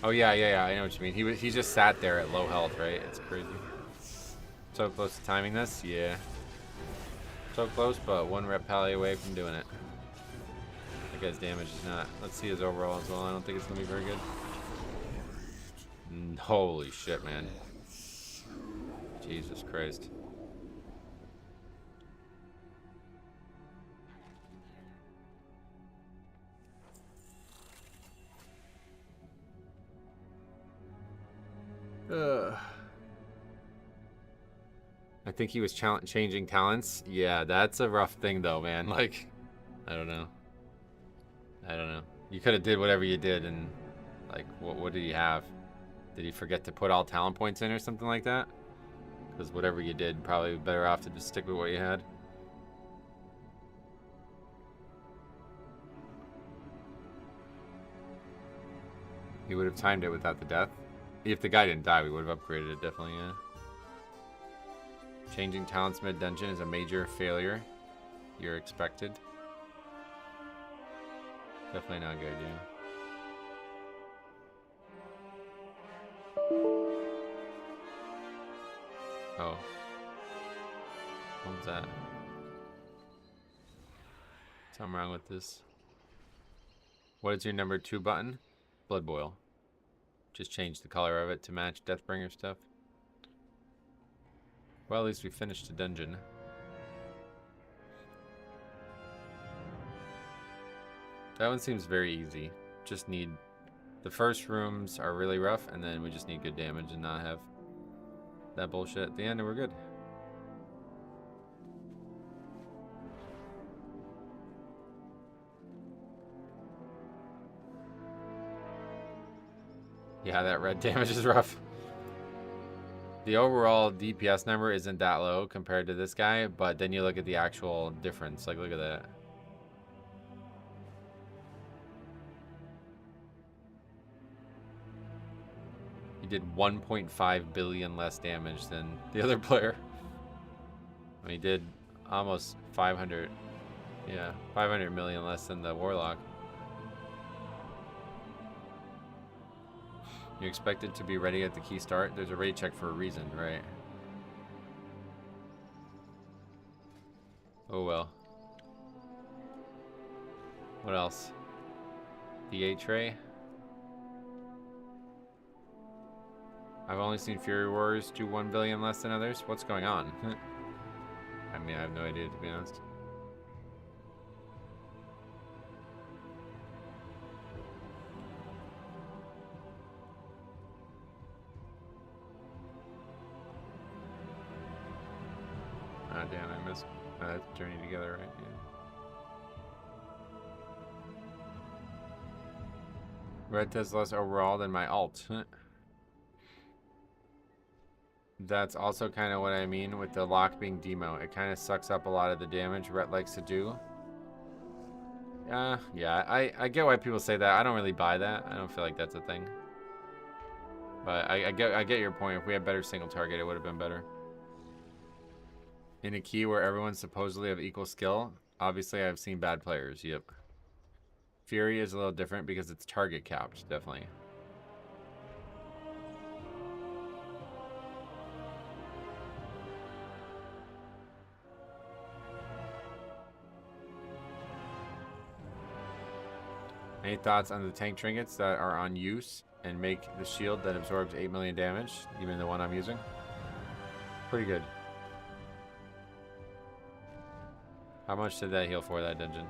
Oh yeah, I know what you mean. He just sat there at low health, right? It's crazy. So close to timing this, yeah. So close, but one rep pally away from doing it. That guy's damage is not. Let's see his overall as well. I don't think it's gonna be very good. Holy shit, man. Jesus Christ. I think he was changing talents. Yeah, that's a rough thing though, man. Like, I don't know. You could have did whatever you did, and like, what did he have? Did he forget to put all talent points in or something like that? Because whatever you did, probably better off to just stick with what you had. He would have timed it without the death. If the guy didn't die, we would have upgraded it, definitely, yeah. Changing talents mid-dungeon is a major failure. You're expected. Definitely not good, yeah. Oh. What was that? Something wrong with this. What is your number 2 button? Blood Boil. Just change the color of it to match Deathbringer stuff. Well, at least we finished the dungeon. That one seems very easy. Just need... The first rooms are really rough, and then we just need good damage and not have that bullshit at the end, and we're good. Yeah, that red damage is rough. The overall DPS number isn't that low compared to this guy, but then you look at the actual difference. Like, look at that. He did 1.5 billion less damage than the other player. I mean, he did almost 500. Yeah, 500 million less than the Warlock. You expected to be ready at the key start. There's a raid check for a reason, right? Oh well. What else? The A tray. I've only seen Fury Warriors do 1 billion less than others. What's going on? I mean, I have no idea, to be honest. Oh damn, I missed Journey Together, right? Yeah. Red does less overall than my alt. That's also kind of what I mean with the lock being demo. It kind of sucks up a lot of the damage Rhett likes to do. Yeah, I get why people say that. I don't really buy that. I don't feel like that's a thing. But I get your point. If we had better single target, it would have been better. In a key where everyone's supposedly of equal skill, obviously I've seen bad players. Yep. Fury is a little different because it's target capped, definitely. Any thoughts on the tank trinkets that are on use and make the shield that absorbs 8 million damage, even the one I'm using? Pretty good. How much did that heal for, that dungeon?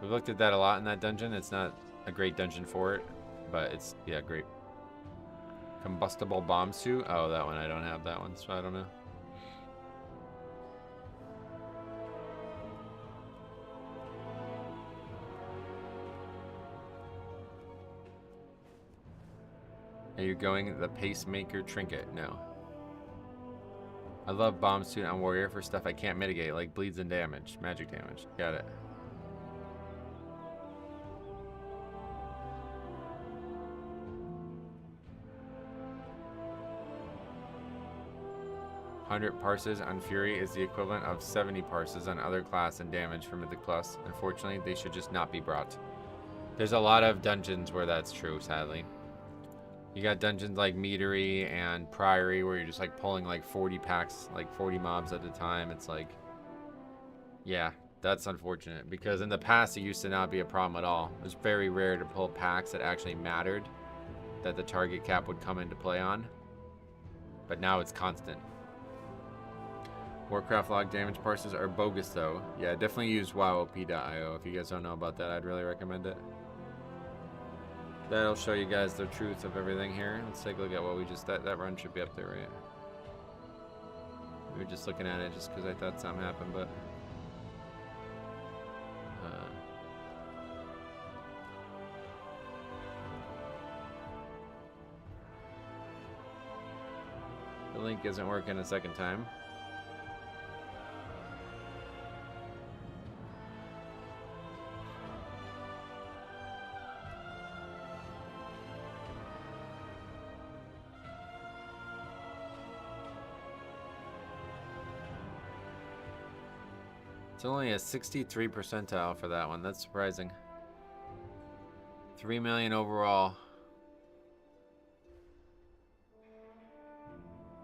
We've looked at that a lot in that dungeon. It's not a great dungeon for it, but it's, yeah, great. Combustible bomb suit. Oh, that one. I don't have that one, so I don't know. Are you going the pacemaker trinket? No. I love bomb suit on warrior for stuff I can't mitigate, like bleeds and damage, magic damage. Got it. "100 parses on Fury is the equivalent of 70 parses on other class and damage for Mythic Plus. Unfortunately, they should just not be brought." There's a lot of dungeons where that's true, sadly. You got dungeons like Meadery and Priory where you're just like pulling like 40 packs, like 40 mobs at a time. It's like, yeah, that's unfortunate because in the past it used to not be a problem at all. It was very rare to pull packs that actually mattered, that the target cap would come into play on. But now it's constant. Warcraft log damage parses are bogus though. Yeah, definitely use wowop.io. If you guys don't know about that, I'd really recommend it. That'll show you guys the truth of everything here. Let's take a look at what we just... That run should be up there, right? We were just looking at it just because I thought something happened, but... the link isn't working a second time. It's only a 63 percentile for that one. That's surprising. 3 million overall.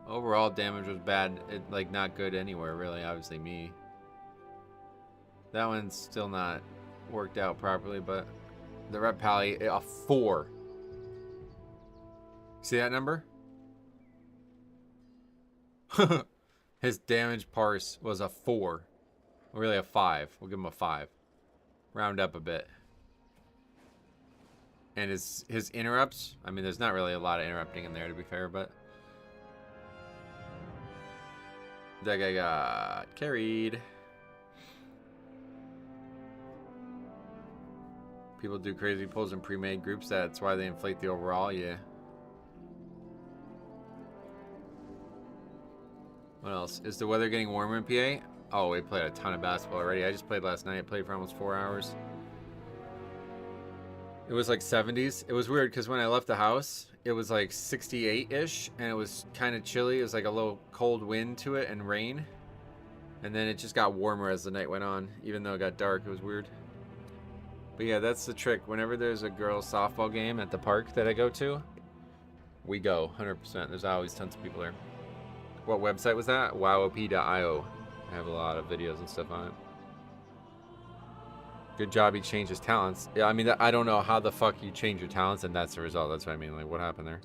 Overall damage was bad. It, like, not good anywhere, really. Obviously, me. That one's still not worked out properly, but the Rep Pally, a 4. See that number? His damage parse was a 4. Really a 5. We'll give him a 5. Round up a bit. And his interrupts, I mean, there's not really a lot of interrupting in there, to be fair, but that guy got carried. People do crazy pulls in pre-made groups. That's why they inflate the overall. Yeah. What else? Is the weather getting warmer in PA? Oh, we played a ton of basketball already. I just played last night. Played for almost 4 hours. It was like 70s. It was weird because when I left the house, it was like 68-ish, and it was kind of chilly. It was like a little cold wind to it and rain. And then it just got warmer as the night went on, even though it got dark. It was weird. But yeah, that's the trick. Whenever there's a girls' softball game at the park that I go to, we go 100%. There's always tons of people there. What website was that? wowop.io. I have a lot of videos and stuff on it. Good job, he changed his talents. Yeah, I mean, I don't know how the fuck you change your talents and that's the result. That's what I mean. Like, what happened there?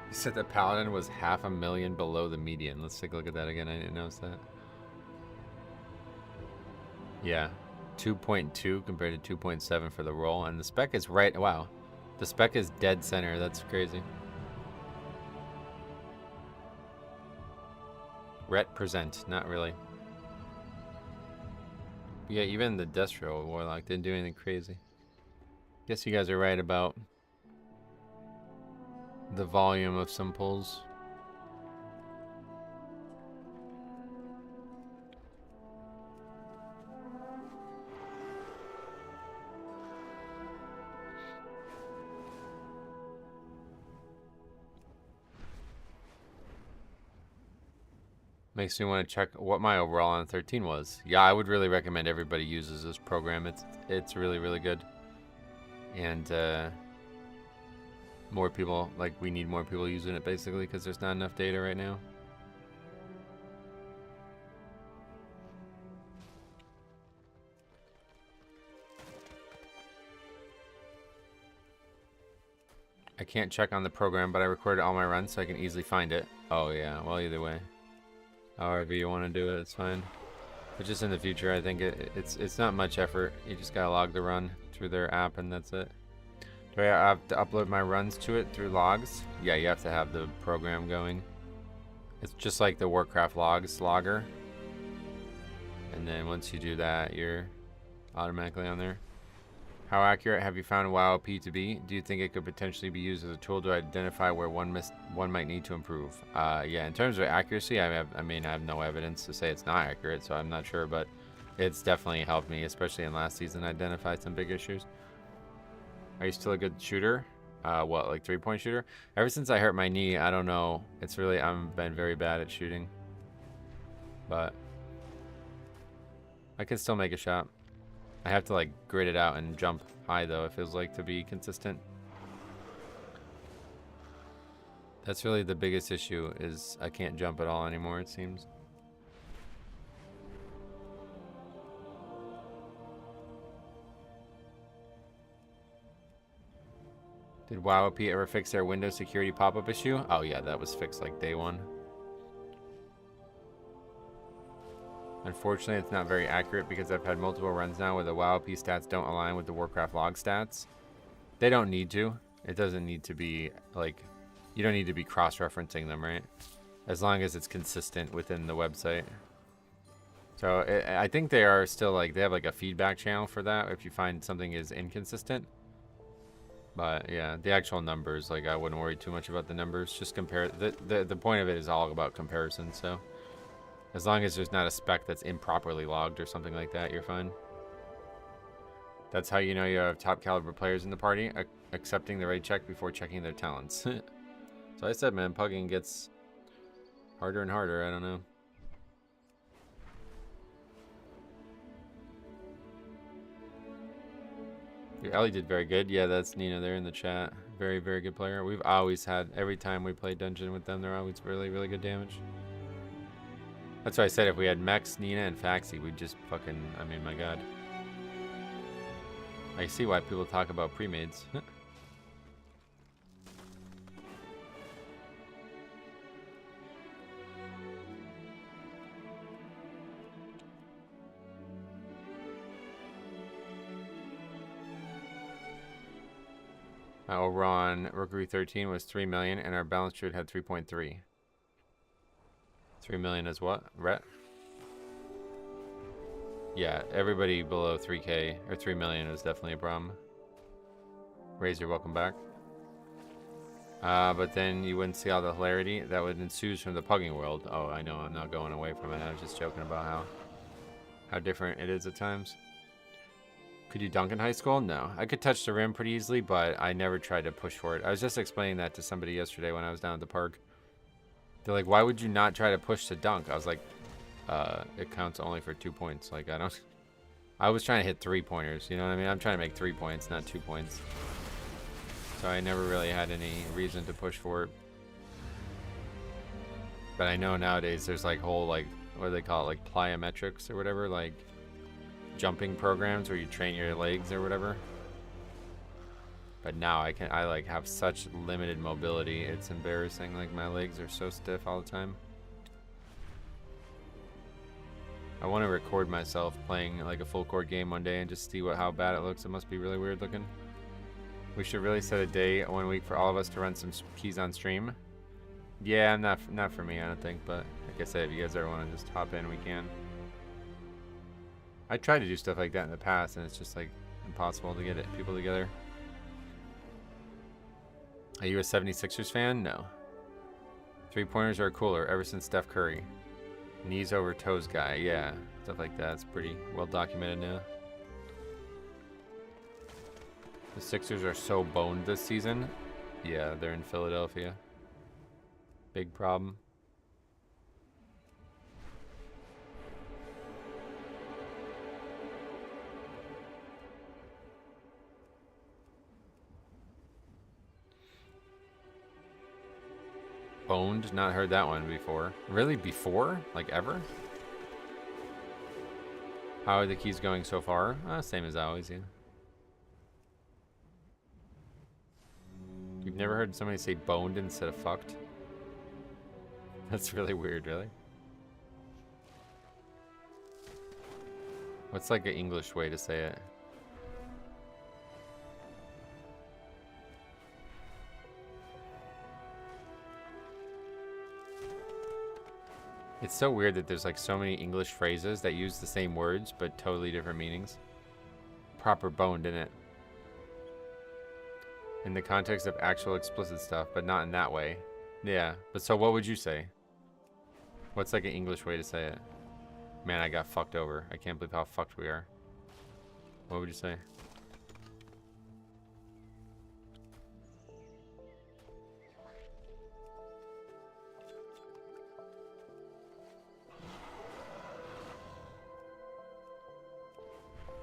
He said the Paladin was 500,000 below the median. Let's take a look at that again. I didn't notice that. Yeah, 2.2 compared to 2.7 for the roll, and the spec is right. Wow, the spec is dead center. That's crazy. Represent, not really. Yeah, even the Destro Warlock didn't do anything crazy. Guess you guys are right about the volume of some pulls. Makes me want to check what my overall on 13 was. Yeah, I would really recommend everybody uses this program. It's really, really good. And more people, like, we need more people using it basically because there's not enough data right now. I can't check on the program, but I recorded all my runs so I can easily find it. Oh yeah, well, either way. However you want to do it, it's fine. But just in the future, I think it's not much effort. You just gotta log the run through their app and that's it. Do I have to upload my runs to it through logs? Yeah, you have to have the program going. It's just like the Warcraft logs logger. And then once you do that, you're automatically on there. How accurate have you found WoWP to be? Do you think it could potentially be used as a tool to identify where one might need to improve? Yeah, in terms of accuracy, I mean, I have no evidence to say it's not accurate, so I'm not sure, but it's definitely helped me, especially in last season, identify some big issues. Are you still a good shooter? What, like 3-point shooter? Ever since I hurt my knee, I don't know. It's really, I've been very bad at shooting. But I can still make a shot. I have to like grit it out and jump high though, it feels like, to be consistent. That's really the biggest issue, is I can't jump at all anymore, it seems. Did WoWP ever fix their Windows security pop-up issue? Oh yeah, that was fixed like day one. Unfortunately, it's not very accurate because I've had multiple runs now where the WoWP stats don't align with the Warcraft log stats. They don't need to. It doesn't need to be, like, you don't need to be cross-referencing them, right? As long as it's consistent within the website. So I think they are still, like, they have like a feedback channel for that if you find something is inconsistent. But yeah, the actual numbers, like, I wouldn't worry too much about the numbers. Just compare, the point of it is all about comparison, so. As long as there's not a spec that's improperly logged or something like that, you're fine. That's how you know you have top caliber players in the party, accepting the raid check before checking their talents. So I said, man, Pugging gets harder and harder, I don't know. Your Ellie did very good. Yeah, that's Nina there in the chat. Very, very good player. We've always had, every time we play Dungeon with them, they're always really, really good damage. That's why I said if we had Mex, Nina, and Faxi, we'd just fucking, I mean, my god. I see why people talk about pre-mades. My overall on Rookery 13 was 3 million, and our balance sheet had 3.3. 3 million is what? Rhett? Yeah, everybody below 3K or 3 million is definitely a problem. Razor, welcome back. But then you wouldn't see all the hilarity that would ensue from the Pugging world. Oh, I know, I'm not going away from it. I was just joking about how different it is at times. Could you dunk in high school? No. I could touch the rim pretty easily, but I never tried to push for it. I was just explaining that to somebody yesterday when I was down at the park. They're like, why would you not try to push to dunk? I was like, it counts only for 2 points. Like, I was trying to hit 3-pointers, you know what I mean? I'm trying to make 3 points, not 2 points. So I never really had any reason to push for it. But I know nowadays there's like whole, like, what do they call it? Like plyometrics or whatever, like jumping programs where you train your legs or whatever. But now I like have such limited mobility, it's embarrassing. Like my legs are so stiff all the time. I want to record myself playing like a full court game one day and just see how bad it looks. It must be really weird looking. We should really set a day 1 week for all of us to run some keys on stream. Yeah, not for me, I don't think. But like I said, if you guys ever want to just hop in, we can. I tried to do stuff like that in the past, and it's just like impossible to get people together. Are you a 76ers fan? No. 3-pointers are cooler ever since Steph Curry. Knees over toes guy, yeah. Stuff like that. It's pretty well documented now. The Sixers are so boned this season. Yeah, they're in Philadelphia. Big problem. Boned? Not heard that one before. Really? Before? Like ever? How are the keys going so far? Same as always, yeah. You've never heard somebody say boned instead of fucked? That's really weird, really. What's like an English way to say it? It's so weird that there's like so many English phrases that use the same words but totally different meanings. Proper boned in it. In the context of actual explicit stuff, but not in that way. Yeah, but so what would you say? What's like an English way to say it? Man, I got fucked over. I can't believe how fucked we are. What would you say?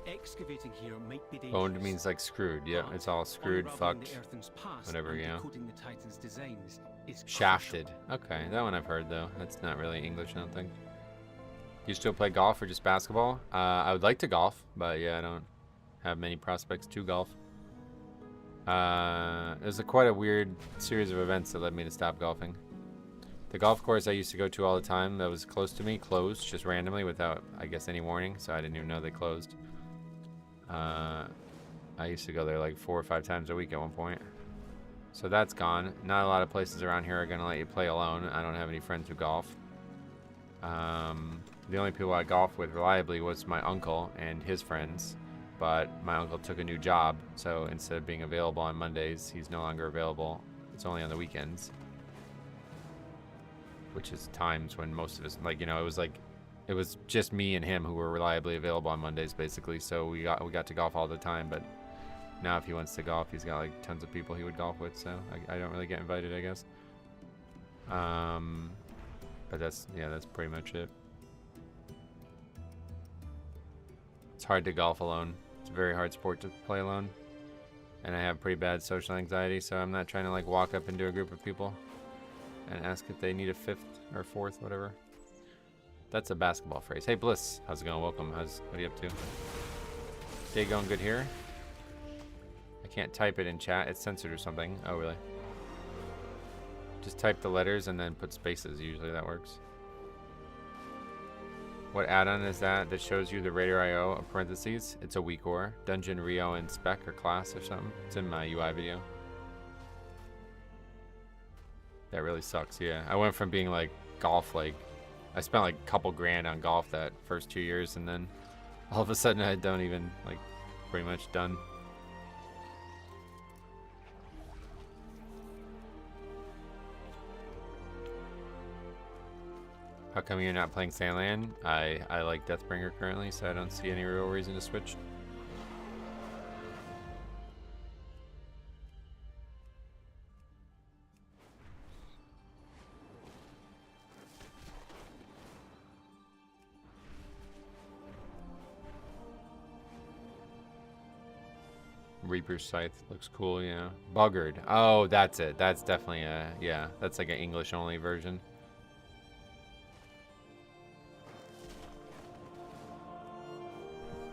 Excavating here might be dangerous. Boned means like screwed. Yeah, it's all screwed, fucked, whatever, yeah. The Titan's designs is shafted. Okay, that one I've heard though. That's not really English, I don't think. Do you still play golf or just basketball? I would like to golf, but yeah, I don't have many prospects to golf. It was quite a weird series of events that led me to stop golfing. The golf course I used to go to all the time that was close to me closed just randomly without, I guess, any warning, so I didn't even know they closed. I used to go there like 4 or 5 times a week at one point. So that's gone. Not a lot of places around here are going to let you play alone. I don't have any friends who golf. The only people I golf with reliably was my uncle and his friends. But my uncle took a new job, so instead of being available on Mondays, he's no longer available. It's only on the weekends. Which is times when most of us, like, you know, it was just me and him who were reliably available on Mondays, basically. So we got to golf all the time. But now if he wants to golf, he's got like tons of people he would golf with. So I don't really get invited, I guess. But that's pretty much it. It's hard to golf alone. It's a very hard sport to play alone. And I have pretty bad social anxiety, so I'm not trying to like walk up into a group of people and ask if they need a 5th or 4th, whatever. That's a basketball phrase. Hey Bliss, how's it going? Welcome. What are you up to? Day going good here? I can't type it in chat. It's censored or something. Oh, really? Just type the letters and then put spaces. Usually that works. What add-on is that shows you the Raider IO of parentheses? It's a weak ore. Dungeon, Rio, and spec or class or something. It's in my UI video. That really sucks, yeah. I went from being like golf, like I spent like a couple grand on golf that first 2 years, and then all of a sudden I don't even, like, pretty much done. How come you're not playing Sandland? I like Deathbringer currently, so I don't see any real reason to switch. Reaper's Scythe looks cool, yeah. Buggered. Oh, that's it. That's definitely a, yeah, that's like an English only version.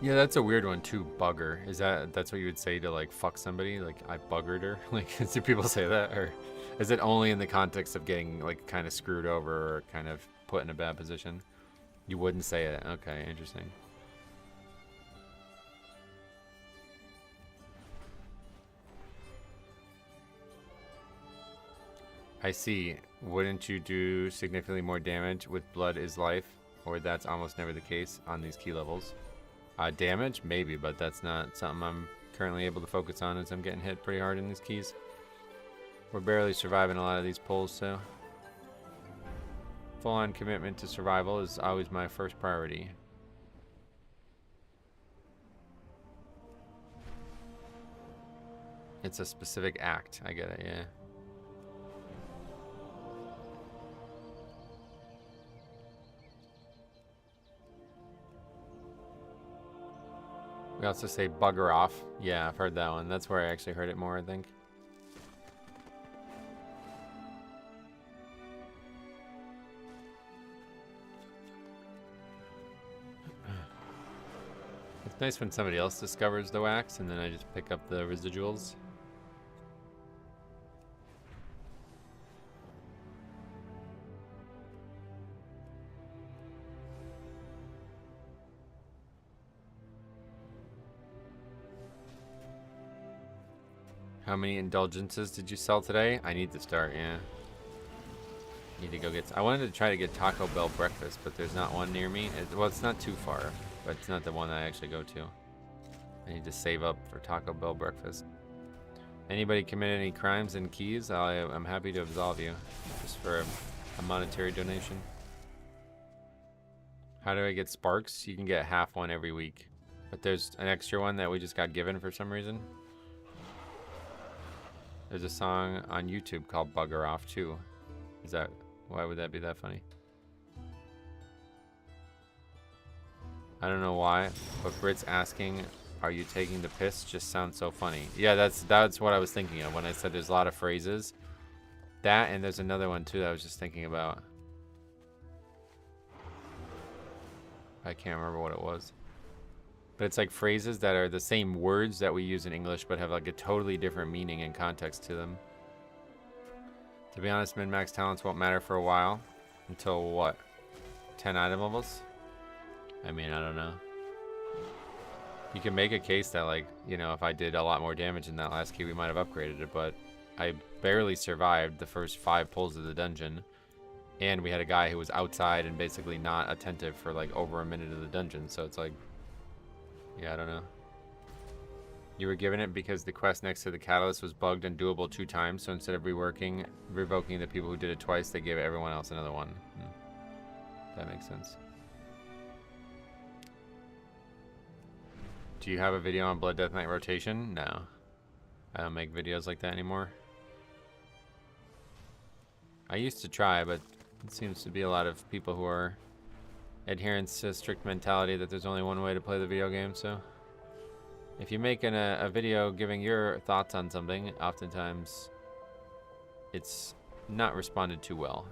Yeah, that's a weird one too, bugger. That's what you would say to like fuck somebody? Like, I buggered her? Like, do people say that? Or is it only in the context of getting like kind of screwed over or kind of put in a bad position? You wouldn't say it. Okay, interesting. I see. Wouldn't you do significantly more damage with blood is life? Or that's almost never the case on these key levels. Damage? Maybe, but that's not something I'm currently able to focus on as I'm getting hit pretty hard in these keys. We're barely surviving a lot of these pulls, so full-on commitment to survival is always my first priority. It's a specific act. I get it, yeah. We also say bugger off. Yeah, I've heard that one. That's where I actually heard it more, I think. It's nice when somebody else discovers the wax and then I just pick up the residuals. How many indulgences did you sell today? I need to start, yeah. Need to go get... I wanted to try to get Taco Bell breakfast, but there's not one near me. Well, it's not too far, but it's not the one that I actually go to. I need to save up for Taco Bell breakfast. Anybody commit any crimes in Keys? I'm happy to absolve you, just for a monetary donation. How do I get Sparks? You can get half one every week. But there's an extra one that we just got given for some reason. There's a song on YouTube called Bugger Off too. Is that... Why would that be that funny? I don't know why, but Brit's asking, are you taking the piss? Just sounds so funny. Yeah, that's what I was thinking of when I said there's a lot of phrases. That, and there's another one too that I was just thinking about. I can't remember what it was. But it's like phrases that are the same words that we use in English but have like a totally different meaning and context to them. To be honest, min-max talents won't matter for a while. Until what? 10 item levels? I mean, I don't know. You can make a case that, like, you know, if I did a lot more damage in that last key, we might have upgraded it, but I barely survived the first 5 pulls of the dungeon. And we had a guy who was outside and basically not attentive for like over a minute of the dungeon, so it's like... Yeah, I don't know. You were given it because the quest next to the catalyst was bugged and doable 2 times, so instead of revoking the people who did it twice, they gave everyone else another one. That makes sense. Do you have a video on Blood Death Knight rotation? No. I don't make videos like that anymore. I used to try, but it seems to be a lot of people who are adherents to a strict mentality that there's only one way to play the video game, so... If you make a video giving your thoughts on something, oftentimes it's not responded to well.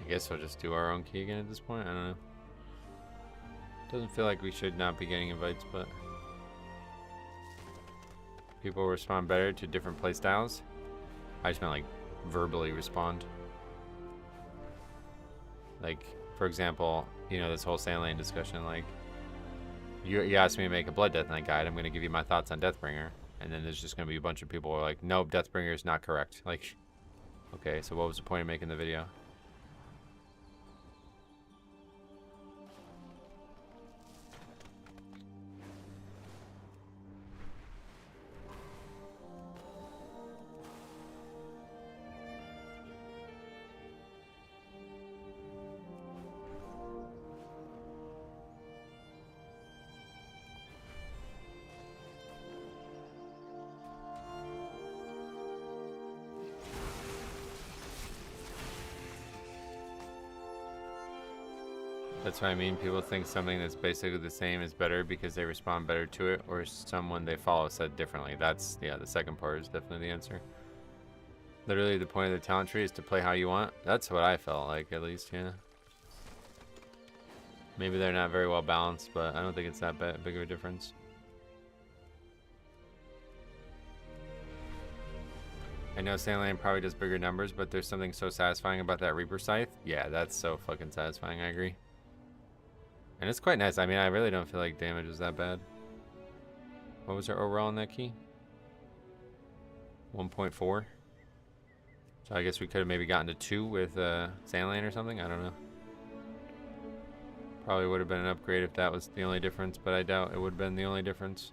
I guess we'll just do our own key again at this point. I don't know. Doesn't feel like we should not be getting invites, but people respond better to different play styles. I just meant like verbally respond. Like, for example, you know, this whole Sand Lane discussion, like you asked me to make a Blood Death Knight guide. I'm going to give you my thoughts on Deathbringer, and then there's just going to be a bunch of people who are like, nope, Deathbringer is not correct. Like, okay, so what was the point of making the video? That's what I mean. People think something that's basically the same is better because they respond better to it, or someone they follow said differently. That's, yeah, the second part is definitely the answer. Literally, the point of the talent tree is to play how you want. That's what I felt like, at least, yeah. Maybe they're not very well balanced, but I don't think it's that big of a difference. I know Sandland probably does bigger numbers, but there's something so satisfying about that Reaper Scythe. Yeah, that's so fucking satisfying, I agree. And it's quite nice. I mean, I really don't feel like damage is that bad. What was our overall on that key? 1.4. So I guess we could have maybe gotten to 2 with Sandland or something. I don't know. Probably would have been an upgrade if that was the only difference, but I doubt it would have been the only difference.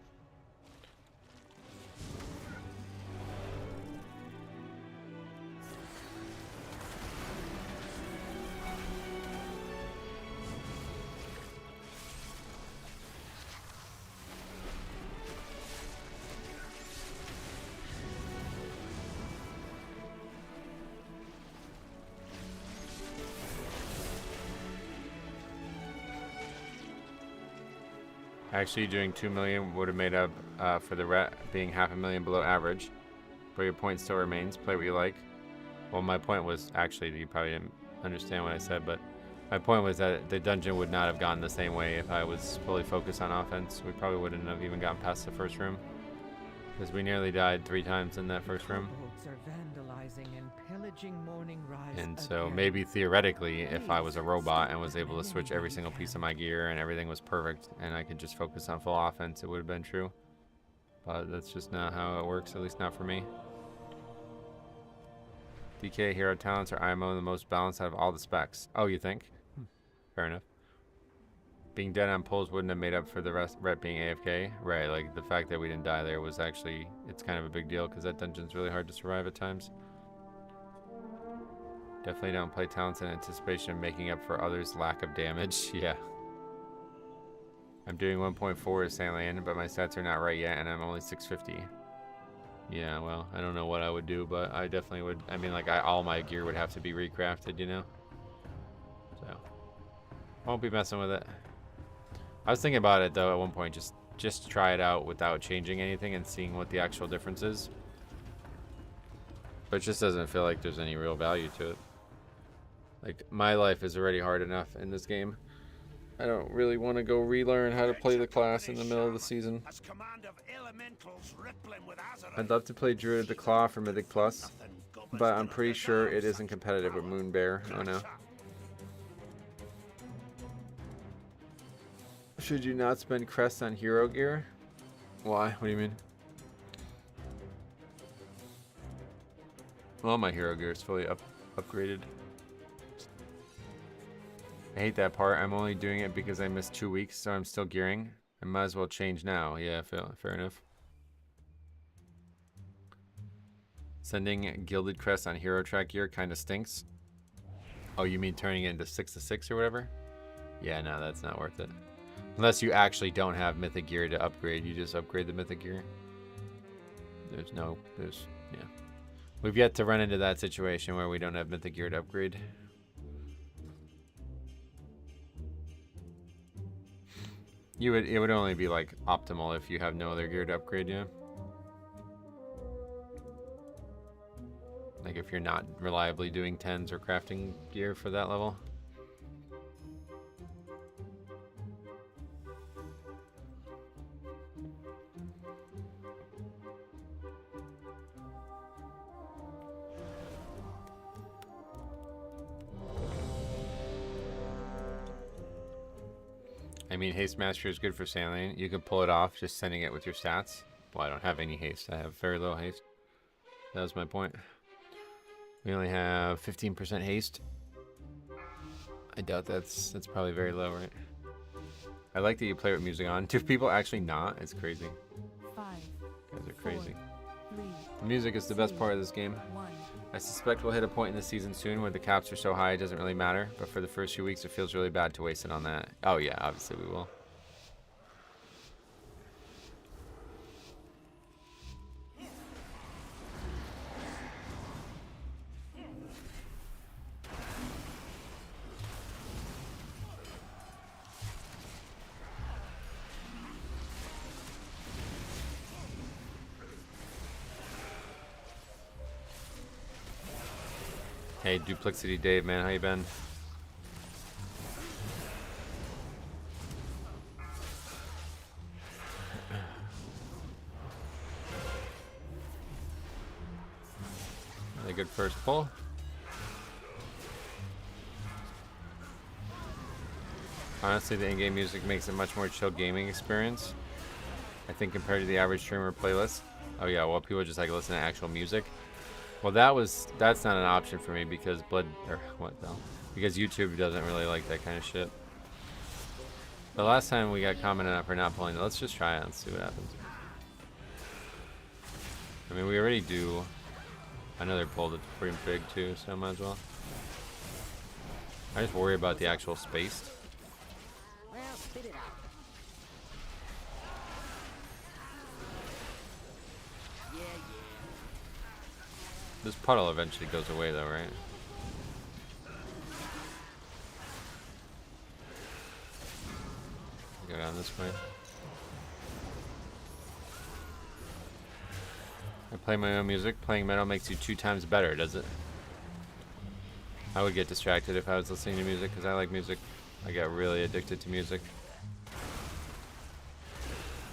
Actually, doing 2 million would have made up for the ret being 500,000 below average, but your point still remains. Play what you like. Well, my point was, actually, you probably didn't understand what I said, but my point was that the dungeon would not have gone the same way if I was fully focused on offense. We probably wouldn't have even gotten past the first room, because we nearly died 3 times in that first room. And so maybe theoretically, if I was a robot and was able to switch every single piece of my gear and everything was perfect and I could just focus on full offense, it would have been true. But that's just not how it works, at least not for me. DK hero talents are IMO the most balanced out of all the specs. Oh, you think? Fair enough. Being dead on pulls wouldn't have made up for the ret being AFK. Right, like the fact that we didn't die there was actually, it's kind of a big deal because that dungeon's really hard to survive at times. Definitely don't play talents in anticipation of making up for others' lack of damage. Yeah. I'm doing 1.4 as Sandland, but my stats are not right yet, and I'm only 650. Yeah, well, I don't know what I would do, but I definitely would. I mean, like, all my gear would have to be recrafted, you know? So, won't be messing with it. I was thinking about it, though, at one point, just try it out without changing anything and seeing what the actual difference is. But it just doesn't feel like there's any real value to it. Like, my life is already hard enough in this game. I don't really want to go relearn how to play the class in the middle of the season. I'd love to play Druid the Claw for Mythic Plus, but I'm pretty sure it isn't competitive with Moon Bear. Oh no. Should you not spend crests on hero gear? Why? What do you mean? Well, my hero gear is fully upgraded. I hate that part. I'm only doing it because I missed 2 weeks, so I'm still gearing. I might as well change now. Yeah, fair enough. Sending Gilded Crest on Hero Track gear kind of stinks. Oh, you mean turning it into 6/6 or whatever? Yeah, no, that's not worth it. Unless you actually don't have Mythic gear to upgrade. You just upgrade the Mythic gear. Yeah. We've yet to run into that situation where we don't have Mythic gear to upgrade. It would only be like optimal if you have no other gear to upgrade, yeah. Like if you're not reliably doing 10s or crafting gear for that level. I mean, Haste Master is good for Sandland. You can pull it off just sending it with your stats. Well, I don't have any haste. I have very little haste. That was my point. We only have 15% haste. I doubt that's probably very low, right? I like that you play with music on. Do people actually not? It's crazy. 5. You guys are crazy. 4, 3, the music is the best 2, part of this game. 1. I suspect we'll hit a point in the season soon where the caps are so high it doesn't really matter, but for the first few weeks it feels really bad to waste it on that. Oh yeah, obviously we will. Hey, Duplicity Dave, man, how you been? Really good first pull. Honestly, the in-game music makes it much more chill gaming experience, I think, compared to the average streamer playlist. Oh yeah, well, people just like listen to actual music. Well, that's not an option for me because because YouTube doesn't really like that kind of shit. The last time we got commented on for not pulling it, let's just try it and see what happens. I mean, we already do another pull that's pretty big too, so might as well. I just worry about the actual space. Well, spit it out. Yeah. This puddle eventually goes away though, right? Go down this way. I play my own music. Playing metal makes you 2 times better, does it? I would get distracted if I was listening to music because I like music. I get really addicted to music.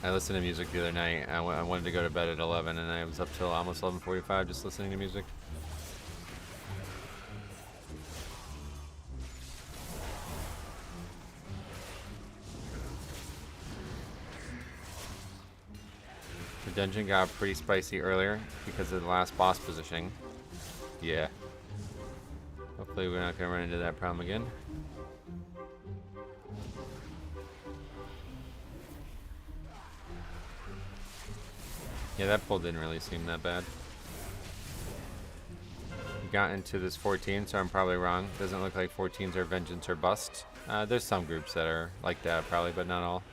I listened to music the other night. I wanted to go to bed at 11 and I was up till almost 11:45 just listening to music. The dungeon got pretty spicy earlier because of the last boss positioning. Yeah. Hopefully we're not going to run into that problem again. Yeah, that pull didn't really seem that bad. We got into this 14, so I'm probably wrong. Doesn't look like 14s are vengeance or bust. There's some groups that are like that probably, but not all.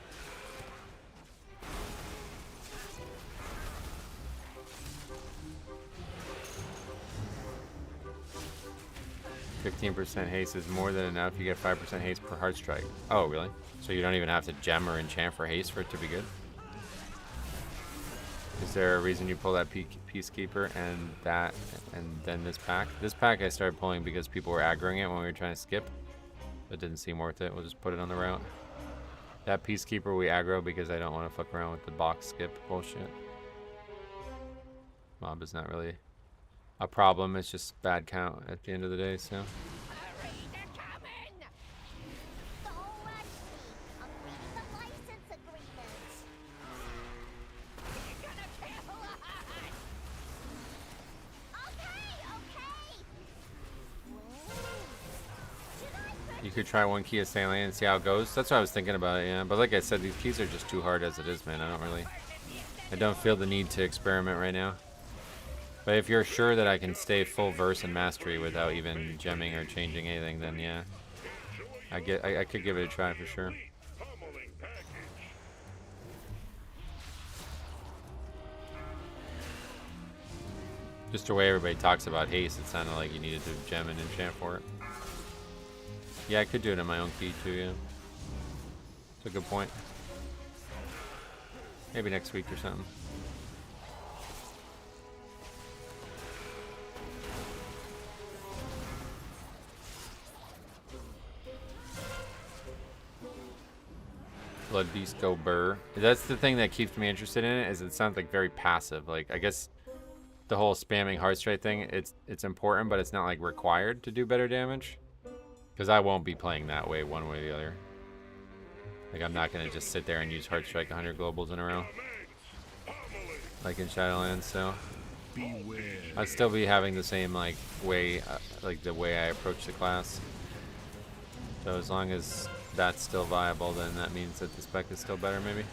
%haste is more than enough. You get 5% haste per heart strike. Oh, really? So you don't even have to gem or enchant for haste for it to be good? Is there a reason you pull that Peacekeeper and then this pack? This pack I started pulling because people were aggroing it when we were trying to skip. It didn't seem worth it. We'll just put it on the route. That Peacekeeper we aggro because I don't want to fuck around with the box skip bullshit. Mob is not really a problem. It's just bad count at the end of the day, so. Hurry, they're coming! So much I'm reading the license agreements. You're gonna kill us! Okay. You could try one key of Salient and see how it goes. That's what I was thinking about it, yeah. But like I said, these keys are just too hard as it is, man. I don't feel the need to experiment right now. But if you're sure that I can stay full verse and mastery without even gemming or changing anything, then yeah. I could give it a try for sure. Just the way everybody talks about haste, it sounded like you needed to gem and enchant for it. Yeah, I could do it in my own key too, yeah. It's a good point. Maybe next week or something. Blood Beast go burr. That's the thing that keeps me interested in it, is it sounds like very passive. Like, I guess the whole spamming Heartstrike thing, it's important, but it's not like required to do better damage. Because I won't be playing that way one way or the other. Like, I'm not going to just sit there and use Heartstrike 100 globals in a row. Like in Shadowlands, so. I'd still be having the same, like, way, like the way I approach the class. So as long as that's still viable, then that means that the spec is still better, maybe.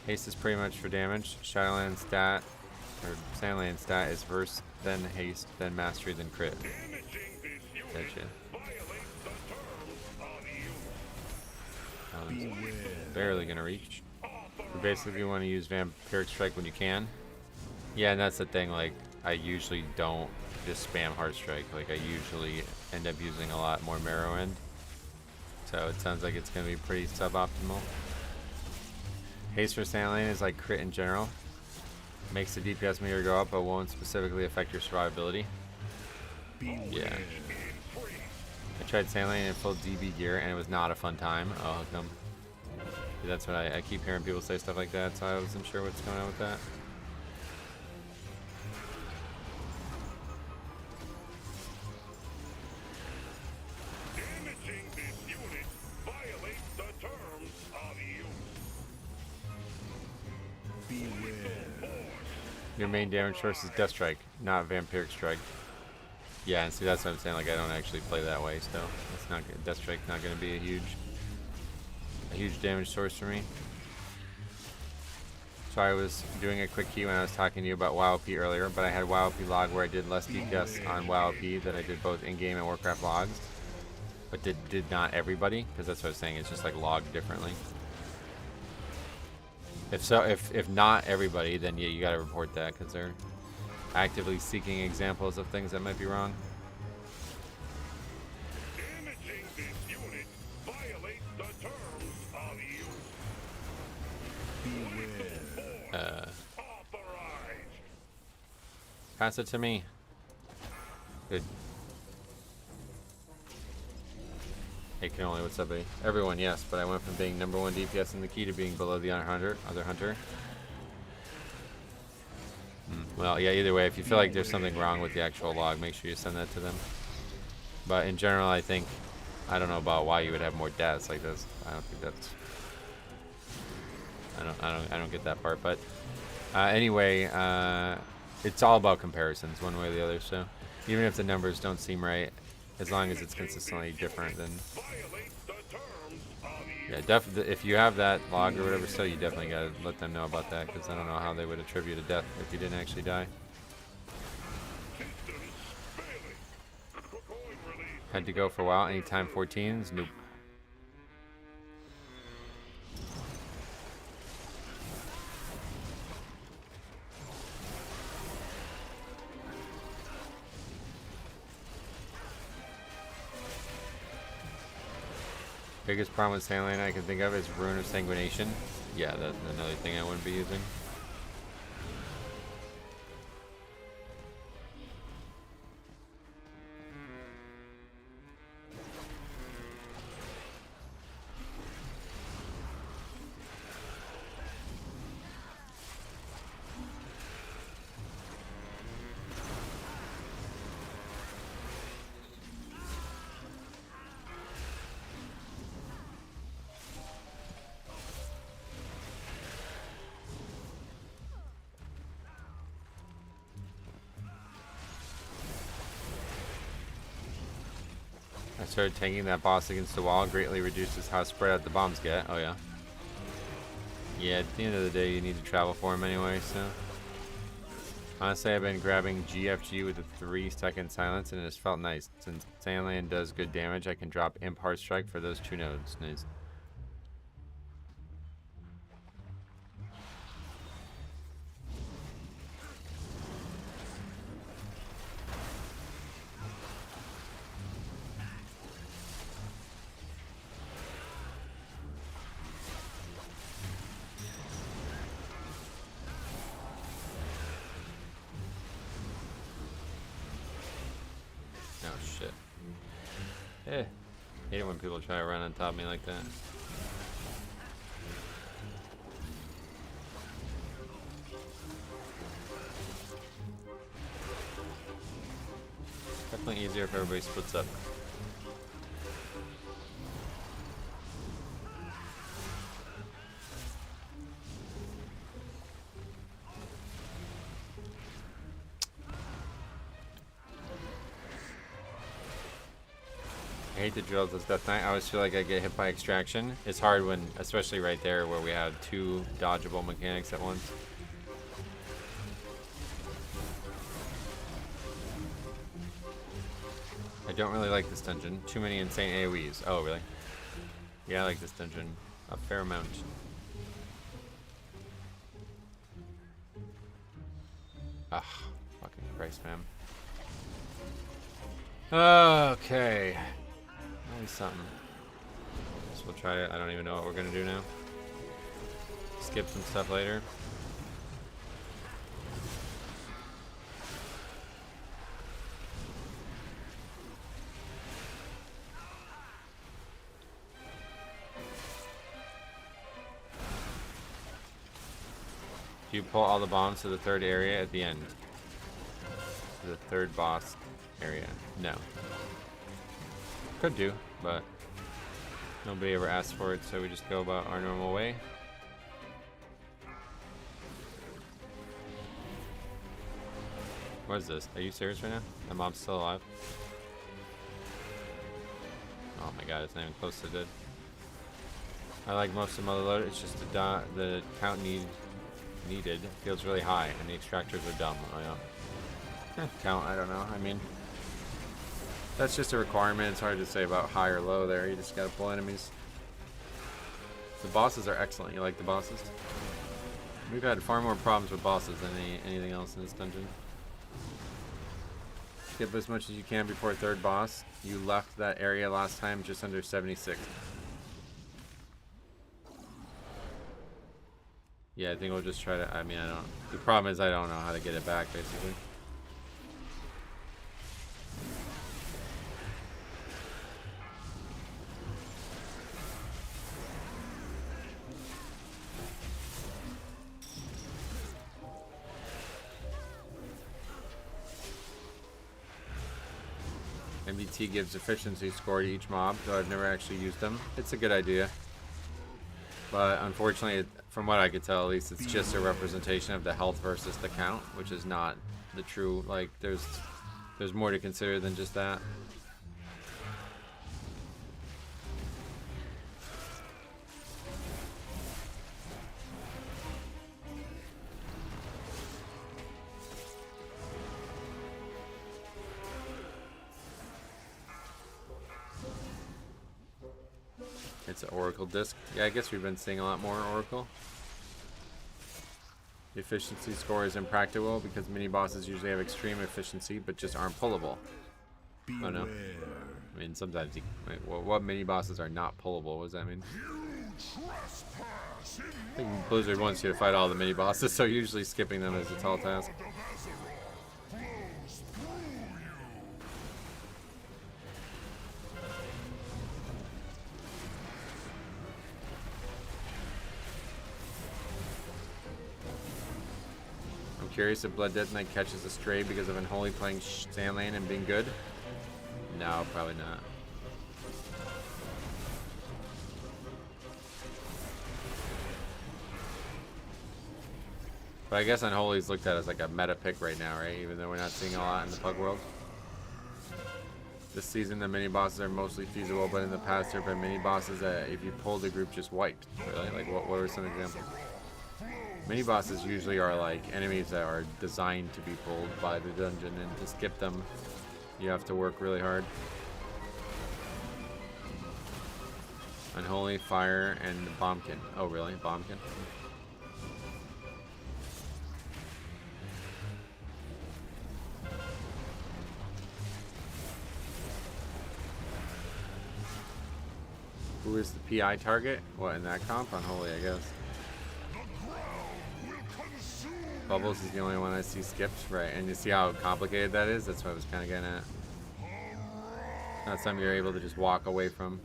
Haste is pretty much for damage. Shadowland stat, or Sandland stat is verse, then haste, then mastery, then crit. Gotcha. Barely gonna reach. But basically, you want to use Vampiric Strike when you can. Yeah, and that's the thing, like, I usually don't just spam Heartstrike. Like, I usually end up using a lot more Marrow End. So it sounds like it's going to be pretty suboptimal. Haste for Sandlane is like crit in general. Makes the DPS meter go up, but won't specifically affect your survivability. Yeah. I tried sailing in full DB gear and it was not a fun time. Oh, how come? That's what I keep hearing people say stuff like that, so I wasn't sure what's going on with that. Damaging this unit violates the terms of use. Beware. Your main damage source is Death Strike, not Vampiric Strike. Yeah, and see, that's what I'm saying. Like, I don't actually play that way, so it's not good. Death Strike's not going to be a huge damage source for me. So I was doing a quick key when I was talking to you about WoWP earlier, but I had WoWP log where I did less DPS on WoWP than I did both in-game and Warcraft logs, but did not everybody, because that's what I was saying. It's just like logged differently. If not everybody, then yeah, you got to report that because they're actively seeking examples of things that might be wrong. Damaging this unit violates the terms of use. Authorized. Pass it to me. Good. Hey, Cannoli, what's up, buddy? Everyone, yes, but I went from being #1 DPS in the key to being below the other hunter. Well, yeah, either way, if you feel like there's something wrong with the actual log, make sure you send that to them. But in general, I don't know about why you would have more deaths like this. I don't think that's... I don't get that part, but anyway, it's all about comparisons one way or the other, so even if the numbers don't seem right, as long as it's consistently different, then yeah, definitely. If you have that log or whatever, so you definitely gotta let them know about that, because I don't know how they would attribute a death if you didn't actually die. Had to go for a while. Anytime 14s? Nope. Biggest problem with sailing I can think of is Rune of Sanguination. Yeah, that's another thing I wouldn't be using. I started tanking that boss against the wall. Greatly reduces how spread out the bombs get. Oh yeah. Yeah, at the end of the day, you need to travel for him anyway, so. Honestly, I've been grabbing GFG with a 3-second silence, and it has felt nice. Since Sandland does good damage, I can drop Imp Heart Strike for those 2 nodes. Nice. Hate it when people try to run on top of me like that. Definitely easier if everybody splits up. I hate the drills as Death Knight. I always feel like I get hit by extraction. It's hard when, especially right there where we have 2 dodgeable mechanics at once. I don't really like this dungeon. Too many insane AoEs. Oh, really? Yeah, I like this dungeon a fair amount. Ah, fucking Christ, man. Okay. Something. So we'll try it. I don't even know what we're gonna do now. Skip some stuff later. Do you pull all the bombs to the third area at the end? To the third boss area? No. Could do, but nobody ever asked for it, so we just go about our normal way. What is this? Are you serious right now? My mom's still alive? Oh my god, it's not even close to dead. I like most of Mother Load, it's just the count needed feels really high, and the extractors are dumb. Oh yeah. Count, I don't know. I mean, that's just a requirement. It's hard to say about high or low there. You just gotta pull enemies. The bosses are excellent. You like the bosses? We've had far more problems with bosses than anything else in this dungeon. Skip as much as you can before third boss. You left that area last time just under 76. Yeah, I think we'll just try to, I mean, I don't, the problem is I don't know how to get it back, basically. MBT gives efficiency score to each mob, though I've never actually used them. It's a good idea. But unfortunately, from what I could tell, at least it's just a representation of the health versus the count, which is not the true, like, there's more to consider than just that. It's an Oracle disc. Yeah, I guess we've been seeing a lot more Oracle. The efficiency score is impractical because mini bosses usually have extreme efficiency but just aren't pullable. Oh no. I mean, sometimes you, wait, what mini bosses are not pullable? What does that mean? I think Blizzard wants you to fight all the mini bosses, so usually skipping them is a tall task. Curious if Blood Death Knight catches a stray because of Unholy playing Sand Lane and being good? No, probably not. But I guess Unholy is looked at as like a meta pick right now, right? Even though we're not seeing a lot in the Pug world. This season the mini bosses are mostly feasible, but in the past there have been mini bosses that if you pulled the group just wiped. Really? Like what were some examples? Mini bosses usually are like enemies that are designed to be pulled by the dungeon, and to skip them, you have to work really hard. Unholy, Fire, and Bombkin. Oh, really? Bombkin? Who is the PI target? What, in that comp? Unholy, I guess. Bubbles is the only one I see skipped, right? And you see how complicated that is? That's what I was kind of getting at. Not something you're able to just walk away from.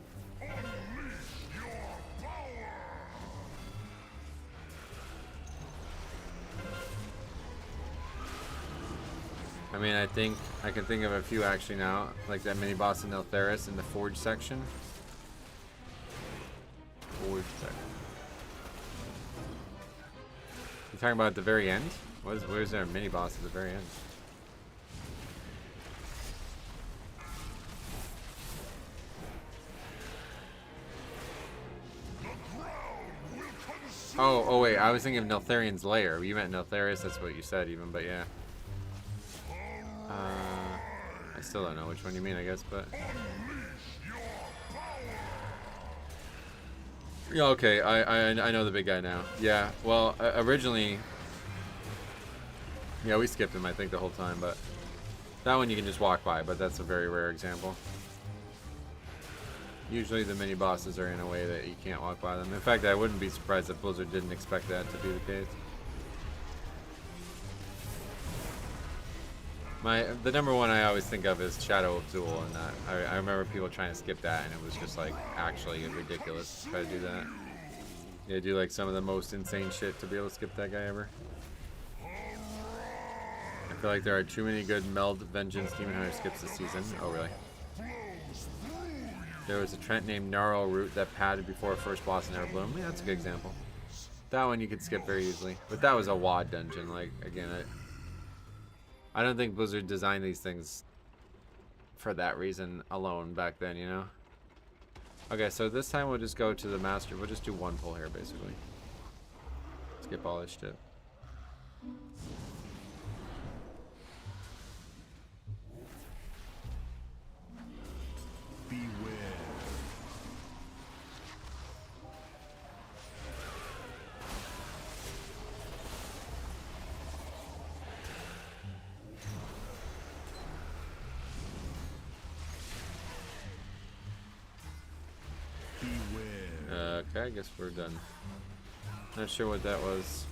I mean, I think I can think of a few actually now, like that mini boss in Neltheris in the Forge section. Forge section. You talking about at the very end? Where's there a mini boss at the very end? Oh wait, I was thinking of Neltharian's lair. You meant Neltheris, that's what you said even, but yeah. I still don't know which one you mean, I guess, but... Yeah, okay, I know the big guy now. Yeah, well, originally... Yeah, we skipped him, I think, the whole time, but... That one you can just walk by, but that's a very rare example. Usually the mini bosses are in a way that you can't walk by them. In fact, I wouldn't be surprised if Blizzard didn't expect that to be the case. The number one I always think of is Shadow of Zool, and I remember people trying to skip that, and it was just like actually ridiculous to try to do that. Yeah, do like some of the most insane shit to be able to skip that guy ever. feel like there are too many good Meld Vengeance Demon Hunter skips this season. Oh, really? There was a Trent named Gnarl Root that padded before first boss in Everbloom. Yeah, that's a good example. That one you could skip very easily. But that was a WAD dungeon. Like, again, I don't think Blizzard designed these things for that reason alone back then, you know? Okay, so this time we'll just go to the master. We'll just do one pull here, basically. Skip all this shit. Okay, I guess we're done. Not sure what that was.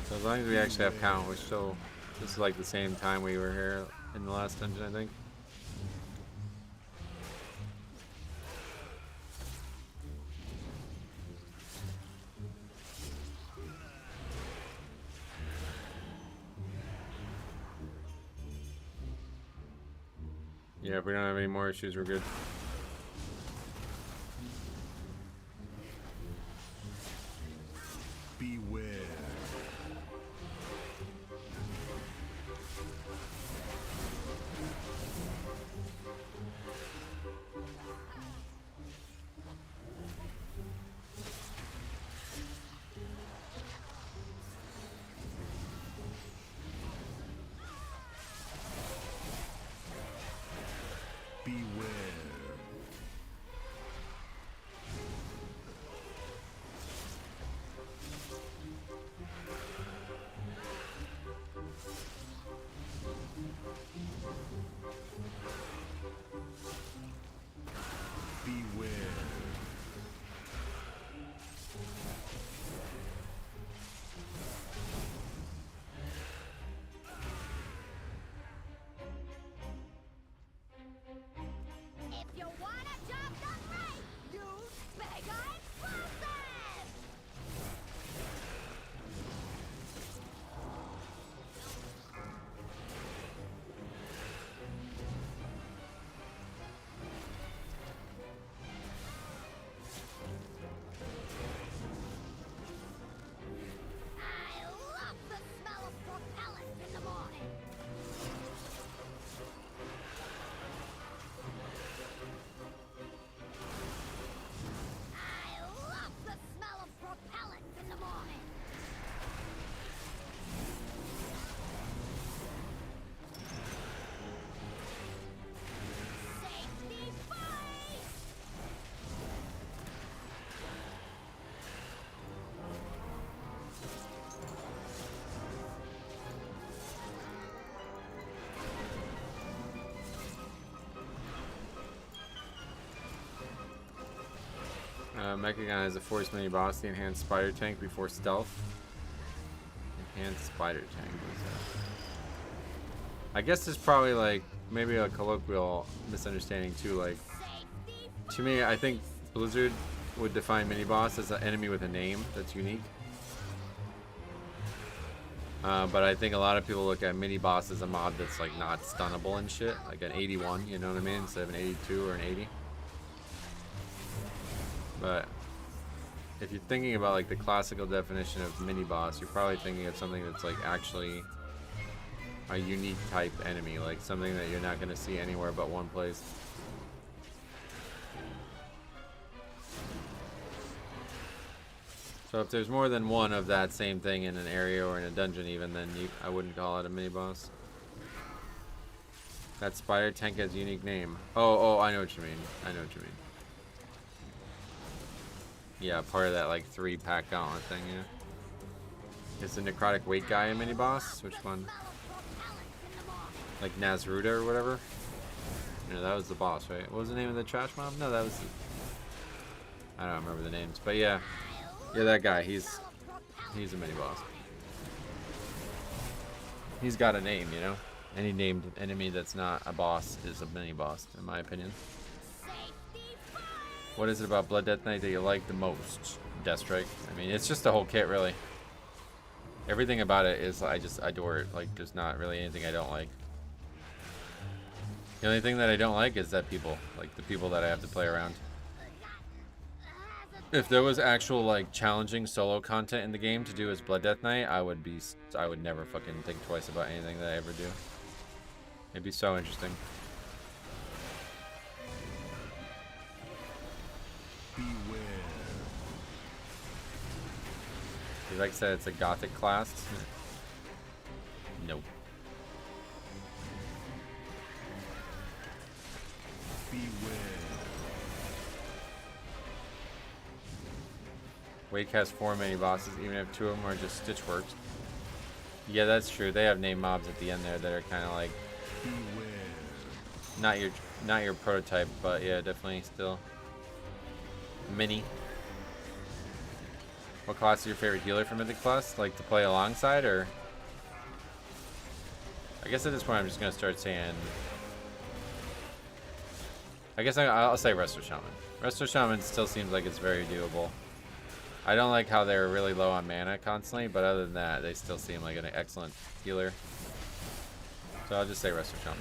So as long as we actually have count, we're still, this is like the same time we were here in the last dungeon, I think. Yeah, if we don't have any more issues, we're good. Beware. If you want a job done right, use Mega Explosive! I love the smell of propellant in the morning. I love the smell of propellant in the morning. Safety first! Mechagon has a force mini boss, the enhanced spider tank before stealth. Enhanced spider tank, what is that? I guess it's probably like maybe a colloquial misunderstanding too. Like, to me, I think Blizzard would define mini boss as an enemy with a name that's unique. But I think a lot of people look at mini boss as a mob that's like not stunnable and shit, like an 81, you know what I mean, instead of an 82 or an 80. But if you're thinking about like the classical definition of mini boss, you're probably thinking of something that's like actually a unique type enemy, like something that you're not going to see anywhere but one place. So if there's more than one of that same thing in an area or in a dungeon even, then I wouldn't call it a mini-boss. That spider tank has a unique name. Oh, I know what you mean. I know what you mean. Yeah, part of that like 3-pack gauntlet thing, yeah. Is the necrotic weight guy a mini-boss? Which one? Like Nazruda or whatever? No, that was the boss, right? What was the name of the trash mob? No, that was the... I don't remember the names, but yeah. Yeah, that guy, he's a mini-boss. He's got a name, you know? Any named enemy that's not a boss is a mini-boss, in my opinion. What is it about Blood Death Knight that you like the most? Deathstrike. I mean, it's just the whole kit, really. Everything about it is, I just adore it. Like, there's not really anything I don't like. The only thing that I don't like is that people. Like, the people that I have to play around. If there was actual, like, challenging solo content in the game to do as Blood Death Knight, I would never fucking think twice about anything that I ever do. It'd be so interesting. Like I said, it's a gothic class. Nope. Wake has 4 mini bosses, even if 2 of them are just Stitchworks. Yeah, that's true. They have name mobs at the end there that are kind of like not your prototype, but yeah, definitely still mini. What class is your favorite healer from Mythic Plus? Like to play alongside, or? I guess at this point I'm just gonna start saying. I guess I'll say Resto Shaman. Resto Shaman still seems like it's very doable. I don't like how they're really low on mana constantly, but other than that, they still seem like an excellent healer. So I'll just say Resto Shaman.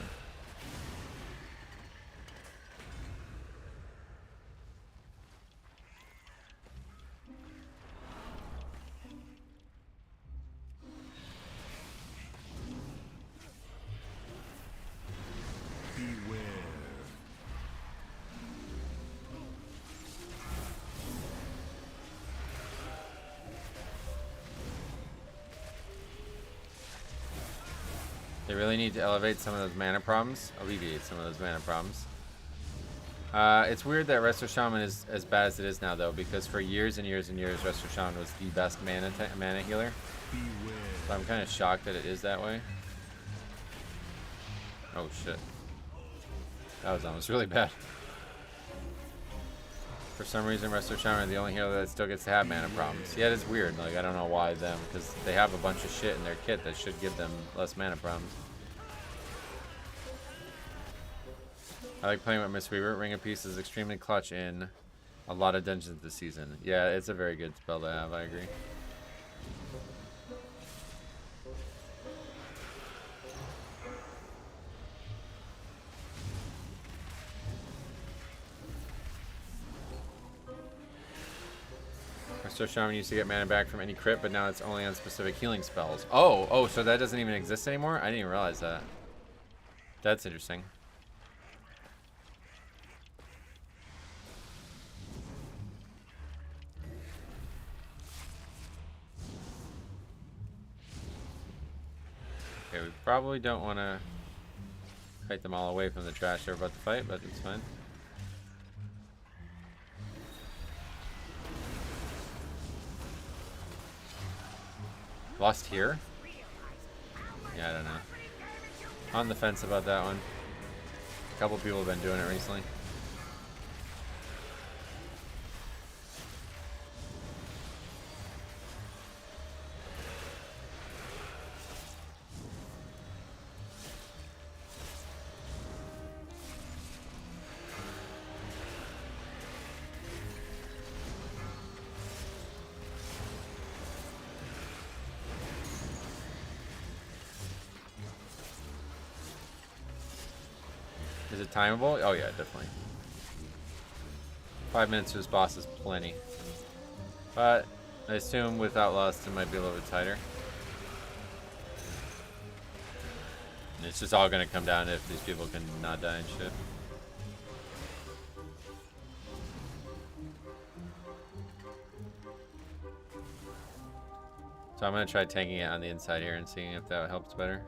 They really need to elevate some of those mana problems, alleviate some of those mana problems. It's weird that Resto Shaman is as bad as it is now, though, because for years and years and years, Resto Shaman was the best mana healer. So I'm kind of shocked that it is that way. Oh shit. That was almost really bad. For some reason, Resto Shaman are the only healer that still gets to have mana problems. Yeah, it is weird. Like, I don't know why them, because they have a bunch of shit in their kit that should give them less mana problems. I like playing with Miss Weaver. Ring of Peace is extremely clutch in a lot of dungeons this season. Yeah, it's a very good spell to have, I agree. Resto Shaman used to get mana back from any crit, but now it's only on specific healing spells. Oh, so that doesn't even exist anymore? I didn't even realize that. That's interesting. Okay, we probably don't want to fight them all away from the trash they're about to fight, but it's fine. Lost here? Yeah, I don't know. On the fence about that one. A couple people have been doing it recently. Is it timeable? Oh yeah, definitely. 5 minutes to this boss is plenty. But I assume without lust it might be a little bit tighter. And it's just all gonna come down to if these people can not die and shit. So I'm gonna try tanking it on the inside here and seeing if that helps better.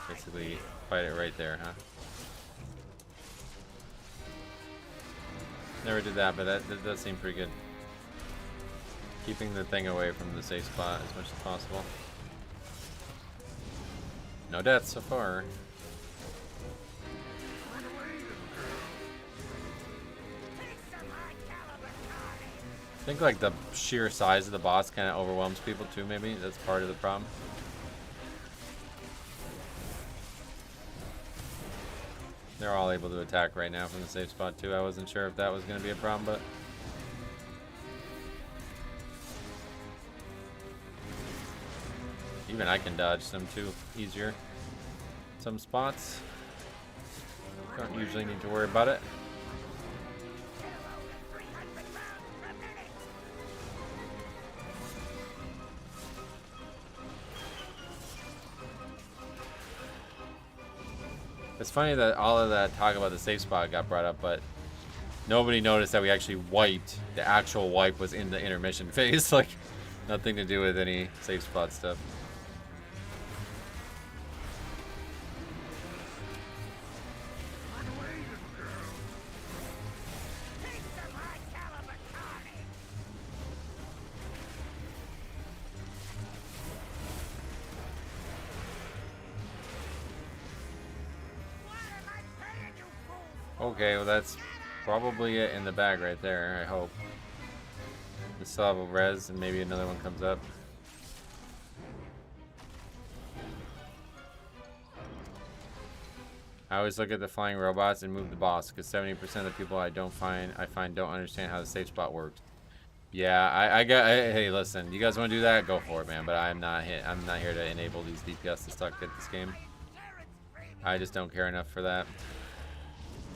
Basically, fight it right there, huh? Never did that, but that does seem pretty good. Keeping the thing away from the safe spot as much as possible. No deaths so far. I think like the sheer size of the boss kind of overwhelms people too, maybe. That's part of the problem. They're all able to attack right now from the safe spot too. I wasn't sure if that was going to be a problem, but... even I can dodge some too, easier. Some spots. Don't usually need to worry about it. It's funny that all of that talk about the safe spot got brought up, but nobody noticed that we actually wiped. The actual wipe was in the intermission phase. Like, nothing to do with any safe spot stuff. Okay, well that's probably it in the bag right there, I hope. We still have a res and maybe another one comes up. I always look at the flying robots and move the boss because 70% of the people I find don't understand how the safe spot works. Yeah, hey, listen, you guys want to do that? Go for it, man. But I'm not here to enable these DPS to stuck at this game. I just don't care enough for that.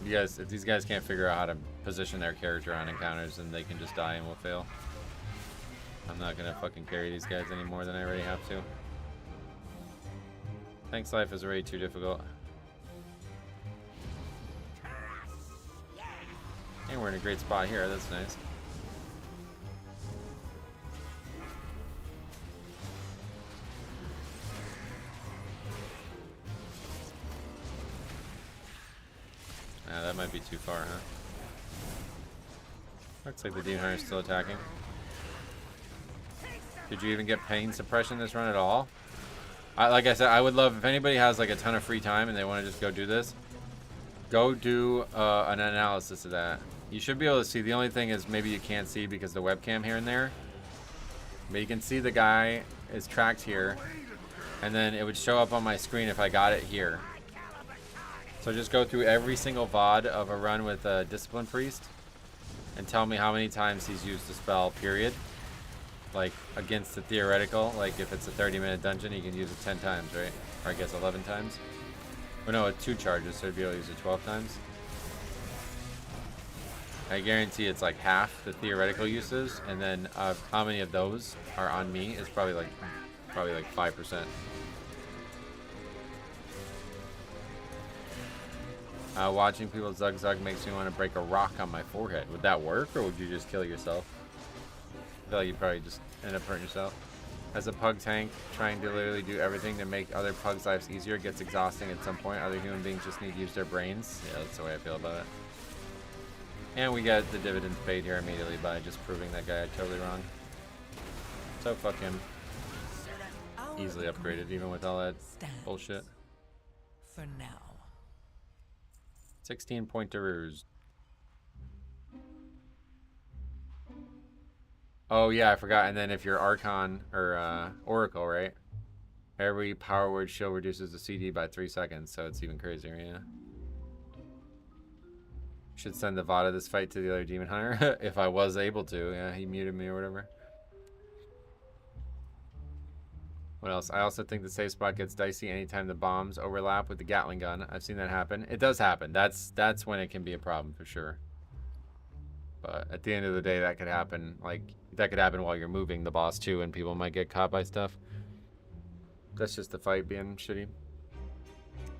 If these guys can't figure out how to position their character on encounters, then they can just die and will fail. I'm not gonna fucking carry these guys any more than I already have to. Thanks, life is already too difficult. And we're in a great spot here, that's nice. That might be too far, huh? Looks like the Demon Hunter is still attacking. Did you even get pain suppression this run at all? Like I said, I would love if anybody has like a ton of free time and they want to just go do this. Go do an analysis of that. You should be able to see. The only thing is maybe you can't see because of the webcam here and there. But you can see the guy is tracked here. And then it would show up on my screen if I got it here. So just go through every single VOD of a run with a Discipline Priest and tell me how many times he's used the spell, period. Like, against the theoretical, like if it's a 30-minute dungeon, he can use it 10 times, right? Or I guess 11 times. Well, no, with 2 charges, so he'd be able to use it 12 times. I guarantee it's like half the theoretical uses, and then how many of those are on me is probably like 5%. Watching people zug makes me want to break a rock on my forehead. Would that work, or would you just kill yourself? I feel like you'd probably just end up hurting yourself. As a pug tank, trying to literally do everything to make other pugs' lives easier gets exhausting at some point. Other human beings just need to use their brains. Yeah, that's the way I feel about it. And we got the dividends paid here immediately by just proving that guy totally wrong. So fuck him. Easily upgraded, even with all that bullshit. For now. 16 pointerers. Oh yeah, I forgot. And then if you're Archon or Oracle, right? Every power word shield reduces the CD by 3 seconds, so it's even crazier, yeah. Should send the VOD of this fight to the other Demon Hunter if I was able to. Yeah, he muted me or whatever. What else? I also think the safe spot gets dicey anytime the bombs overlap with the Gatling gun. I've seen that happen. It does happen. That's when it can be a problem for sure. But at the end of the day, that could happen. Like, that could happen while you're moving the boss too, and people might get caught by stuff. That's just the fight being shitty.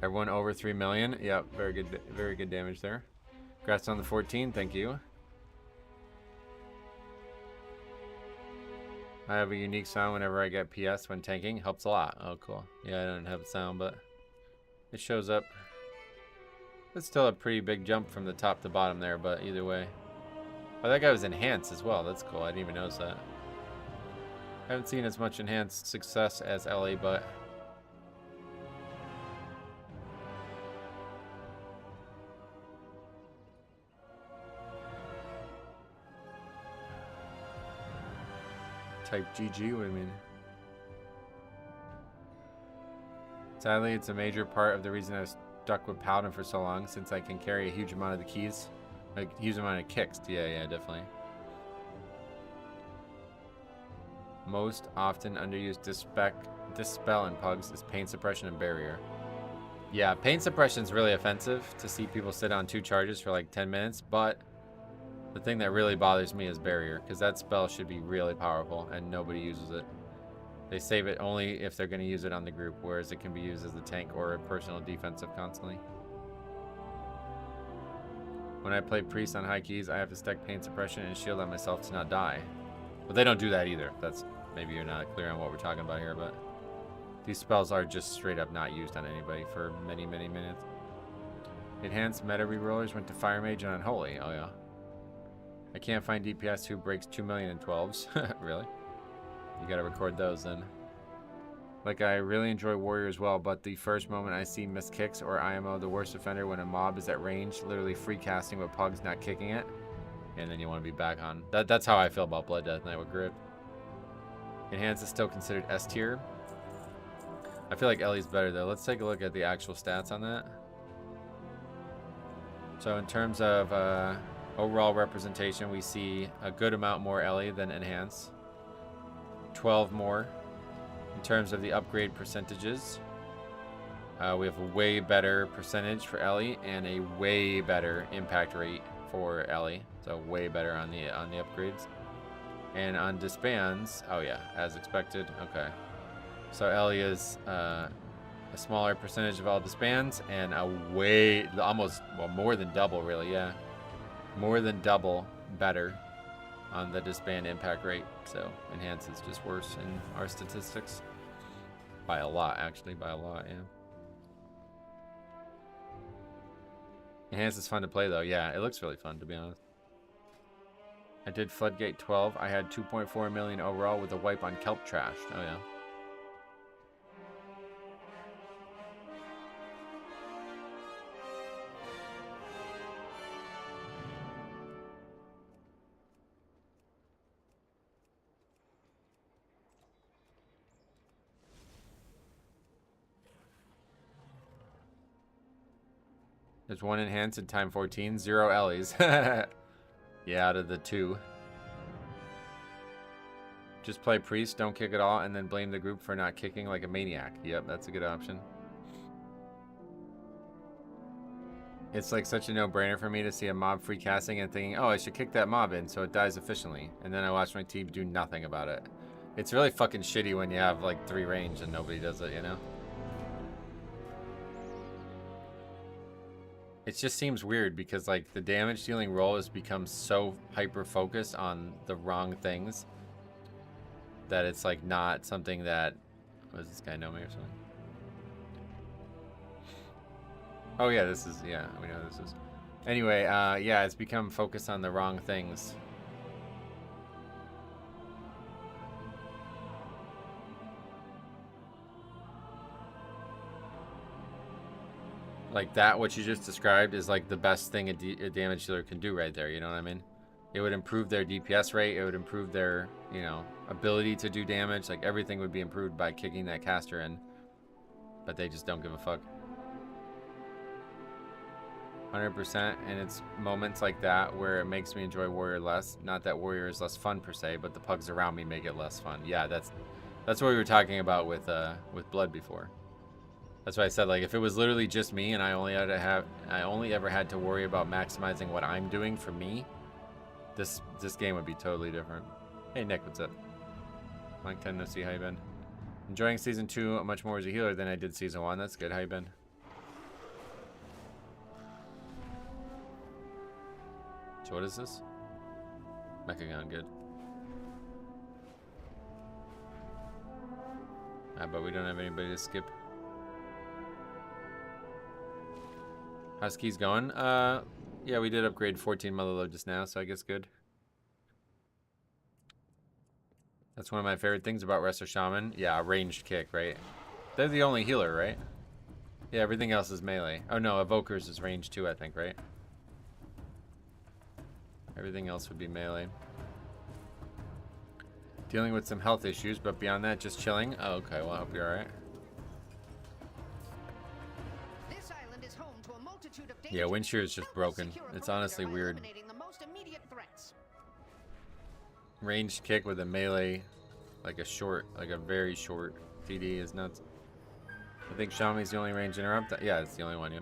Everyone over 3 million. Yep, very good damage there. Congrats on the 14, thank you. I have a unique sound whenever I get PS when tanking. Helps a lot. Oh, cool. Yeah, I don't have a sound, but it shows up. It's still a pretty big jump from the top to bottom there, but either way. Oh, that guy was enhanced as well. That's cool. I didn't even notice that. I haven't seen as much enhanced success as Ellie, but... Type GG, what do you mean? Sadly, it's a major part of the reason I was stuck with Paladin for so long, since I can carry a huge amount of the keys. Like, huge amount of kicks. Yeah, definitely. Most often underused dispel in Pugs is pain suppression and barrier. Yeah, pain suppression is really offensive to see people sit on 2 charges for like 10 minutes, but the thing that really bothers me is barrier, because that spell should be really powerful and nobody uses it. They save it only if they're going to use it on the group, whereas it can be used as a tank or a personal defensive constantly. When I play priest on high keys, I have to stack pain suppression and shield on myself to not die. But they don't do that either. That's, maybe you're not clear on what we're talking about here, but these spells are just straight up not used on anybody for many minutes. Enhanced meta rerollers went to Fire Mage and Unholy. Oh yeah. I can't find DPS who breaks 2 million in 12s. Really? You gotta record those then. Like, I really enjoy Warrior as well, but the first moment I see missed kicks or IMO the worst offender when a mob is at range, literally free casting with Pugs not kicking it, and then you want to be back on. That's how I feel about Blood Death Knight with Grip. Enhanced is still considered S tier. I feel like Ellie's better though. Let's take a look at the actual stats on that. So in terms of overall representation, we see a good amount more Ellie than Enhance. 12 more. In terms of the upgrade percentages, we have a way better percentage for Ellie and a way better impact rate for Ellie. So way better on the upgrades. And on disbands, oh yeah, as expected. Okay. So Ellie is a smaller percentage of all disbands and a almost, well, more than double really, yeah. More than double better on the disband impact rate. So Enhance is just worse in our statistics. By a lot, actually, by a lot, yeah. Enhance is fun to play though, yeah, it looks really fun to be honest. I did Floodgate 12, I had 2.4 million overall with a wipe on Kelp Trash, oh yeah. There's 1 Enhance in time 14, 0 Ellies. Yeah, out of the 2. Just play Priest, don't kick at all, and then blame the group for not kicking like a maniac. Yep, that's a good option. It's like such a no-brainer for me to see a mob free casting and thinking, oh, I should kick that mob in so it dies efficiently. And then I watch my team do nothing about it. It's really fucking shitty when you have like 3 range and nobody does it, you know? It just seems weird because like the damage dealing role has become so hyper focused on the wrong things that it's like not something that, what does this guy know me or something? Oh yeah, this is, yeah, we know this is. Anyway, yeah, it's become focused on the wrong things. Like that, what you just described is like the best thing a damage dealer can do right there, you know what I mean? It would improve their DPS rate, it would improve their, you know, ability to do damage, like everything would be improved by kicking that caster in. But they just don't give a fuck. 100%, and it's moments like that where it makes me enjoy Warrior less. Not that Warrior is less fun per se, but the Pugs around me make it less fun. Yeah, that's what we were talking about with Blood before. That's why I said, like, if it was literally just me and I only ever had to worry about maximizing what I'm doing for me, This game would be totally different. Hey Nick, what's up? Long time no see, how you been? Enjoying season 2 much more as a healer than I did season 1. That's good. How you been? So what is this? Mechagon, good. But we don't have anybody to skip. How's keys going? Yeah, we did upgrade 14 Mellow just now, so I guess good. That's one of my favorite things about Resto Shaman. Yeah, a ranged kick, right? They're the only healer, right? Yeah, everything else is melee. Oh no, Evokers is range too, I think, right? Everything else would be melee. Dealing with some health issues, but beyond that, just chilling. Oh, okay, well, I hope you're alright. This island is home to a multitude of Yeah, Windshear is just broken. It's honestly weird. Ranged kick with a melee, like a very short TD is nuts. I think Xiaomi's the only range interrupt. Yeah, it's the only one, yep.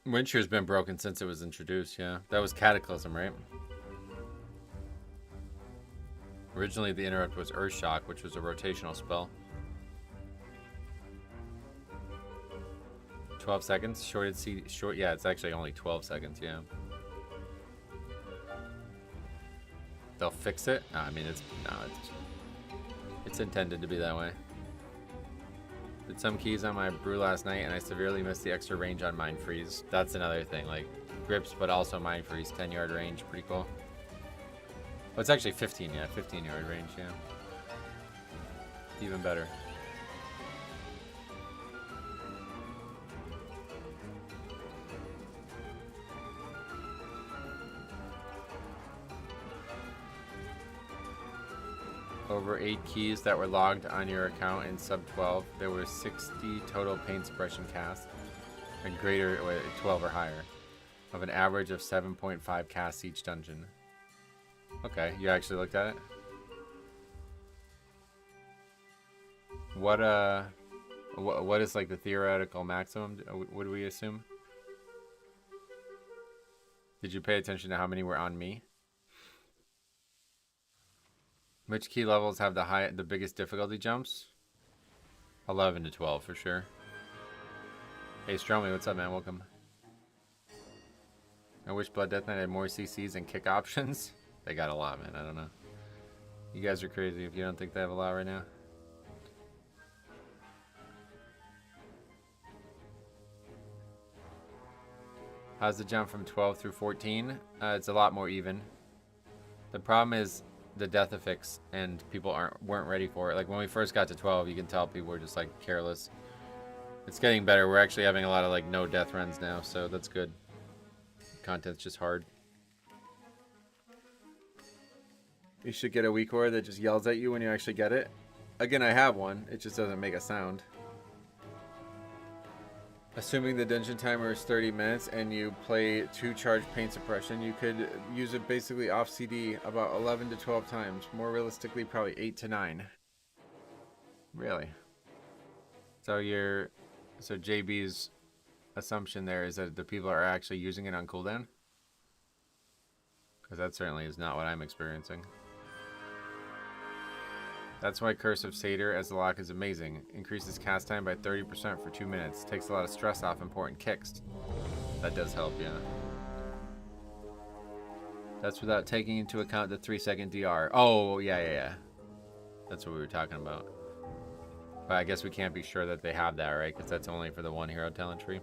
Windshear's been broken since it was introduced, yeah. That was Cataclysm, right? Originally, the interrupt was Earthshock, which was a rotational spell. 12 seconds? Short, yeah, it's actually only 12 seconds, yeah. They'll fix it? No, I mean, it's intended to be that way. Did some keys on my brew last night, and I severely missed the extra range on Mind Freeze. That's another thing, like grips, but also Mind Freeze, 10-yard range, pretty cool. Well, it's actually 15, yeah, 15-yard range, yeah. Even better. Over 8 keys that were logged on your account in sub 12. There were 60 total paint suppression casts, and greater, 12 or higher, of an average of 7.5 casts each dungeon. Okay, you actually looked at it? What is like the theoretical maximum? What do we assume? Did you pay attention to how many were on me? Which key levels have the biggest difficulty jumps? 11 to 12 for sure. Hey Stromy, what's up, man? Welcome. I wish Blood Death Knight had more CCs and kick options. They got a lot, man. I don't know. You guys are crazy if you don't think they have a lot right now. How's the jump from 12 through 14? It's a lot more even. The problem is the death affix, and people weren't ready for it. Like when we first got to 12, you can tell people were just like careless. It's getting better. We're actually having a lot of like no death runs now, so that's good. Content's just hard. You should get a weak core that just yells at you when you actually get it. Again, I have one. It just doesn't make a sound. Assuming the dungeon timer is 30 minutes and you play 2 charge paint suppression, you could use it basically off CD about 11 to 12 times. More realistically, probably 8 to 9. Really? So JB's assumption there is that the people are actually using it on cooldown? Because that certainly is not what I'm experiencing. That's why Curse of Satyr as the lock is amazing. Increases cast time by 30% for 2 minutes. Takes a lot of stress off important kicks. That does help, yeah. That's without taking into account the 3-second DR. Oh, yeah. That's what we were talking about. But I guess we can't be sure that they have that, right? Because that's only for the one hero talent tree.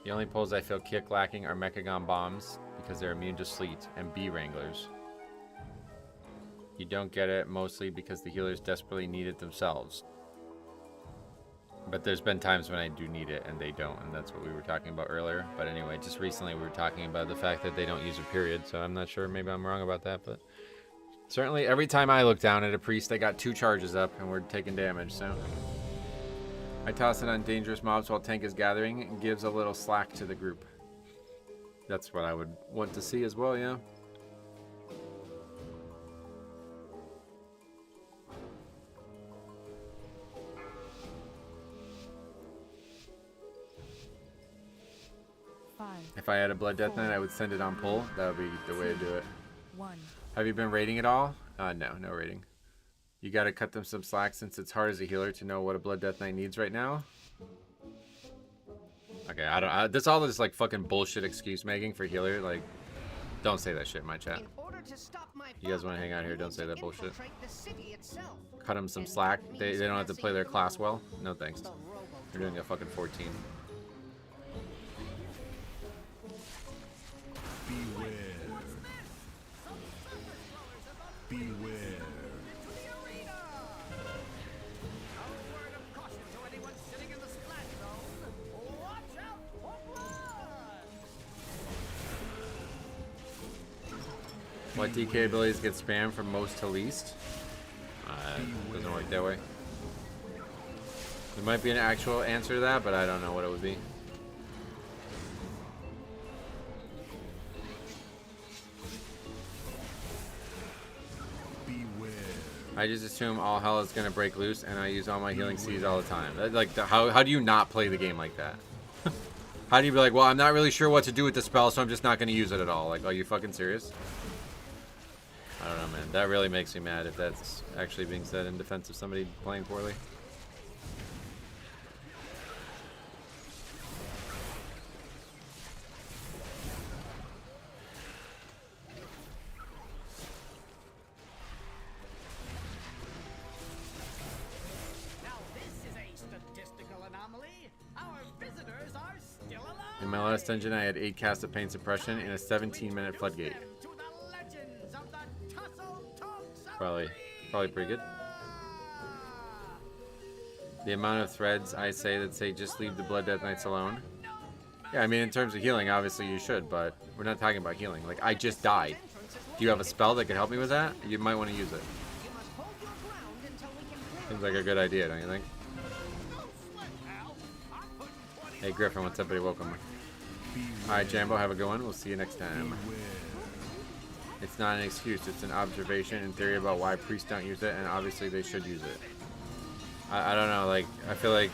The only pulls I feel kick lacking are Mechagon Bombs, because they're immune to sleet, and Bee Wranglers. You don't get it mostly because the healers desperately need it themselves. But there's been times when I do need it and they don't, and that's what we were talking about earlier. But anyway, just recently we were talking about the fact that they don't use a period, so I'm not sure, maybe I'm wrong about that, but certainly every time I look down at a priest, they got 2 charges up and we're taking damage, so. I toss it on dangerous mobs while tank is gathering and gives a little slack to the group. That's what I would want to see as well, yeah. If I had a Blood Death Knight, I would send it on pull. That would be the way to do it. 1. Have you been raiding at all? No raiding. You gotta cut them some slack since it's hard as a healer to know what a Blood Death Knight needs right now. Okay, that's all this like fucking bullshit excuse making for healer. Like, don't say that shit in my chat. You guys want to hang out here? Don't say that bullshit. Cut them some slack. They don't have to play their class well. No thanks. They're doing a fucking 14. Beware. Beware. What DK abilities get spammed from most to least? Doesn't work that way. There might be an actual answer to that, but I don't know what it would be. I just assume all hell is gonna break loose, and I use all my healing seeds all the time. Like, how do you not play the game like that? How do you be like, well, I'm not really sure what to do with the spell, so I'm just not gonna use it at all? Like, are you fucking serious? I don't know, man. That really makes me mad if that's actually being said in defense of somebody playing poorly. In my last dungeon, I had 8 casts of pain suppression in a 17-minute floodgate. Probably pretty good. The amount of threads I say that say just leave the Blood Death Knights alone. Yeah, I mean, in terms of healing, obviously you should, but we're not talking about healing. Like, I just died. Do you have a spell that could help me with that? You might want to use it. Seems like a good idea, don't you think? Hey Griffin, what's up, buddy? Welcome. Alright, Jambo, have a good one. We'll see you next time. It's not an excuse, it's an observation in theory about why priests don't use it, and obviously they should use it. I don't know, like, I feel like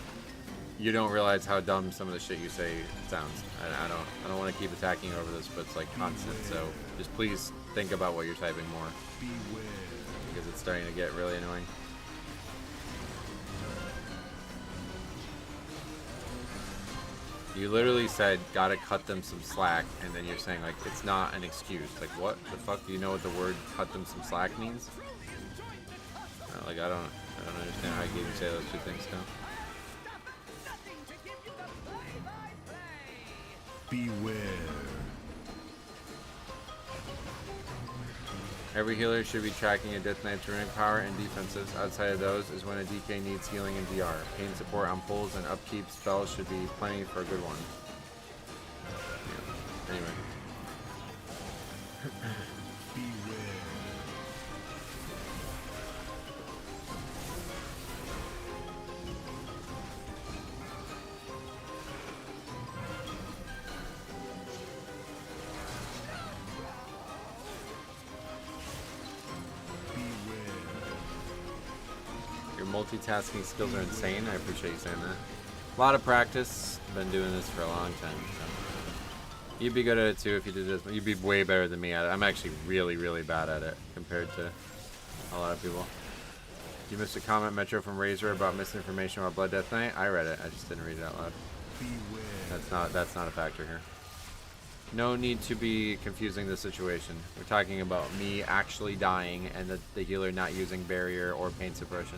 you don't realize how dumb some of the shit you say sounds. I don't want to keep attacking you over this, but it's like constant, so just please think about what you're typing more. Because it's starting to get really annoying. You literally said, gotta cut them some slack, and then you're saying, like, it's not an excuse. Like, what the fuck? Do you know what the word cut them some slack means? Like, I don't understand how you can even say those two things now. Beware. Every healer should be tracking a Death Knight's runic power and defenses. Outside of those is when a DK needs healing and DR. Pain support on pulls and upkeep spells should be plenty for a good one. Yeah. Anyway. Multitasking skills are insane. I appreciate you saying that. A lot of practice. Been doing this for a long time. So. You'd be good at it too if you did this. You'd be way better than me at it. I'm actually really, really bad at it compared to a lot of people. You missed a comment, Metro, from Razor about misinformation about Blood Death Knight. I read it. I just didn't read it out loud. That's not a factor here. No need to be confusing the situation. We're talking about me actually dying and the healer not using barrier or pain suppression.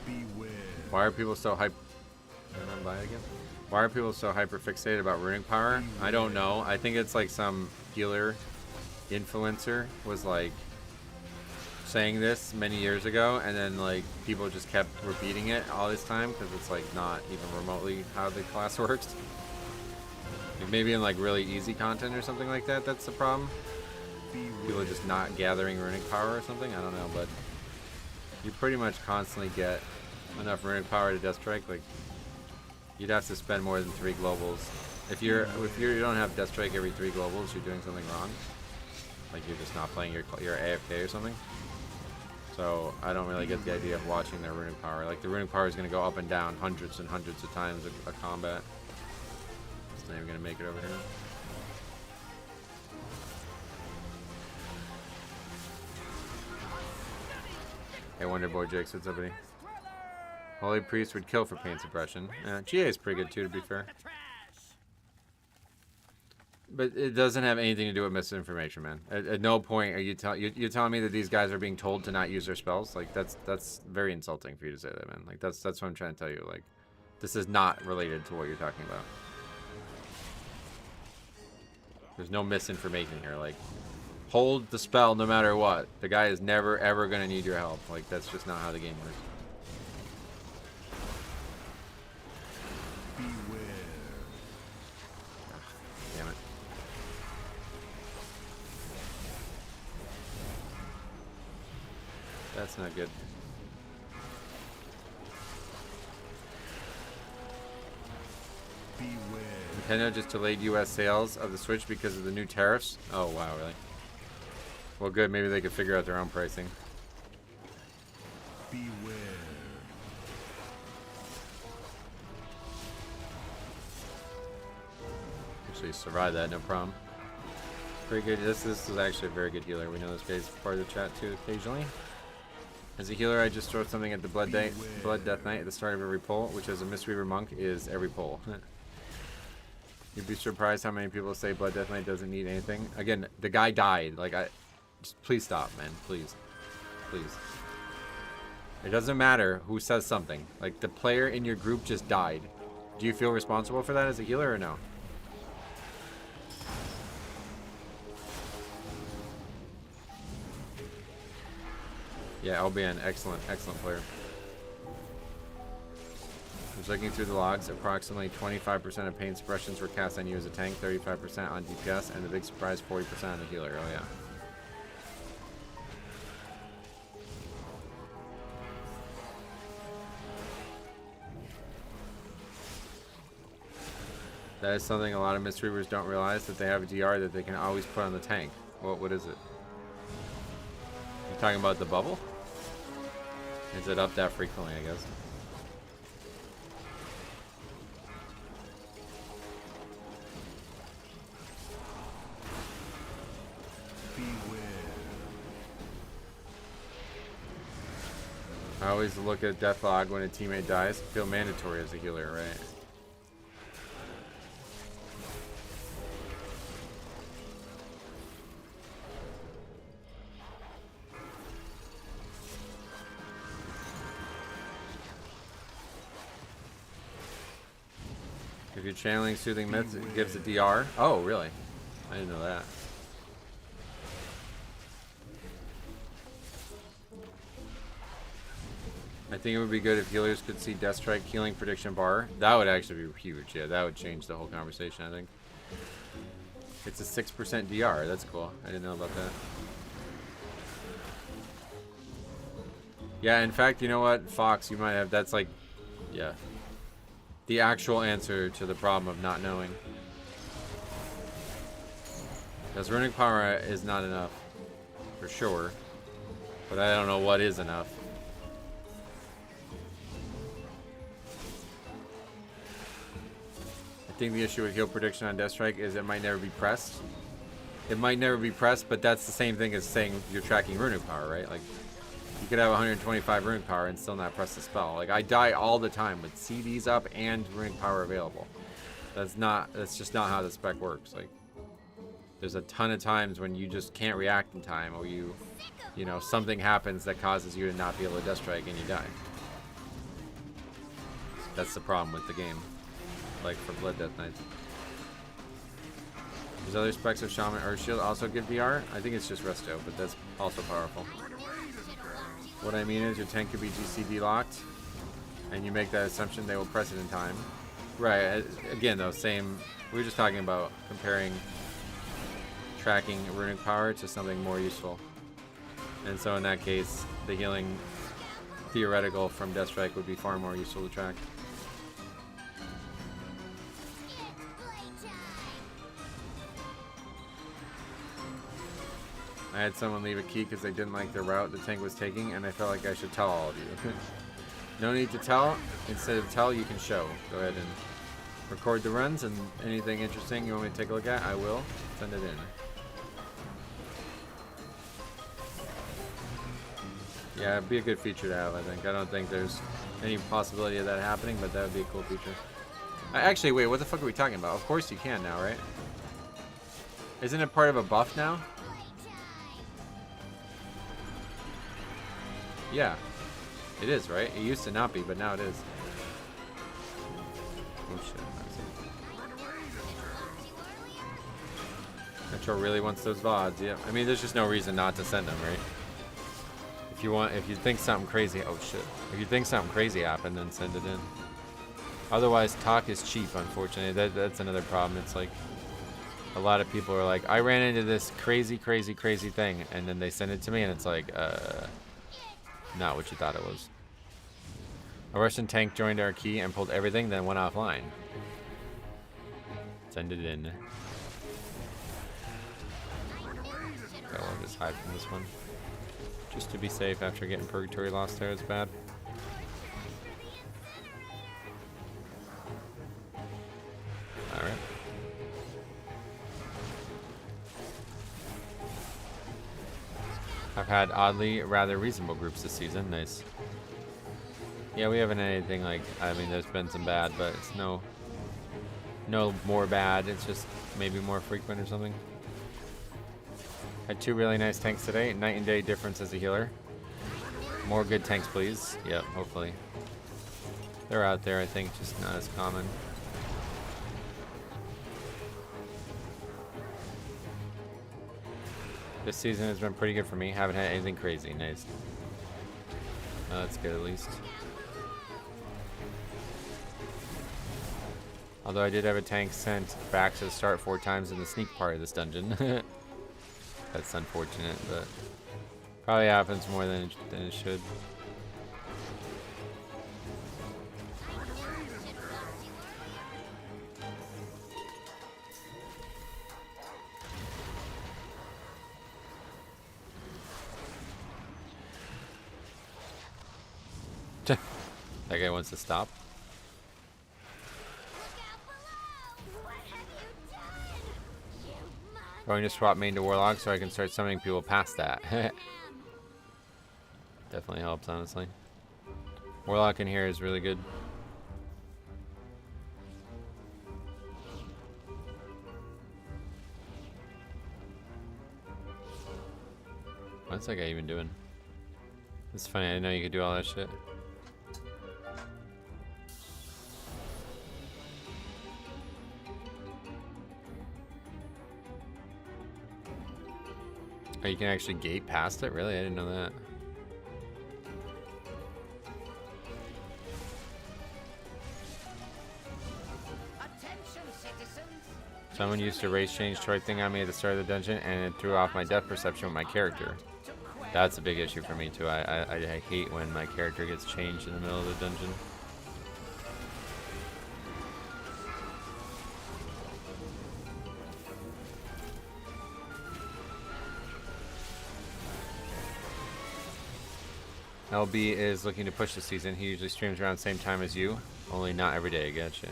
Beware. Why are people so hype? Why are people so hyper fixated about runic power? I don't know. I think it's like some healer influencer was like saying this many years ago, and then like people just kept repeating it all this time because it's like not even remotely how the class works. Like maybe in like really easy content or something like that. That's the problem. People are just not gathering runic power or something. I don't know, but you pretty much constantly get enough runic power to death strike. Like you'd have to spend more than 3 globals If you don't have Death Strike every 3 globals, you're doing something wrong. Like you're just not playing your AFK or something. So I don't really get the idea of watching their runic power. Like the runic power is going to go up and down hundreds and hundreds of times a combat. It's not even going to make it over here. Hey Wonder Boy Jakes, what's up, buddy? Holy Priest would kill for pain suppression. GA is pretty good too, to be fair. But it doesn't have anything to do with misinformation, man. At no point are you're telling me that these guys are being told to not use their spells. Like that's very insulting for you to say that, man. Like that's what I'm trying to tell you. Like this is not related to what you're talking about. There's no misinformation here. Like hold the spell no matter what. The guy is never ever gonna need your help. Like that's just not how the game works. Damn it. That's not good. Nintendo just delayed US sales of the Switch because of the new tariffs? Oh wow, really? Well good, maybe they could figure out their own pricing. Beware. Actually survived that, no problem. Pretty good. This is actually a very good healer. We know this guy's part of the chat too occasionally. As a healer, I just throw something at the Blood Death Knight at the start of every pull, which as a Mistweaver Monk is every pull. You'd be surprised how many people say Blood Death Knight doesn't need anything. Again, the guy died. Like, just please stop, man. Please. Please. It doesn't matter who says something. Like, the player in your group just died. Do you feel responsible for that as a healer or no? Yeah, LBN, excellent player. I was looking through the logs. Approximately 25% of pain suppressions were cast on you as a tank, 35% on DPS, and the big surprise, 40% on the healer. Oh yeah. That is something a lot of Mistweavers don't realize, that they have a DR that they can always put on the tank. What is it? You're talking about the bubble? Is it up that frequently, I guess? I always look at death log when a teammate dies. Feel mandatory as a healer, right? If you're channeling Soothing Myths, it gives a DR. Oh, really? I didn't know that. I think it would be good if healers could see Death Strike healing prediction bar. That would actually be huge. Yeah, that would change the whole conversation, I think. It's a 6% DR. That's cool. I didn't know about that. Yeah, in fact, you know what? Fox, you might have... That's like... Yeah. The actual answer to the problem of not knowing. Because runic power is not enough. For sure. But I don't know what is enough. I think the issue with heal prediction on Death Strike is it might never be pressed. It might never be pressed, but that's the same thing as saying you're tracking runic power, right? Like, you could have 125 runic power and still not press the spell. Like, I die all the time with CDs up and runic power available. That's just not how the spec works. Like, there's a ton of times when you just can't react in time, or you know, something happens that causes you to not be able to Death Strike and you die. That's the problem with the game. Like for Blood Death Knights. There's other specs of Shaman Earthshield also give DR. I think it's just Resto, but that's also powerful. What I mean is your tank could be GCD locked, and you make that assumption they will press it in time. Right, again though, same, we were just talking about comparing tracking runic power to something more useful. And so in that case, the healing theoretical from Death Strike would be far more useful to track. I had someone leave a key because they didn't like the route the tank was taking, and I felt like I should tell all of you. No need to tell. Instead of tell, you can show. Go ahead and record the runs, and anything interesting you want me to take a look at, I will. Send it in. Yeah, it'd be a good feature to have, I think. I don't think there's any possibility of that happening, but that would be a cool feature. Actually, wait, what the fuck are we talking about? Of course you can now, right? Isn't it part of a buff now? Yeah. It is, right? It used to not be, but now it is. Oh shit. Metro really wants those VODs, yeah. I mean, there's just no reason not to send them, right? If you think something crazy, oh shit. If you think something crazy happened, then send it in. Otherwise, talk is cheap, unfortunately. That's another problem. It's like, a lot of people are like, I ran into this crazy thing, and then they send it to me, and it's like, not what you thought it was. A Russian tank joined our key and pulled everything, then went offline. Send it in. Okay, we'll just hide from this one. Just to be safe after getting Purgatory Lost there is bad. Alright. I've had oddly rather reasonable groups this season. Nice. Yeah, we haven't had anything like, I mean, there's been some bad, but it's no more bad. It's just maybe more frequent or something. Had 2 really nice tanks today. Night and day difference as a healer. More good tanks, please. Yep, hopefully. They're out there, I think, just not as common. This season has been pretty good for me. Haven't had anything crazy. Nice. That's good at least. Although I did have a tank sent back to the start 4 times in the sneak part of this dungeon. That's unfortunate, but probably happens more than it should. That guy wants to stop. Going to swap main to Warlock so I can start summoning people past that. Definitely helps, honestly. Warlock in here is really good. What's that guy even doing? It's funny, I didn't know you could do all that shit. Oh, you can actually gate past it? Really? I didn't know that. Attention, citizens. Someone used to race change choice thing on me at the start of the dungeon, and it threw off my depth perception with my character. That's a big issue for me too. I hate when my character gets changed in the middle of the dungeon. LB is looking to push the season. He usually streams around the same time as you, only not every day. Gotcha.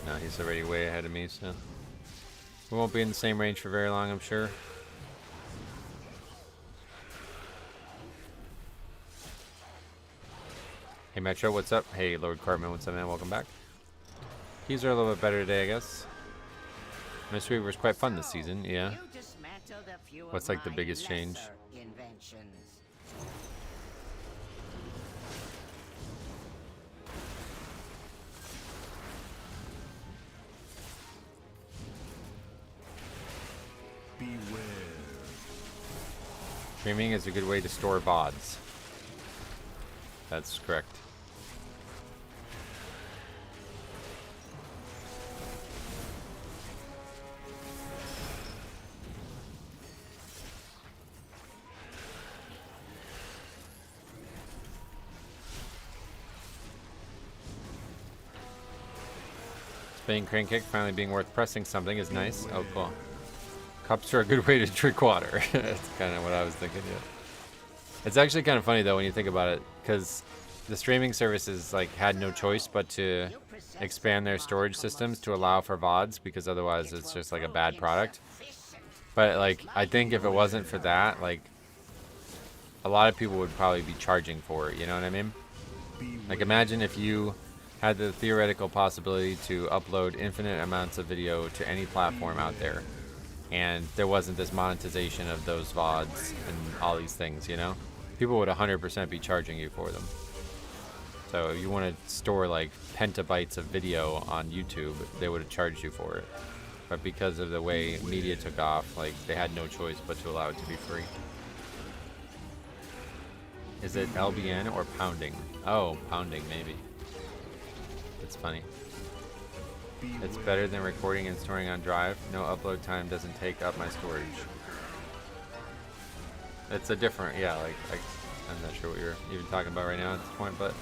No, he's already way ahead of me, so we won't be in the same range for very long, I'm sure. Hey Metro, what's up? Hey Lord Cartman, what's up, man? Welcome back. Keys are a little bit better today, I guess. Mystery was quite fun this season, yeah. What's like the biggest change? Beware. Streaming is a good way to store VODs. That's correct. Spain crane kick finally being worth pressing something is nice. Oh, cool. Cups are a good way to drink water. That's kind of what I was thinking, yeah. It's actually kind of funny, though, when you think about it, because the streaming services, like, had no choice but to expand their storage systems to allow for VODs, because otherwise it's just, like, a bad product. But, like, I think if it wasn't for that, like, a lot of people would probably be charging for it, you know what I mean? Like, imagine if you had the theoretical possibility to upload infinite amounts of video to any platform out there, and there wasn't this monetization of those VODs and all these things, you know? People would 100% be charging you for them. So if you want to store like petabytes of video on YouTube, they would have charged you for it. But because of the way media took off, like, they had no choice but to allow it to be free. Is it LBN or pounding? Oh, pounding, maybe. It's funny. It's better than recording and storing on Drive. No upload time doesn't take up my storage. It's a different, yeah, like, I'm not sure what you're even talking about right now at this point, but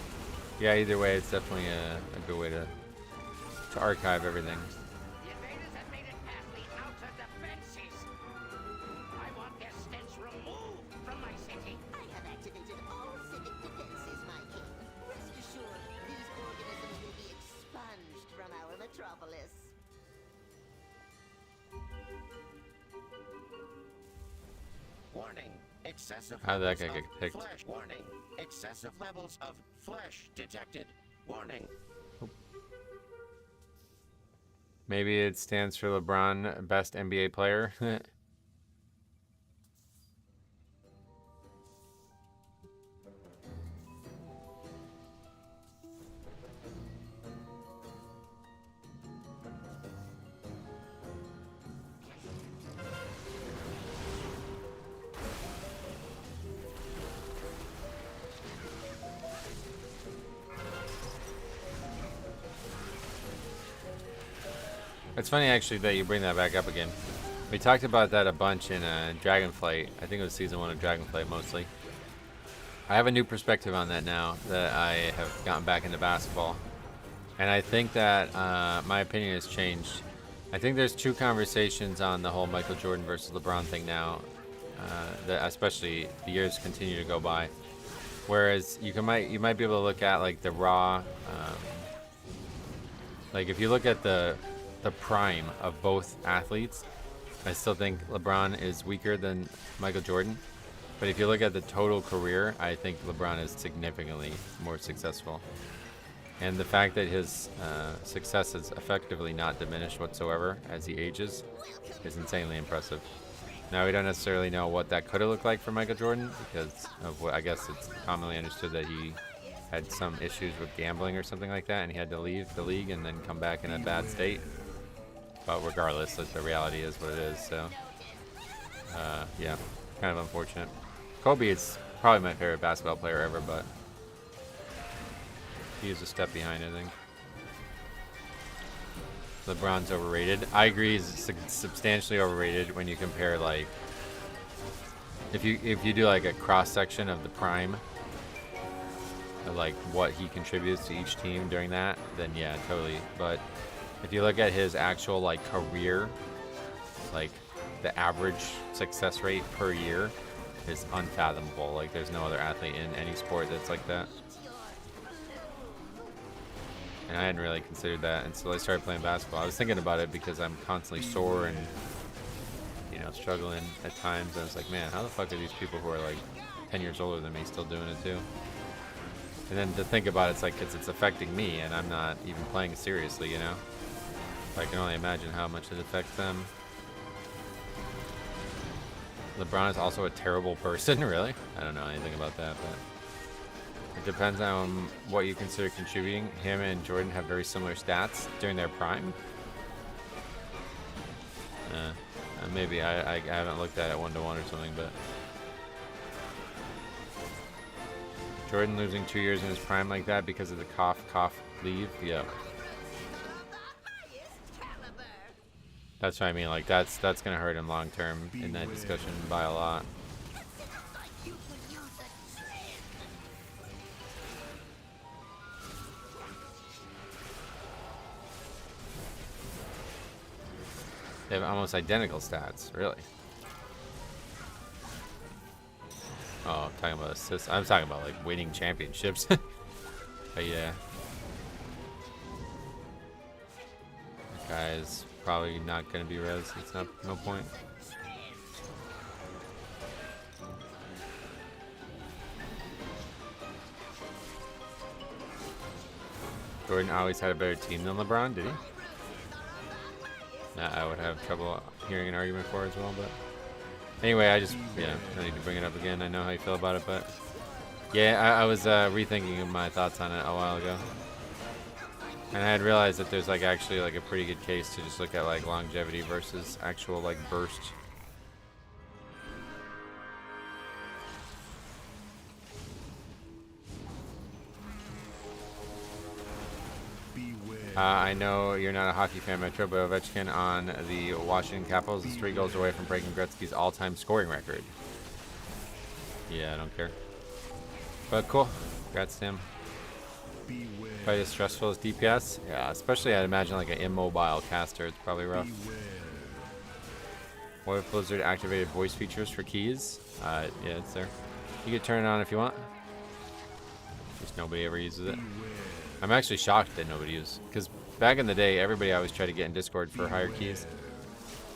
yeah, either way, it's definitely a good way to archive everything. The invaders have made it past the outer defenses. I want their stench removed from my city. I have activated all civic defenses, my king. Rest assured, these organisms will be expunged from our metropolis. Warning. Excessive How did that guy levels get of picked? flesh. Warning. Excessive levels of flesh detected. Warning. Maybe it stands for LeBron, best NBA player. It's funny actually that you bring that back up again. We talked about that a bunch in Dragonflight. I think it was season 1 of Dragonflight mostly. I have a new perspective on that now that I have gotten back into basketball. And I think that my opinion has changed. I think there's two conversations on the whole Michael Jordan versus LeBron thing now, that especially the years continue to go by. Whereas you might be able to look at like the raw, like if you look at the prime of both athletes, I still think LeBron is weaker than Michael Jordan. But if you look at the total career, I think LeBron is significantly more successful. And the fact that his success has effectively not diminished whatsoever as he ages is insanely impressive. Now, we don't necessarily know what that could have looked like for Michael Jordan because of what I guess it's commonly understood that he had some issues with gambling or something like that, and he had to leave the league and then come back in a bad state. But regardless, like, the reality is what it is. So, yeah, kind of unfortunate. Kobe is probably my favorite basketball player ever, but he is a step behind, I think. LeBron's overrated. I agree, he's substantially overrated when you compare, like, if you do like a cross section of the prime, of like what he contributes to each team during that, then yeah, totally. But if you look at his actual like career, like the average success rate per year is unfathomable. Like there's no other athlete in any sport that's like that. And I hadn't really considered that until I started playing basketball. I was thinking about it because I'm constantly sore and, you know, struggling at times. And I was like, man, how the fuck are these people who are like 10 years older than me still doing it too? And then to think about it, it's like, it's affecting me and I'm not even playing seriously, you know? I can only imagine how much it affects them. LeBron is also a terrible person, really? I don't know anything about that, but it depends on what you consider contributing. Him and Jordan have very similar stats during their prime. Maybe I haven't looked at it 1-to-1 or something, but Jordan losing 2 years in his prime like that because of the cough leave. Yeah. That's what I mean. Like that's gonna hurt him long term in that discussion by a lot. They have almost identical stats, really. Oh, I'm talking about assists. I'm talking about like winning championships. But yeah. That guy's probably not gonna be res. It's not no point. Jordan always had a better team than LeBron, did he? That I would have trouble hearing an argument for as well, but anyway, I don't need to bring it up again. I know how you feel about it, but yeah, I was rethinking my thoughts on it a while ago, and I had realized that there's like actually like a pretty good case to just look at like longevity versus actual like burst. I know you're not a hockey fan, Metro, but Ovechkin on the Washington Capitals is 3 goals away from breaking Gretzky's all-time scoring record. Yeah, I don't care. But cool. Congrats to him. Quite as stressful as DPS? Yeah, especially I'd imagine like an immobile caster. It's probably rough. What if Blizzard activated voice features for keys? Yeah, it's there. You can turn it on if you want. Just nobody ever uses it. I'm actually shocked that nobody uses, because back in the day, everybody always tried to get in Discord for higher keys.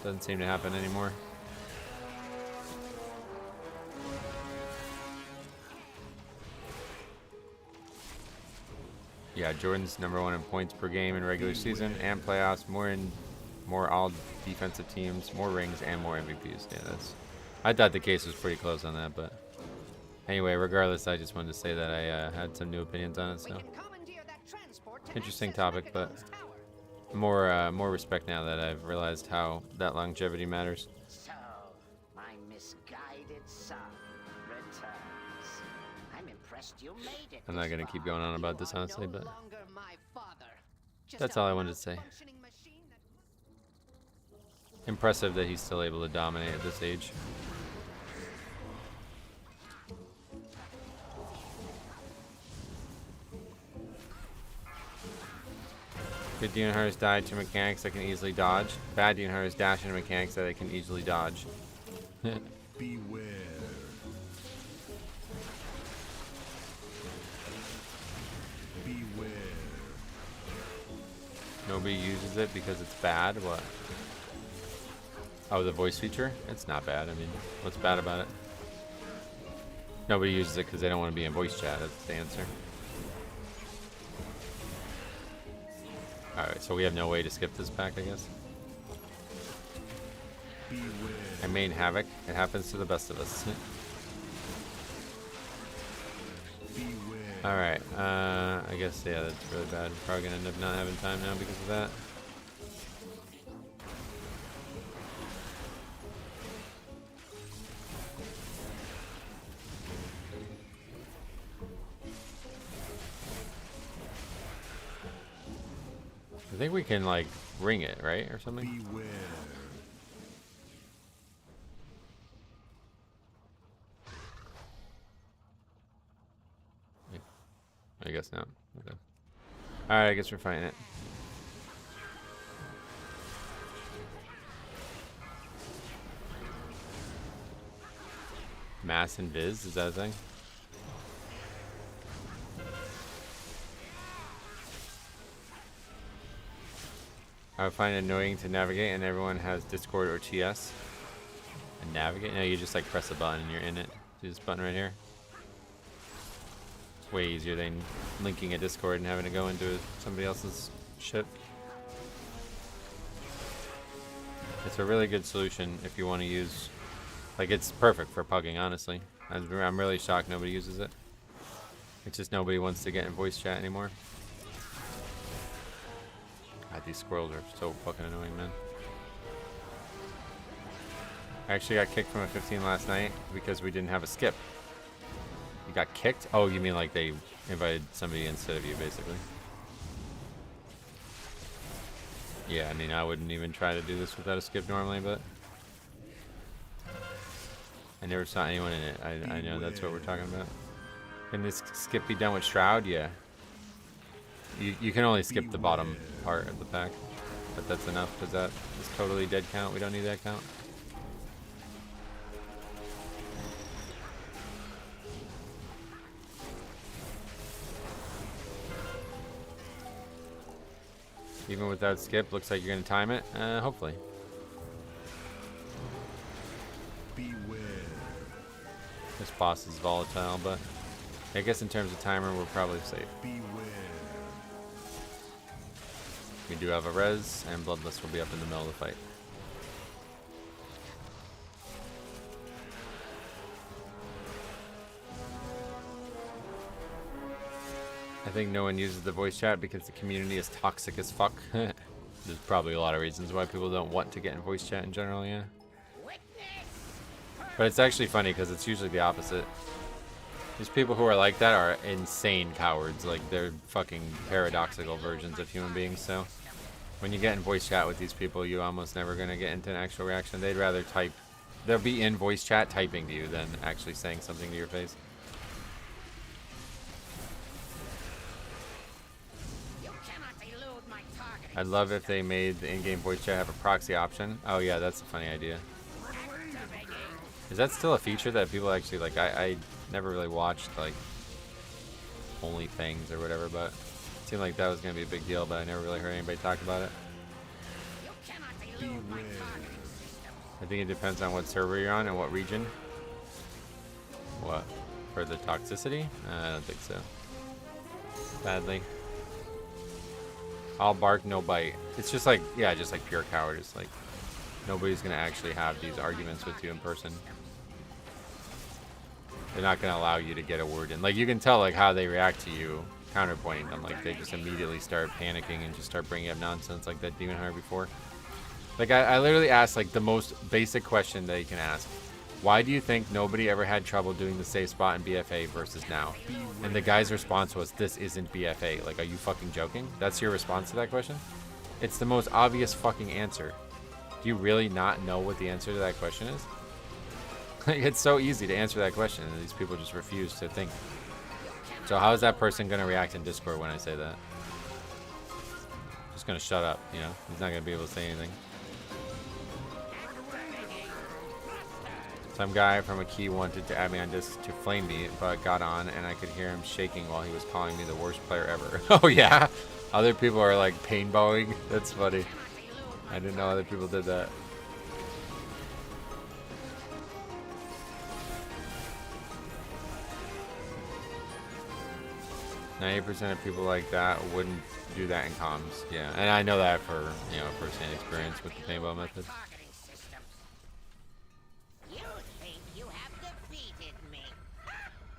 Doesn't seem to happen anymore. Yeah, Jordan's #1 in points per game in regular season and playoffs. More all defensive teams, more rings, and more MVPs. Yeah, I thought the case was pretty close on that, but anyway, regardless, I just wanted to say that I had some new opinions on it. So. Interesting topic, but more respect now that I've realized how that longevity matters. So, my misguided son returns. I'm impressed you made it. I'm not gonna keep going on about this honestly, but that's all I wanted to say. Impressive that he's still able to dominate at this age. Good Demon Hunters died to mechanics that can easily dodge. Bad Demon Hunters dash into mechanics that they can easily dodge. Beware. Beware. Nobody uses it because it's bad? What? Oh, the voice feature? It's not bad. I mean, what's bad about it? Nobody uses it because they don't want to be in voice chat. That's the answer. Alright, so we have no way to skip this pack, I guess. I main Havoc. It happens to the best of us. Alright, I guess, yeah, that's really bad. We're probably gonna end up not having time now because of that. I think we can like ring it, right, or something. Beware. I guess not. Okay. All right, I guess we're fighting it. Mass and Viz, is that a thing? I would find it annoying to navigate, and everyone has Discord or TS. And navigate? No, you just like press a button and you're in it. See this button right here? It's way easier than linking a Discord and having to go into somebody else's ship. It's a really good solution if you want to use, like, it's perfect for pugging, honestly. I'm really shocked nobody uses it. It's just nobody wants to get in voice chat anymore. God, these squirrels are so fucking annoying, man. I actually got kicked from a 15 last night because we didn't have a skip. You got kicked? Oh, you mean like they invited somebody instead of you, basically. Yeah, I mean, I wouldn't even try to do this without a skip normally, but I never saw anyone in it. I know that's what we're talking about. Can this skip be done with Shroud? Yeah. You can only skip the bottom part of the pack. but that's enough because that is totally dead count. We don't need that count. Even without skip, looks like you're going to time it. Hopefully. Beware. This boss is volatile, but I guess in terms of timer, we're probably safe. Beware. We do have a res, and Bloodlust will be up in the middle of the fight. I think no one uses the voice chat because the community is toxic as fuck. There's probably a lot of reasons why people don't want to get in voice chat in general, yeah. But it's actually funny because it's usually the opposite. These people who are like that are insane cowards. Like, they're fucking paradoxical versions of human beings, so when you get in voice chat with these people, you're almost never going to get into an actual reaction. They'd rather type. They'll be in voice chat typing to you than actually saying something to your face. I'd love if they made the in-game voice chat have a proxy option. Oh yeah, that's a funny idea. Is that still a feature that people actually like? I never really watched like OnlyFans or whatever, but it seemed like that was gonna be a big deal, but I never really heard anybody talk about it. I think it depends on what server you're on and what region. What? For the toxicity? I don't think so. Badly. I'll bark, no bite. It's just like, yeah, just like pure cowardice. Like, nobody's gonna actually have these arguments with you in person. They're not gonna allow you to get a word in. Like, you can tell like how they react to you counterpointing them. Like, they just immediately start panicking and just start bringing up nonsense like that Demon Hunter before. Like, I literally asked like the most basic question that you can ask. Why do you think nobody ever had trouble doing the safe spot in BFA versus now? And the guy's response was, this isn't BFA. Like, are you fucking joking? That's your response to that question? It's the most obvious fucking answer. Do you really not know what the answer to that question is? Like, it's so easy to answer that question, and these people just refuse to think. So how is that person going to react in Discord when I say that? Just going to shut up, you know? He's not going to be able to say anything. Some guy from a key wanted to add me on Disc to flame me, but got on and I could hear him shaking while he was calling me the worst player ever. Oh yeah? Other people are like paintballing? That's funny. I didn't know other people did that. %90 of people like that wouldn't do that in comms. Yeah, and I know that for, you know, first-hand experience with the paintball method.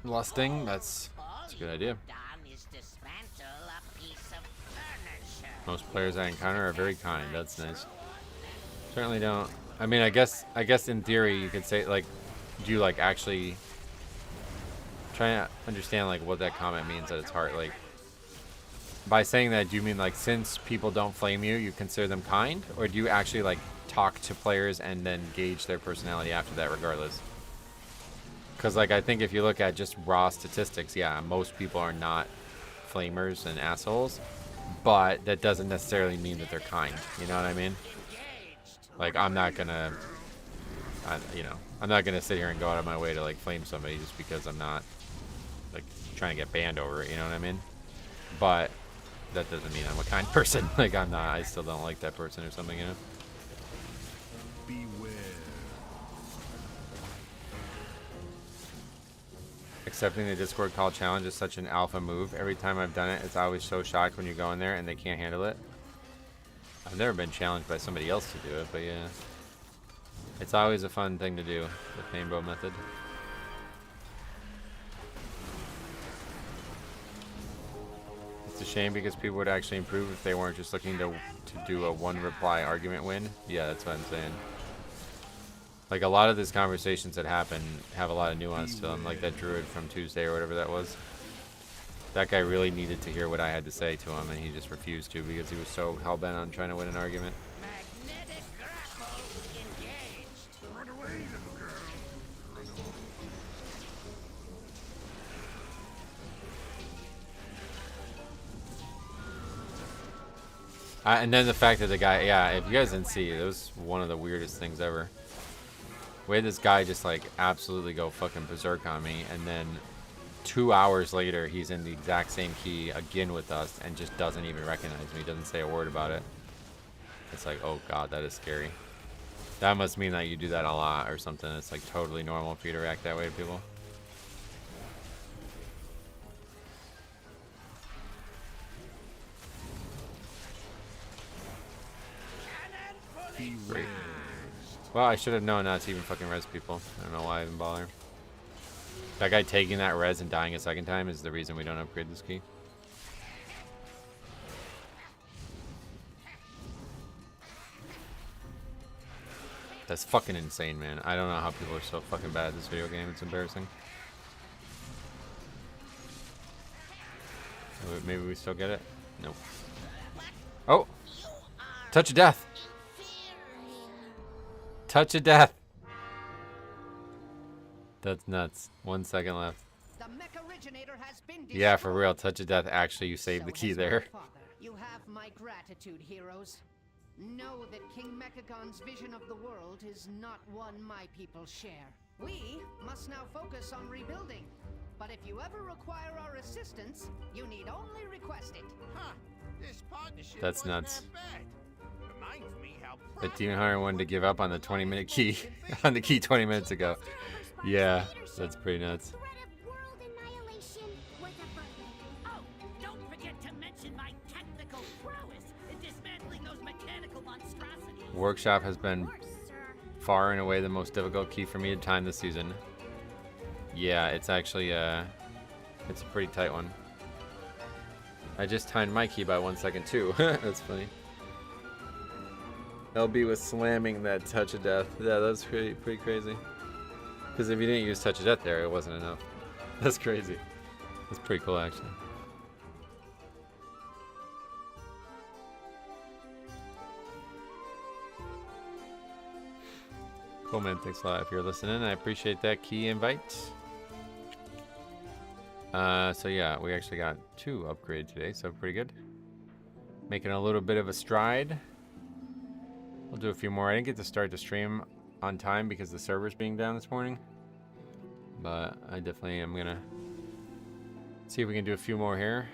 Lusting, that's a good idea. Most players I encounter are very kind. That's nice. Certainly don't. I mean, I guess in theory you could say, like, do you like actually try to understand like what that comment means at its heart? Like, by saying that, do you mean like since people don't flame you, you consider them kind, or do you actually like talk to players and then gauge their personality after that, regardless? Because, like, I think if you look at just raw statistics, yeah, most people are not flamers and assholes, but that doesn't necessarily mean that they're kind. You know what I mean? Like, I'm not gonna, I'm not gonna sit here and go out of my way to like flame somebody just because I'm not like trying to get banned over it. You know what I mean? But that doesn't mean I'm a kind person. Like, I'm not. I still don't like that person or something. You know? Accepting the Discord call challenge is such an alpha move. Every time I've done it, it's always so shocked when you go in there and they can't handle it. I've never been challenged by somebody else to do it, but yeah. It's always a fun thing to do, the paintball method. It's a shame because people would actually improve if they weren't just looking to do a one reply argument win. Yeah, that's what I'm saying. Like, a lot of these conversations that happen have a lot of nuance to them, like that druid from Tuesday or whatever that was. That guy really needed to hear what I had to say to him, and he just refused to because he was so hell-bent on trying to win an argument. And then the fact that the guy, yeah, if you guys didn't see, it was one of the weirdest things ever. We had this guy just like absolutely go fucking berserk on me, and then 2 hours later, he's in the exact same key again with us and just doesn't even recognize me. Doesn't say a word about it. It's like, oh god, that is scary. That must mean that you do that a lot or something. It's like totally normal for you to react that way to people. Great. Well, I should have known not to even fucking res people. I don't know why I even bother. That guy taking that res and dying a second time is the reason we don't upgrade this key. That's fucking insane, man. I don't know how people are so fucking bad at this video game. It's embarrassing. Maybe we still get it? Nope. Oh! Touch of death! Touch of death! That's nuts. 1 second left. Yeah, for real. Touch of death. Actually, you saved the key there. You have my gratitude, heroes. Know that King Mechagon's vision of the world is not one my people share. We must now focus on rebuilding. But if you ever require our assistance, you need only request it. Huh. This partnership That's wasn't nuts. that bad. Reminds me how The Demon Hunter wanted to give up on the 20-minute key. On the key 20 minutes ago. Yeah, that's pretty nuts. Oh, don't forget to mention my technical prowess in dismantling those mechanical monstrosities. Workshop has been far and away the most difficult key for me to time this season. Yeah, it's actually it's a pretty tight one. I just timed my key by 1 second too. That's funny. LB was slamming that touch of death. Yeah, that's pretty crazy. Because if you didn't use touch of death there, it wasn't enough. That's crazy. That's pretty cool, actually. Cool, man. Thanks a lot if you're listening. I appreciate that key invite. So yeah, we actually got 2 upgrades today, so pretty good. Making a little bit of a stride. We'll do a few more. I didn't get to start the stream on time because the server's being down this morning. But I definitely am gonna see if we can do a few more here.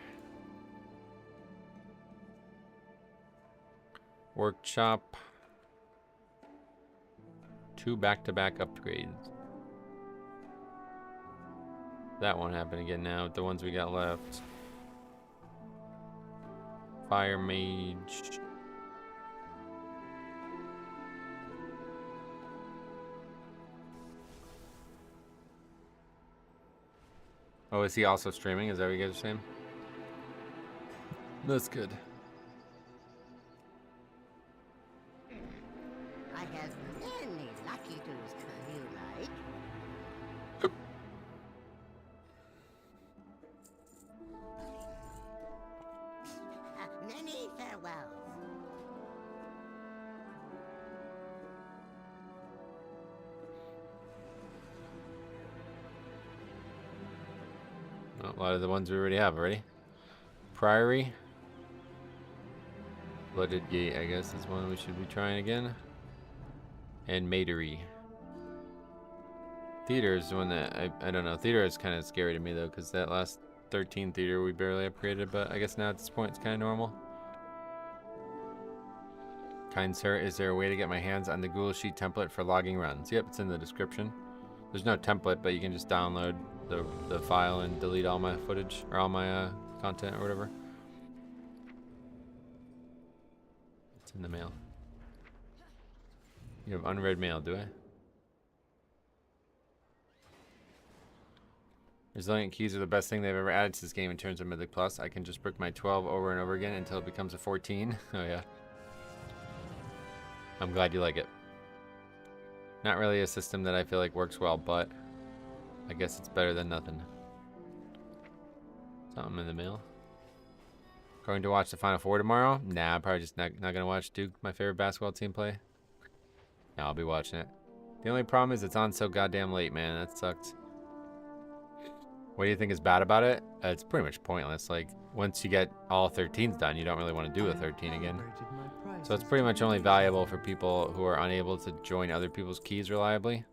Workshop. 2 back-to-back upgrades. That won't happen again now with the ones we got left. Fire Mage. Oh, is he also streaming? Is that what you guys are saying? That's good. I have many lucky tools you like. Many farewells. Well, a lot of the ones we already have already. Priory. Blooded Gate, I guess, is one we should be trying again. And Matery. Theater is the one that I don't know. Theater is kind of scary to me though, because that last 13 theater we barely upgraded, but I guess now at this point it's kind of normal. Kind sir, is there a way to get my hands on the Google Sheet template for logging runs? Yep, it's in the description. There's no template, but you can just download the file and delete all my footage or all my content or whatever. It's in the mail. You have unread mail, do I? Resilient keys are the best thing they've ever added to this game in terms of Mythic Plus. I can just brick my 12 over and over again until it becomes a 14. Oh yeah. I'm glad you like it. Not really a system that I feel like works well, but I guess it's better than nothing. Something in the mail. Going to watch the Final Four tomorrow? Nah, I'm probably just not gonna watch Duke, my favorite basketball team, play. No, I'll be watching it. The only problem is it's on so goddamn late, man. That sucked. What do you think is bad about it? It's pretty much pointless. Like, once you get all 13s done, you don't really want to do a 13 again. So it's pretty much only valuable for people who are unable to join other people's keys reliably.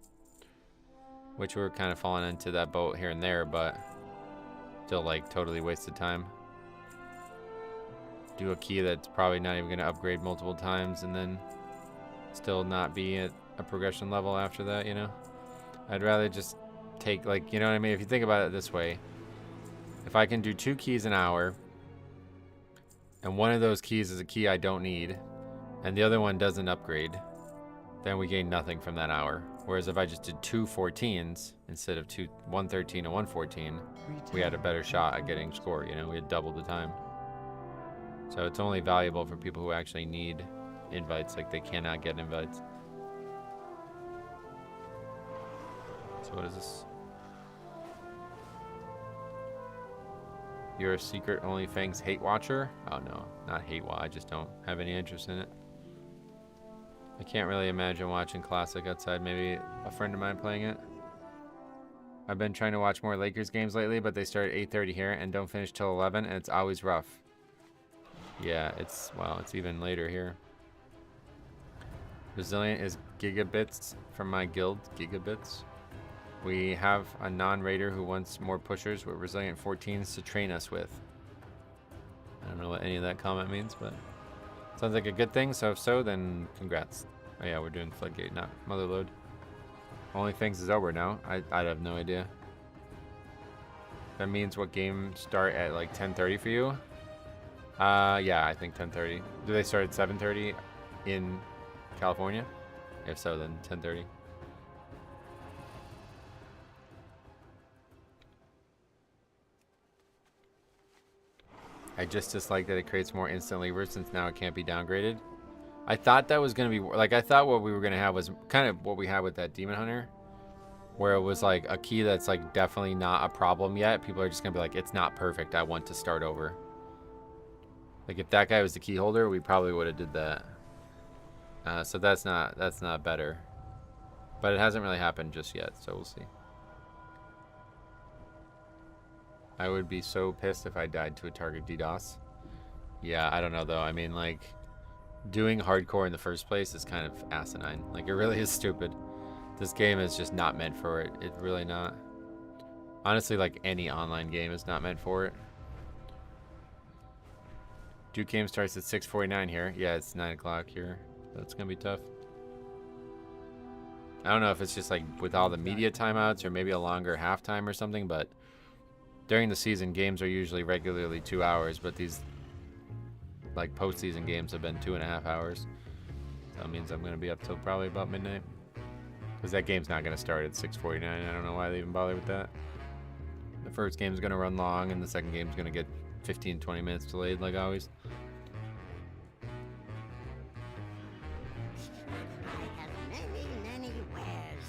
Which we're kind of falling into that boat here and there, but still, like, totally wasted time. Do a key that's probably not even going to upgrade multiple times and then still not be at a progression level after that, you know? I'd rather just take, like, you know what I mean? If you think about it this way, if I can do 2 keys an hour, and one of those keys is a key I don't need, and the other one doesn't upgrade, then we gain nothing from that hour. Whereas if I just did 2 14s instead of 1 13 and 1 14, we had a better shot at getting score, you know? We had double the time. So it's only valuable for people who actually need invites, like they cannot get invites. So what is this? You're a secret OnlyFans hate watcher? Oh no, not hate watch. I just don't have any interest in it. I can't really imagine watching Classic outside. Maybe a friend of mine playing it. I've been trying to watch more Lakers games lately, but they start at 8:30 here and don't finish till 11, and it's always rough. Yeah, it's even later here. Resilient is gigabits from my guild, gigabits. We have a non-raider who wants more pushers with resilient 14s to train us with. I don't know what any of that comment means, but sounds like a good thing. So if so, then congrats. Oh yeah, we're doing Floodgate, not Motherload. OnlyFans is over now. I'd have no idea. That means what game start at like 10:30 for you? Yeah, I think 10:30. Do they start at 7:30 in California? If so, then 10:30. I just dislike that it creates more instant levers since now it can't be downgraded. I thought that was going to be, like, I thought what we were going to have was kind of what we had with that Demon Hunter, where it was like a key that's like definitely not a problem yet. People are just going to be like, it's not perfect, I want to start over. Like, if that guy was the key holder, we probably would have did that. So that's not better. But it hasn't really happened just yet, so we'll see. I would be so pissed if I died to a target DDoS. Yeah, I don't know though. I mean, like, doing hardcore in the first place is kind of asinine. Like, it really is stupid. This game is just not meant for it. It's really not. Honestly, like, any online game is not meant for it. Duke game starts at 6:49 here. Yeah, it's 9 o'clock here. That's gonna be tough. I don't know if it's just like with all the media timeouts or maybe a longer halftime or something, but during the season, games are usually regularly 2 hours, but these like postseason games have been 2.5 hours. So that means I'm gonna be up till probably about midnight. Because that game's not gonna start at 6:49. I don't know why they even bother with that. The first game's gonna run long, and the second game's gonna get 15-20 minutes delayed, like always. I have many wares.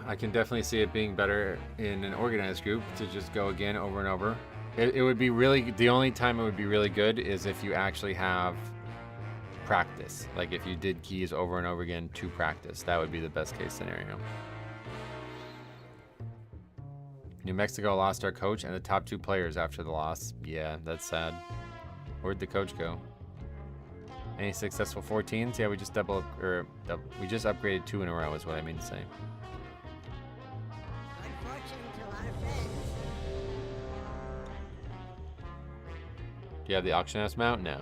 I can definitely see it being better in an organized group to just go again over and over. It would be really, the only time it would be really good is if you actually have practice. Like if you did keys over and over again to practice, that would be the best case scenario. New Mexico lost our coach and the top 2 players after the loss. Yeah, that's sad. Where'd the coach go? Any successful 14s? Yeah, we just we just upgraded 2 in a row is what I mean to say. Good fortune to our friends. Do you have the auction house mount? No.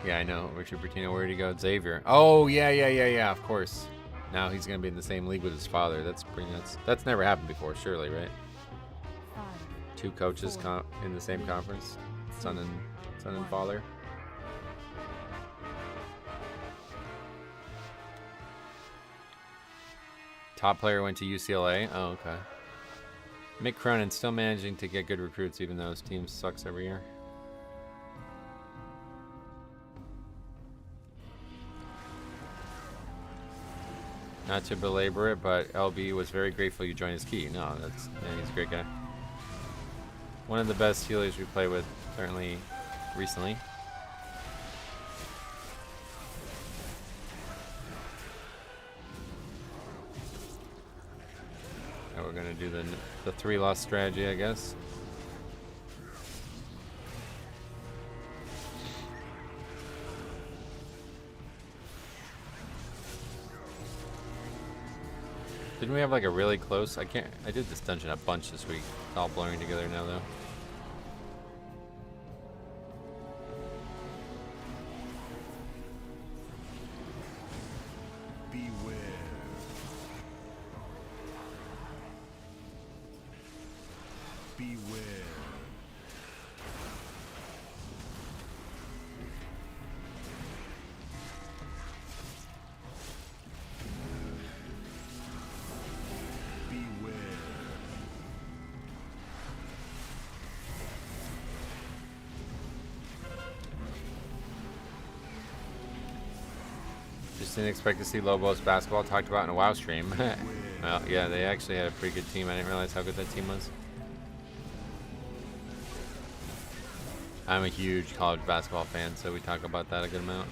Yeah, I know. Richard Bertino, where'd he go? Xavier. Oh, yeah, of course. Now he's going to be in the same league with his father. That's pretty nuts. That's never happened before, surely, right? 2 coaches in the same conference. Son and father. Top player went to UCLA. Oh, okay. Mick Cronin still managing to get good recruits even though his team sucks every year. Not to belabor it, but LB was very grateful you joined his key. No, man, he's a great guy. One of the best healers we play with, certainly recently. gonna do the 3-loss strategy, I guess. Didn't we have like a really close? I did this dungeon a bunch this week. It's all blurring together now though. Beware. Beware. Just didn't expect to see Lobos basketball talked about in a WoW stream. Well, yeah, they actually had a pretty good team. I didn't realize how good that team was. I'm a huge college basketball fan, so we talk about that a good amount.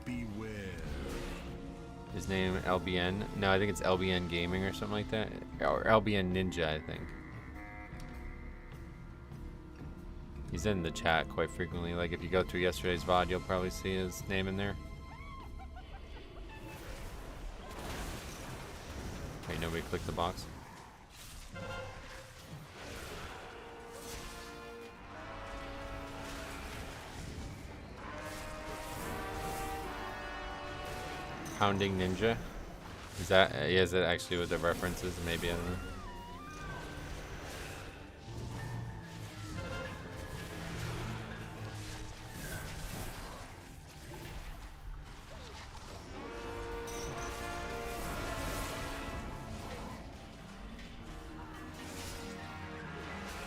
Beware. His name LBN. No, I think it's LBN Gaming or something like that. Or LBN Ninja, I think. He's in the chat quite frequently. Like if you go through yesterday's VOD, you'll probably see his name in there. Wait, nobody clicked the box. Pounding Ninja. Is that actually what the reference is? Maybe, I don't know.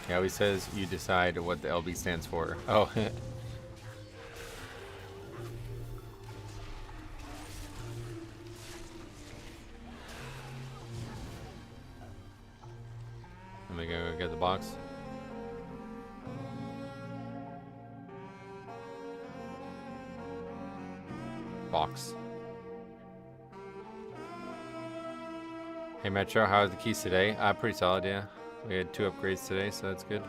He always says you decide what the LB stands for. Oh. Let me go get the box. Box. Hey Metro, how are the keys today? Pretty solid, yeah. We had 2 upgrades today, so that's good.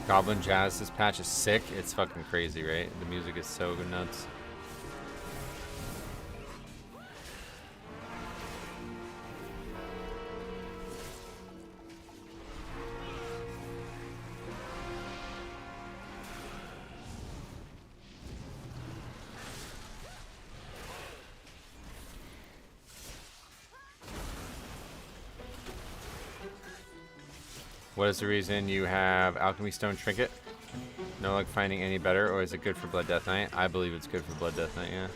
Goblin Jazz, this patch is sick. It's fucking crazy, right? The music is so good nuts. What is the reason you have Alchemy Stone Trinket? No luck finding any better, or is it good for Blood Death Knight? I believe it's good for Blood Death Knight, yeah.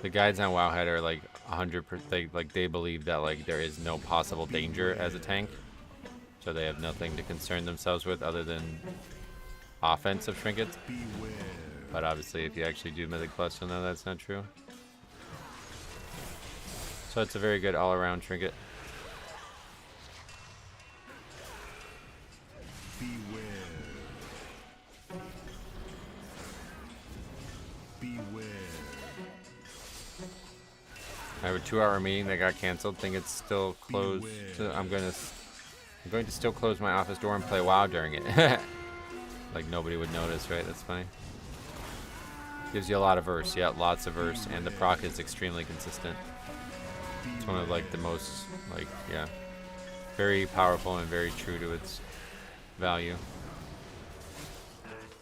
The guides on Wowhead are like 100%, they believe that like there is no possible danger as a tank. So they have nothing to concern themselves with other than offensive trinkets. But obviously if you actually do Mythic Plus, you'll know that's not true. So it's a very good all-around trinket. I have a 2-hour meeting that got canceled. Think it's still closed. I'm going to still close my office door and play WoW during it. Like nobody would notice, right? That's funny. Gives you a lot of verse. Yeah, lots of verse, and the proc is extremely consistent. It's one of like the most very powerful and very true to its value.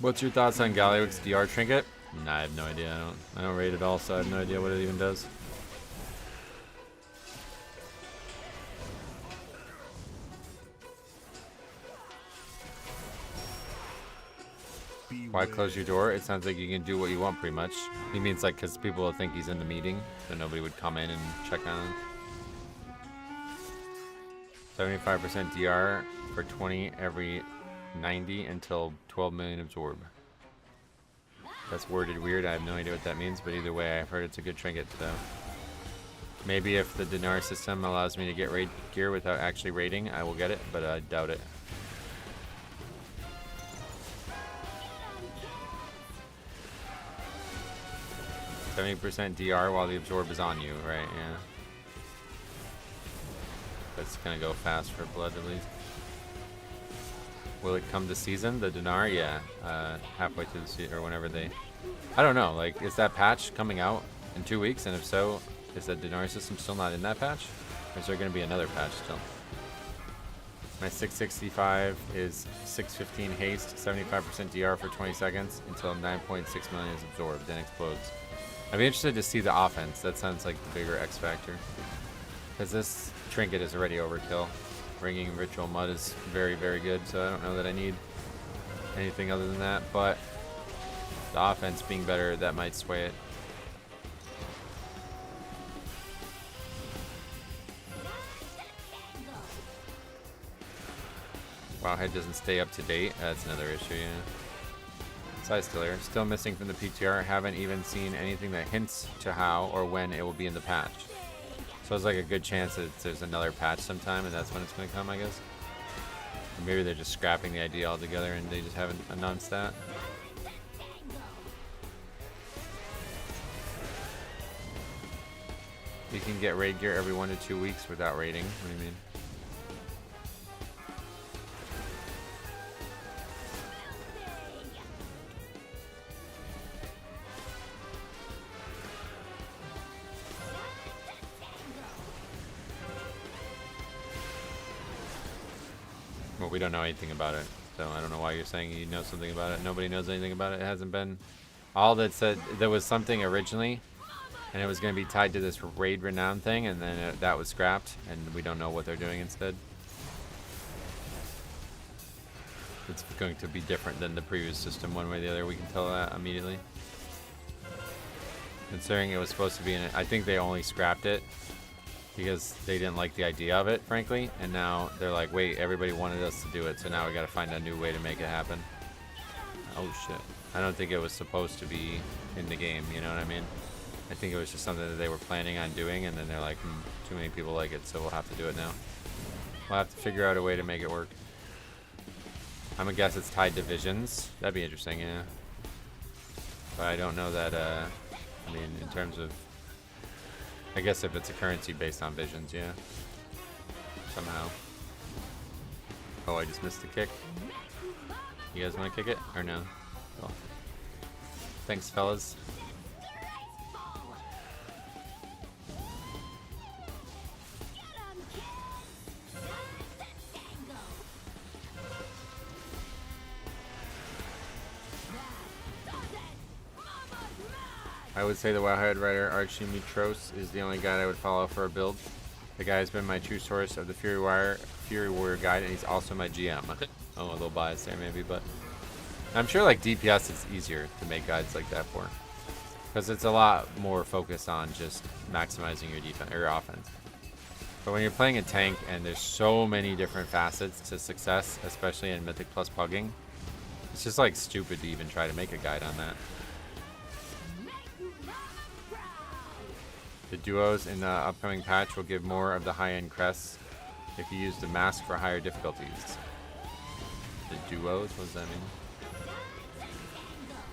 What's your thoughts on Galliwix's DR trinket? Nah, I have no idea. I don't rate it all, so I have no idea what it even does. Why close your door? It sounds like you can do what you want pretty much. He means like because people will think he's in the meeting, so nobody would come in and check on him. 75% DR for 20 every 90 until 12 million absorb. That's worded weird. I have no idea what that means, but either way, I've heard it's a good trinket, so. Maybe if the dinar system allows me to get raid gear without actually raiding, I will get it, but I doubt it. %, DR while the absorb is on you, right? Yeah. That's gonna go fast for blood at least. Will it come to season, the dinar? Yeah, halfway through the season, or whenever they... I don't know, like, is that patch coming out in 2 weeks? And if so, is that dinar system still not in that patch? Or is there going to be another patch still? My 665 is 615 haste, 75% DR for 20 seconds until 9.6 million is absorbed, then explodes. I'd be interested to see the offense. That sounds like the bigger X factor. Because this trinket is already overkill. Ringing Ritual Mud is very, very good, so I don't know that I need anything other than that, but the offense being better, that might sway it. Wowhead doesn't stay up to date. That's another issue, yeah. Size killer. Still missing from the PTR. Haven't even seen anything that hints to how or when it will be in the patch. So it's like a good chance that there's another patch sometime, and that's when it's going to come, I guess. Or maybe they're just scrapping the idea altogether and they just haven't announced that. You can get raid gear every 1 to 2 weeks without raiding. What do you mean? Well, we don't know anything about it, so I don't know why you're saying you know something about it. Nobody knows anything about it. It hasn't been... All that said, there was something originally, and it was going to be tied to this raid renown thing, and then that was scrapped, and we don't know what they're doing instead. It's going to be different than the previous system, one way or the other. We can tell that immediately. Considering it was supposed to be in it, I think they only scrapped it because they didn't like the idea of it, frankly, and now they're like, wait, everybody wanted us to do it, so now we got to find a new way to make it happen. Oh shit. I don't think it was supposed to be in the game, you know what I mean? I think it was just something that they were planning on doing, and then they're like, too many people like it, so we'll have to do it now. We'll have to figure out a way to make it work. I'm gonna guess it's tied to visions. That'd be interesting, yeah. But I don't know that, I mean, in terms of... I guess if it's a currency based on visions, yeah. Somehow. Oh, I just missed the kick. You guys want to kick it? Or no? Cool. Thanks, fellas. I would say the Wowhead writer Archie Mitros is the only guide I would follow for a build. The guy has been my true source of the Fury Warrior guide, and he's also my GM. Oh, a little bias there maybe, but I'm sure like DPS is easier to make guides like that for, because it's a lot more focused on just maximizing your defense or your offense. But when you're playing a tank and there's so many different facets to success, especially in Mythic plus Pugging, it's just like stupid to even try to make a guide on that. The duos in the upcoming patch will give more of the high-end crests if you use the mask for higher difficulties. The duos? What does that mean?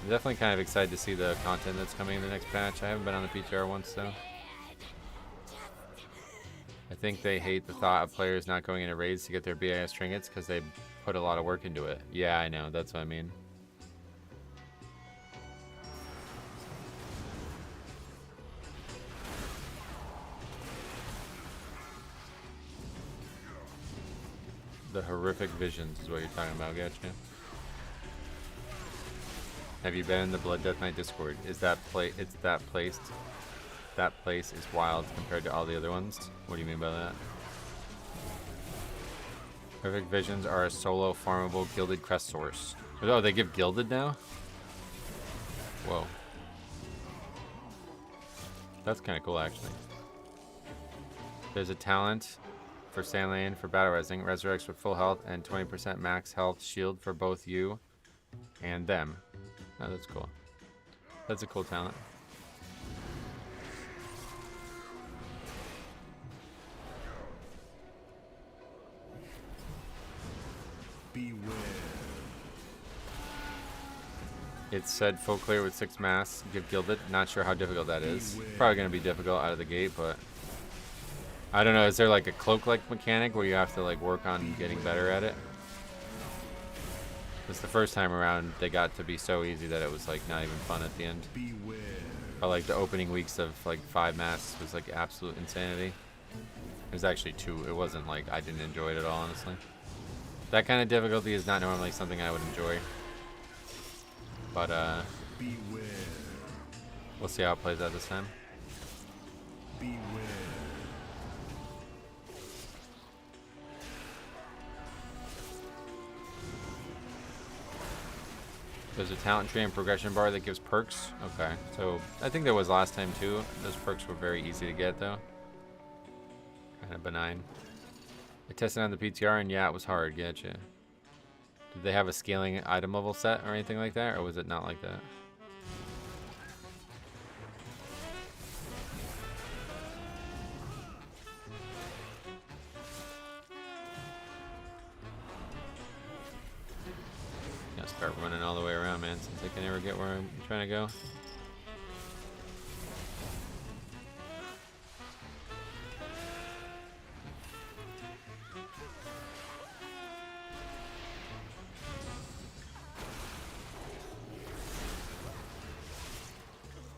I'm definitely kind of excited to see the content that's coming in the next patch. I haven't been on the PTR once, though. I think they hate the thought of players not going into raids to get their BIS trinkets because they put a lot of work into it. Yeah, I know. That's what I mean. The horrific visions is what you're talking about, gotcha. Have you been in the Blood Death Knight Discord? Is that place? It's that place. That place is wild compared to all the other ones. What do you mean by that? Horrific visions are a solo farmable gilded crest source. Oh, they give gilded now? Whoa. That's kind of cool, actually. There's a talent for Sand Lane for battle resing. Resurrects with full health and 20% max health shield for both you and them. Oh, that's cool. That's a cool talent. Beware. It said full clear with 6 masks. Give gilded. Not sure how difficult that is. Probably going to be difficult out of the gate, but I don't know. Is there like a cloak-like mechanic where you have to like work on getting better at it? It's the first time around they got to be so easy that it was like not even fun at the end. Beware. But like the opening weeks of like 5 masks was like absolute insanity. It was actually 2. It wasn't like I didn't enjoy it at all, honestly. That kind of difficulty is not normally something I would enjoy. But beware. We'll see how it plays out this time. Beware. There's a talent tree and progression bar that gives perks. Okay, so I think there was last time too. Those perks were very easy to get though. Kind of benign. I tested on the PTR and yeah, it was hard. Getcha. Did they have a scaling item level set or anything like that, or was it not like that? Gotta start running all the way around, man, since I can never get where I'm trying to go.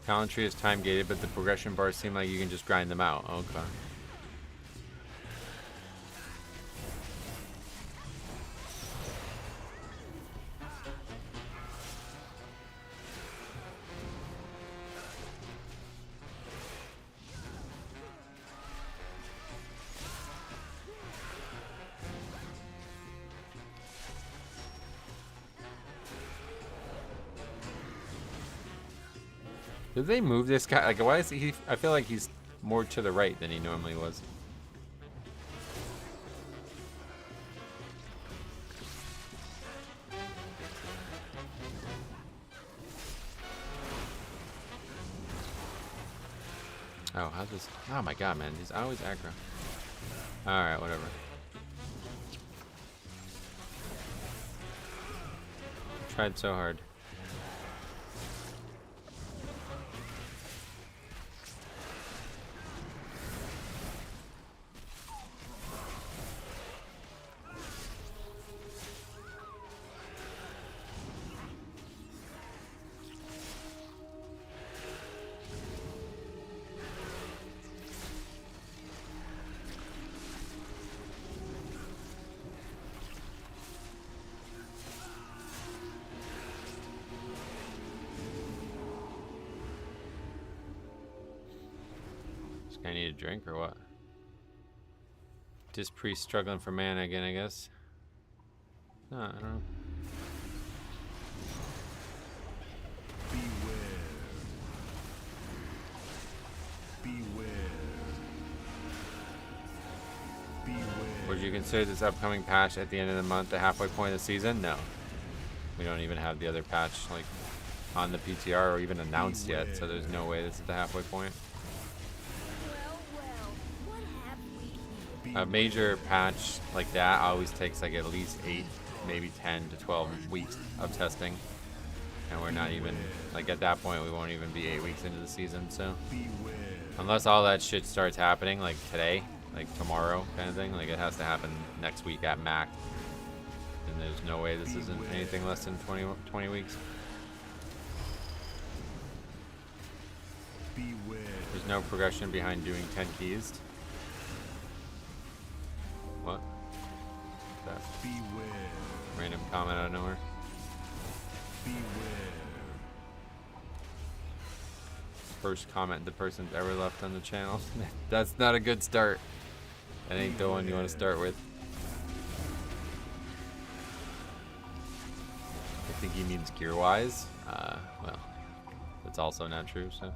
Talent tree is time gated, but the progression bars seem like you can just grind them out. Okay. Did they move this guy? Like, why is he? I feel like he's more to the right than he normally was. Oh, how's this? Oh my god, man. He's always aggro. Alright, whatever. Tried so hard. I need a drink or what? Just priest struggling for mana again, I guess. No, I don't know. Beware. Beware. Beware. Would you consider this upcoming patch at the end of the month the halfway point of the season? No. We don't even have the other patch like on the PTR or even announced yet, so there's no way this is the halfway point. A major patch like that always takes like at least 8, maybe 10 to 12 weeks of testing. And we're not even, like at that point we won't even be 8 weeks into the season, so. Unless all that shit starts happening like today, like tomorrow kind of thing, like it has to happen next week at max. And there's no way this isn't anything less than 20 weeks. There's no progression behind doing 10 keys. What? That random comment out of nowhere. First comment the person's ever left on the channel. That's not a good start. That ain't the one you want to start with. I think he means gear-wise. Well, that's also not true, so.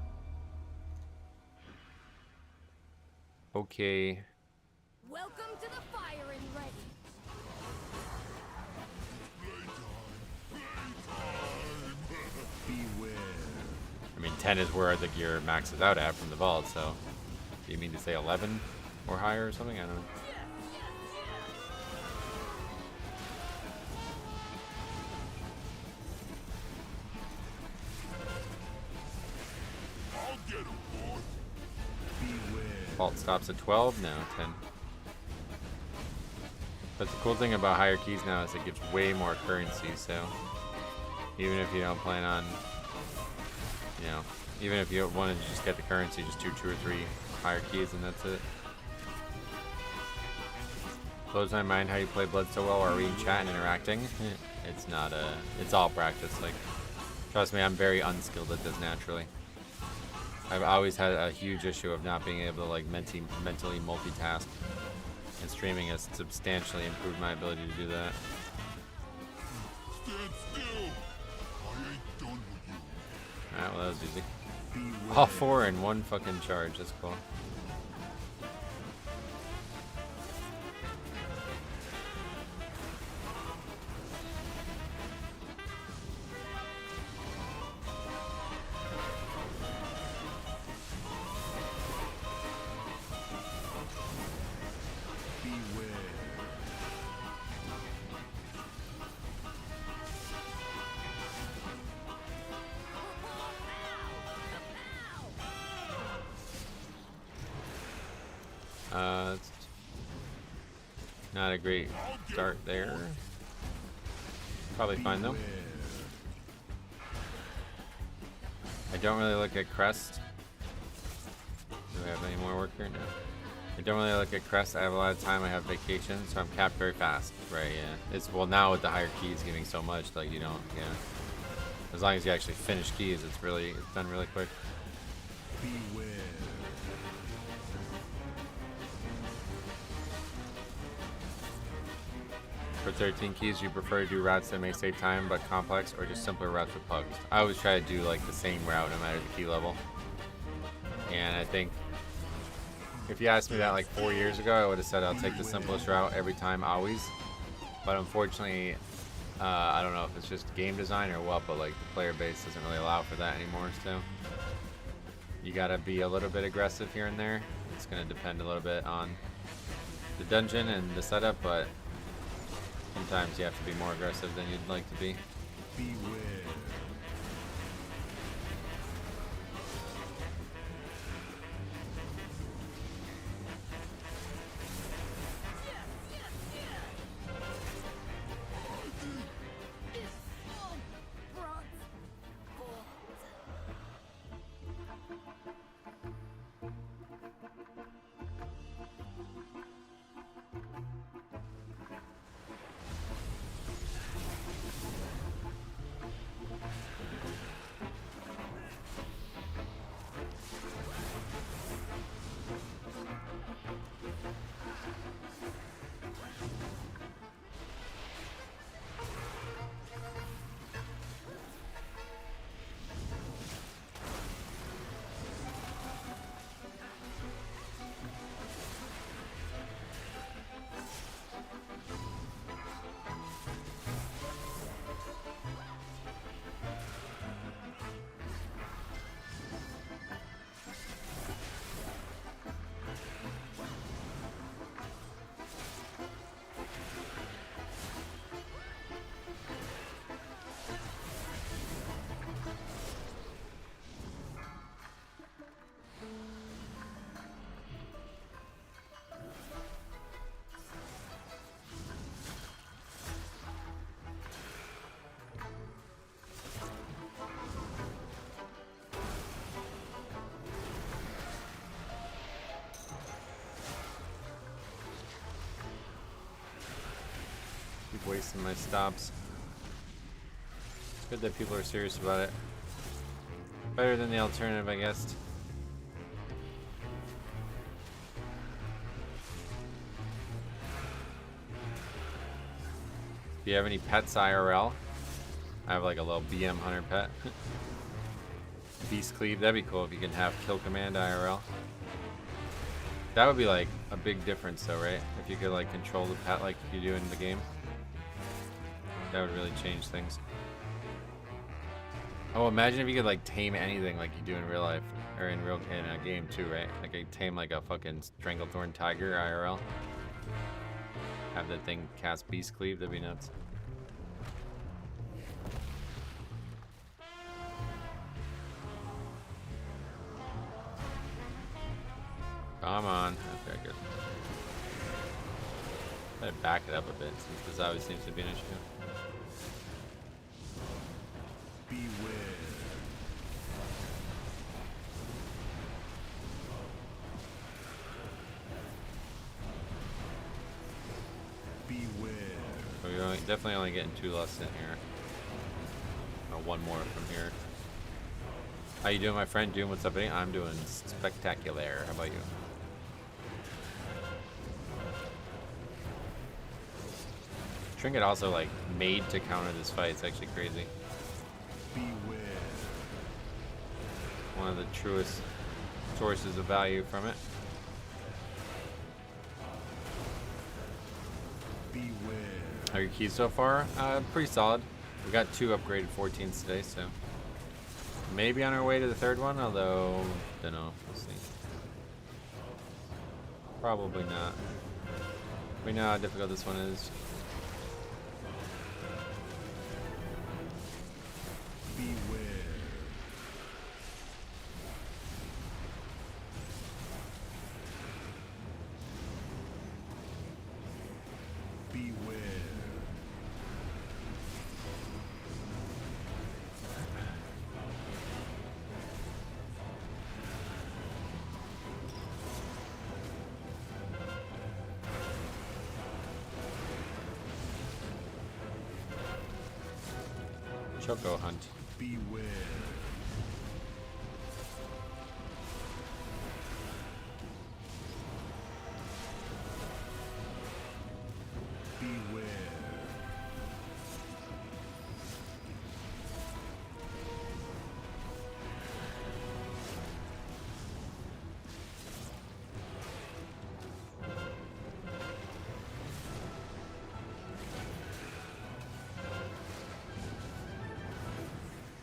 Okay. Welcome to the firing ready. Beware. I mean, 10 is where I think your max is out at from the vault, so... Do you mean to say 11 or higher or something? I don't know. I'll get him, boy. Beware. Vault stops at 12? No, 10. But the cool thing about higher keys now is it gives way more currency, so... Even if you don't plan on... You know, even if you want to just get the currency, just do 2 or 3 higher keys and that's it. Blows my mind how you play Blood so well while reading chat and interacting. It's not it's all practice. Like, trust me, I'm very unskilled at this naturally. I've always had a huge issue of not being able to like mentally multitask, and streaming has substantially improved my ability to do that. Stand still. I ain't done with you. Alright, well that was easy. All 4 in one fucking charge. That's cool. It's not a great start there. Probably fine though. I don't really look at crest. Do I have any more work here? No. I don't really look at crest. I have a lot of time. I have vacation, so I'm capped very fast. Right? Yeah. It's well now with the higher keys giving so much, like you don't. Yeah. As long as you actually finish keys, it's done really quick. Beware. For 13 keys, you prefer to do routes that may save time but complex, or just simpler routes with pugs? I always try to do like the same route no matter the key level. And I think if you asked me that like 4 years ago, I would have said I'll take the simplest route every time, always. But unfortunately, I don't know if it's just game design or what, but like the player base doesn't really allow for that anymore. So you gotta be a little bit aggressive here and there. It's gonna depend a little bit on the dungeon and the setup, but sometimes you have to be more aggressive than you'd like to be. Beware. Keep wasting my stops. It's good that people are serious about it. Better than the alternative, I guess. Do you have any pets IRL? I have like a little BM hunter pet. Beast Cleave, that'd be cool if you can have Kill Command IRL. That would be like a big difference though, right? If you could like control the pet like you do in the game. That would really change things. Oh, imagine if you could like tame anything like you do in real life. Or in a game too, right? Like I tame like a fucking Stranglethorn Tiger IRL. Have that thing cast Beast Cleave, that'd be nuts. Come on. Okay, good. Better back it up a bit since this always seems to be an issue. Beware. Beware. So we're definitely only getting 2 less in here. Or 1 more from here. How you doing, my friend? Doing what's up, buddy? I'm doing spectacular. How about you? Trinket also like made to counter this fight. It's actually crazy. Beware. One of the truest sources of value from it. Beware. How are your keys so far? Pretty solid. We got 2 upgraded 14s today, so maybe on our way to the 3rd one, although don't know. We'll see. Probably not. We know how difficult this one is. Beware. Beware. Choco hunt. Beware. Beware.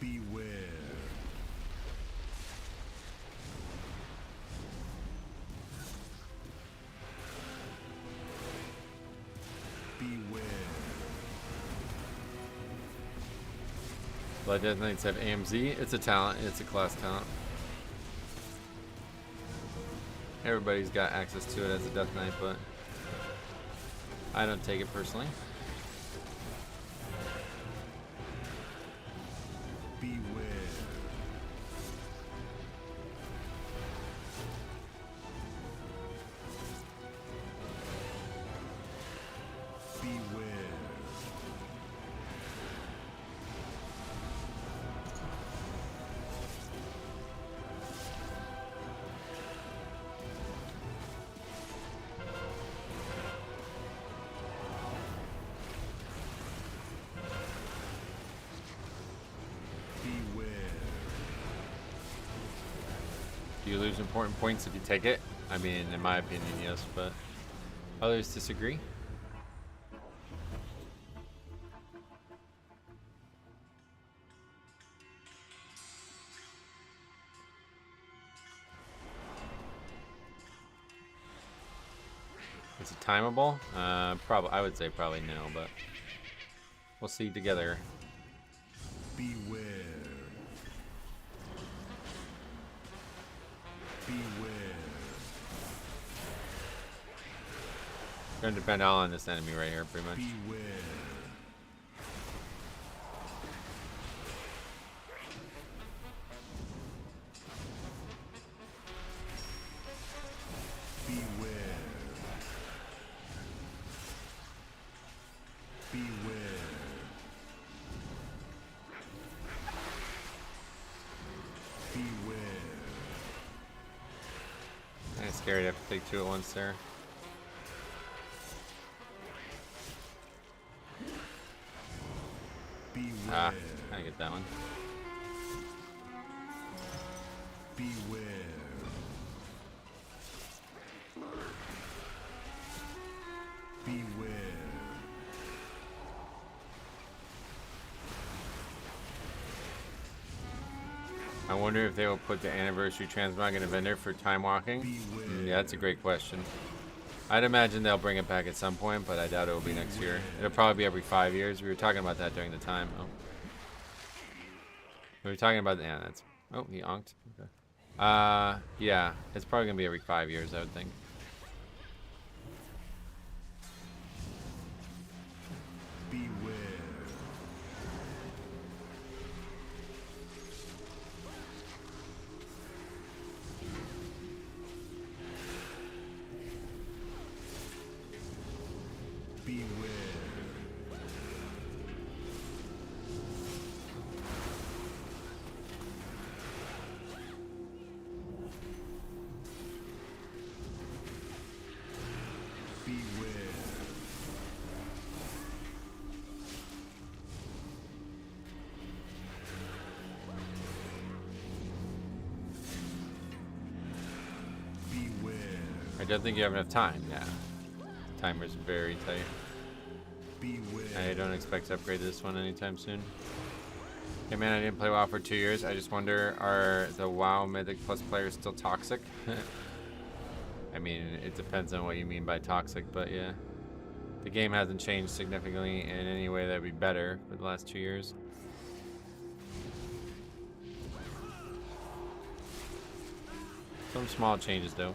Beware. Beware. Blood Death Knights have AMZ. It's a talent. It's a class talent. Everybody's got access to it as a Death Knight, but I don't take it personally. Beware. Beware. Beware. Do you lose important points if you take it? I mean, in my opinion, yes, but others disagree. Is it timeable? Probably. I would say probably no, but we'll see together. Beware. Beware. Gonna depend all on this enemy right here, pretty much. Beware. Beware. Beware. Beware. Kinda scary to have to take 2 at once there. Beware. I get that one. Beware. I wonder if they will put the anniversary transmog in a vendor for time walking. Yeah, that's a great question. I'd imagine they'll bring it back at some point, but I doubt it will be next year. It'll probably be every 5 years. We were talking about that during the time. Oh. We were talking about, yeah, that's, oh, he onked. Okay. Yeah, it's probably gonna be every 5 years, I would think. Beware. I don't think you have enough time. Yeah, timer's very tight. I don't expect to upgrade this one anytime soon. Hey man, I didn't play WoW for 2 years. I just wonder, are the WoW Mythic Plus players still toxic? I mean, it depends on what you mean by toxic, but yeah. The game hasn't changed significantly in any way that would be better for the last 2 years. Some small changes though.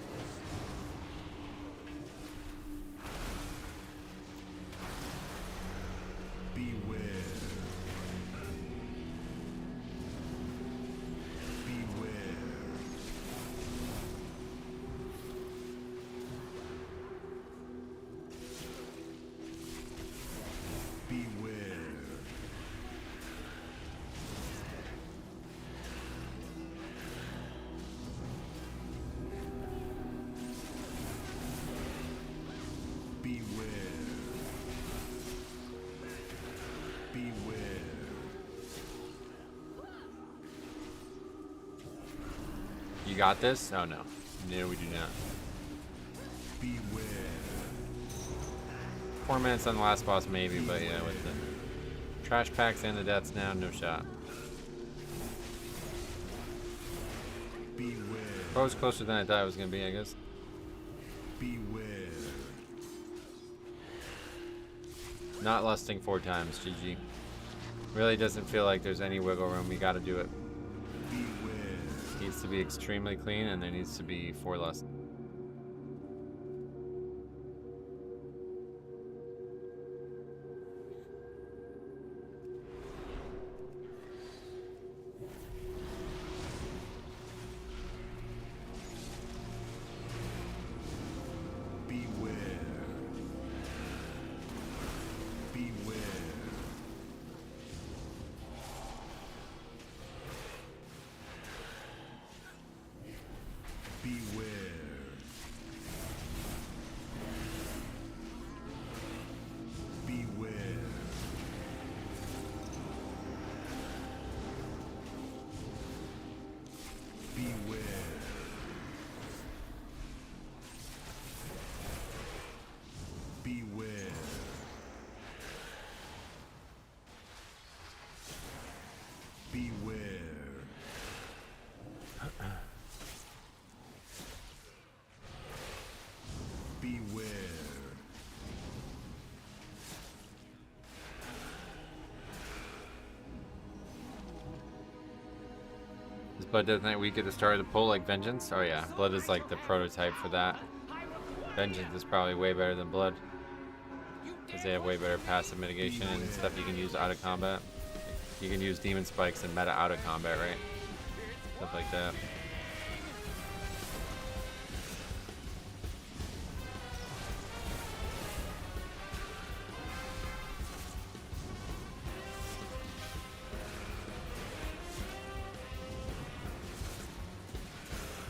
You got this? Oh no. No, we do not. Beware. 4 minutes on the last boss, maybe, but yeah, with the trash packs and the deaths now, no shot. Beware. Well, it was closer than I thought it was gonna be, I guess. Beware. Not lusting 4 times, GG. Really doesn't feel like there's any wiggle room. We gotta do it. Needs to be extremely clean, and there needs to be 4 lust. Is Blood Death Knight weak at the start of the pull like Vengeance? Oh yeah, Blood is like the prototype for that. Vengeance is probably way better than Blood, because they have way better passive mitigation and stuff you can use out of combat. You can use Demon Spikes and meta out of combat, right? Stuff like that.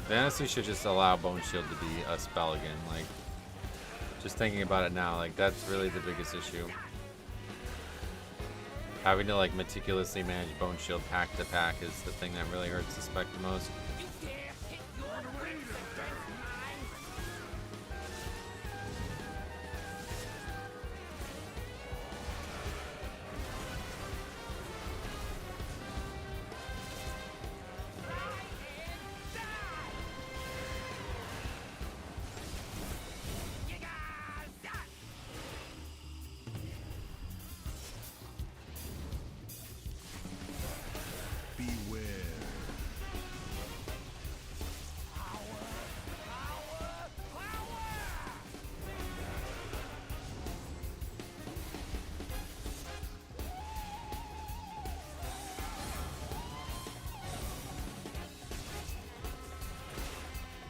They honestly should just allow Bone Shield to be a spell again. Like, just thinking about it now, like that's really the biggest issue. Having to like meticulously manage Bone Shield pack to pack is the thing that really hurts the spec the most.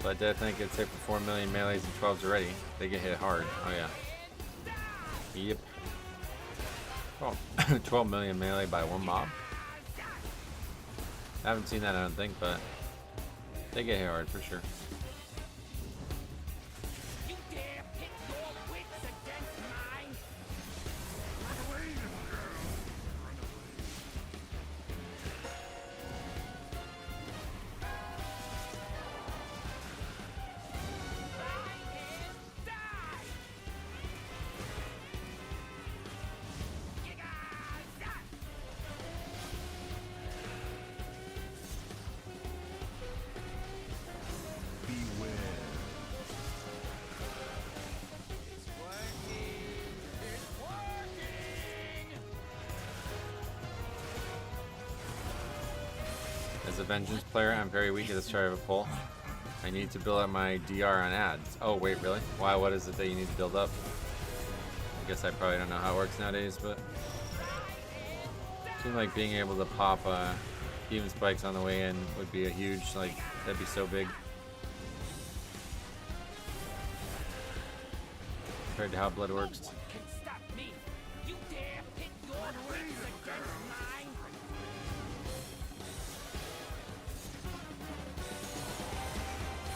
But I think it's hit for 4 million melees and 12s already. They get hit hard. Oh yeah. Yep. Oh, 12 million melee by one mob. I haven't seen that, I don't think, but they get hit hard for sure. You dare pit your wits against mine? Run away, little girl. Run away. As a Vengeance player, I'm very weak at the start of a poll. I need to build up my DR on ads. Oh, wait, really? Why? What is it that you need to build up? I guess I probably don't know how it works nowadays, but it seems like being able to pop even spikes on the way in would be a huge, like, that'd be so big. Compared to how blood works. Can stop me. You dare pit your wits against mine?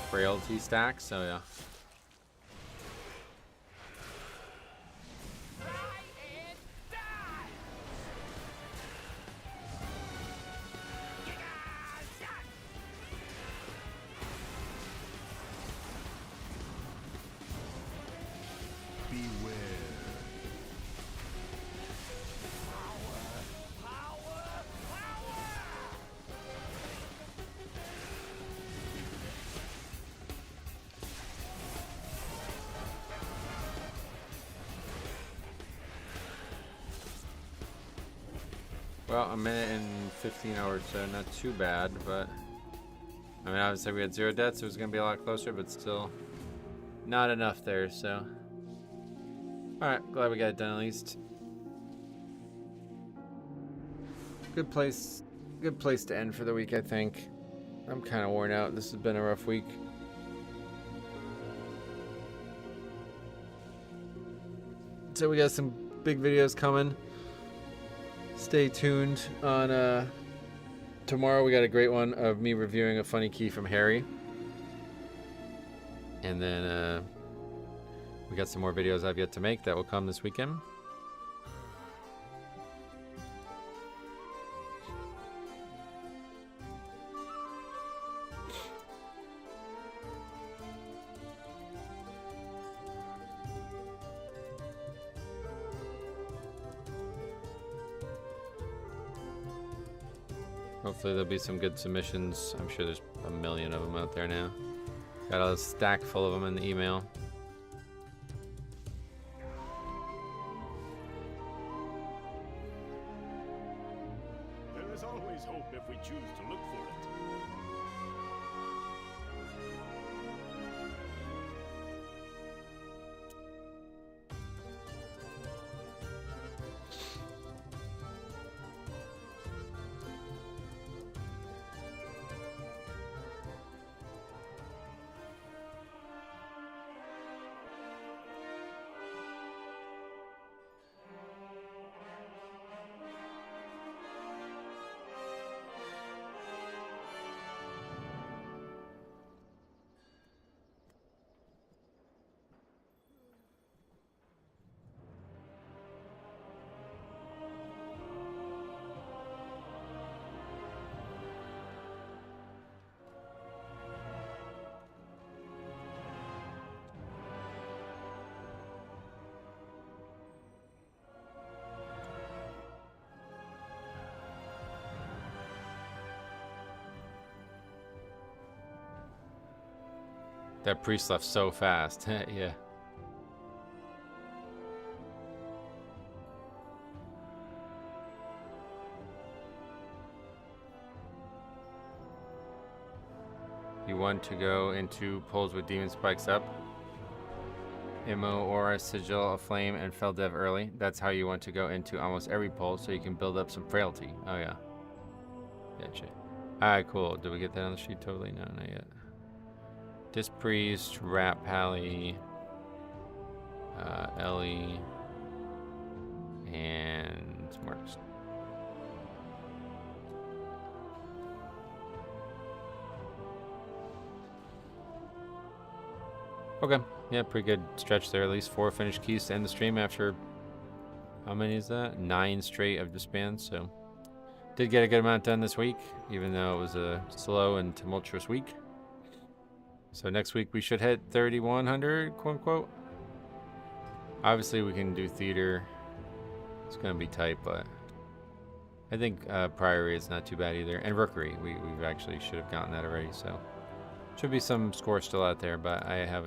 Frailty stacks, so yeah. Well, a minute and 15 hours, so not too bad, but I mean, obviously we had 0 deaths, so it was going to be a lot closer, but still not enough there, so. Alright, glad we got it done at least. Good place to end for the week, I think. I'm kind of worn out. This has been a rough week. So we got some big videos coming. Stay tuned on tomorrow. We got a great one of me reviewing a funny key from Harry, and then we got some more videos I've yet to make that will come this weekend. Hopefully there'll be some good submissions. I'm sure there's a million of them out there now. Got a stack full of them in the email. There is always hope if we choose to look for it. That priest left so fast. Yeah. You want to go into pulls with demon spikes up. Immo or a sigil of flame and fell dev early. That's how you want to go into almost every pull so you can build up some frailty. Oh yeah. Gotcha. Alright, cool. Did we get that on the sheet? Totally. No, not yet. Disc Priest, Rat Pally, Ellie, and Marks. Okay, yeah, pretty good stretch there. At least 4 finished keys to end the stream after, how many is that? 9 straight of disbands, so. Did get a good amount done this week, even though it was a slow and tumultuous week. So next week we should hit 3,100, quote unquote. Obviously we can do theater. It's gonna be tight, but I think Priory is not too bad either. And Rookery, we actually should have gotten that already, so. Should be some score still out there, but I have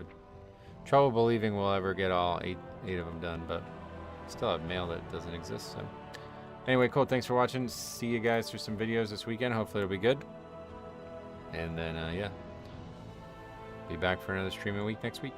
trouble believing we'll ever get all eight of them done, but still have mail that doesn't exist, so. Anyway, cool, thanks for watching. See you guys for some videos this weekend. Hopefully it'll be good. And then, yeah. Be back for another streaming week next week.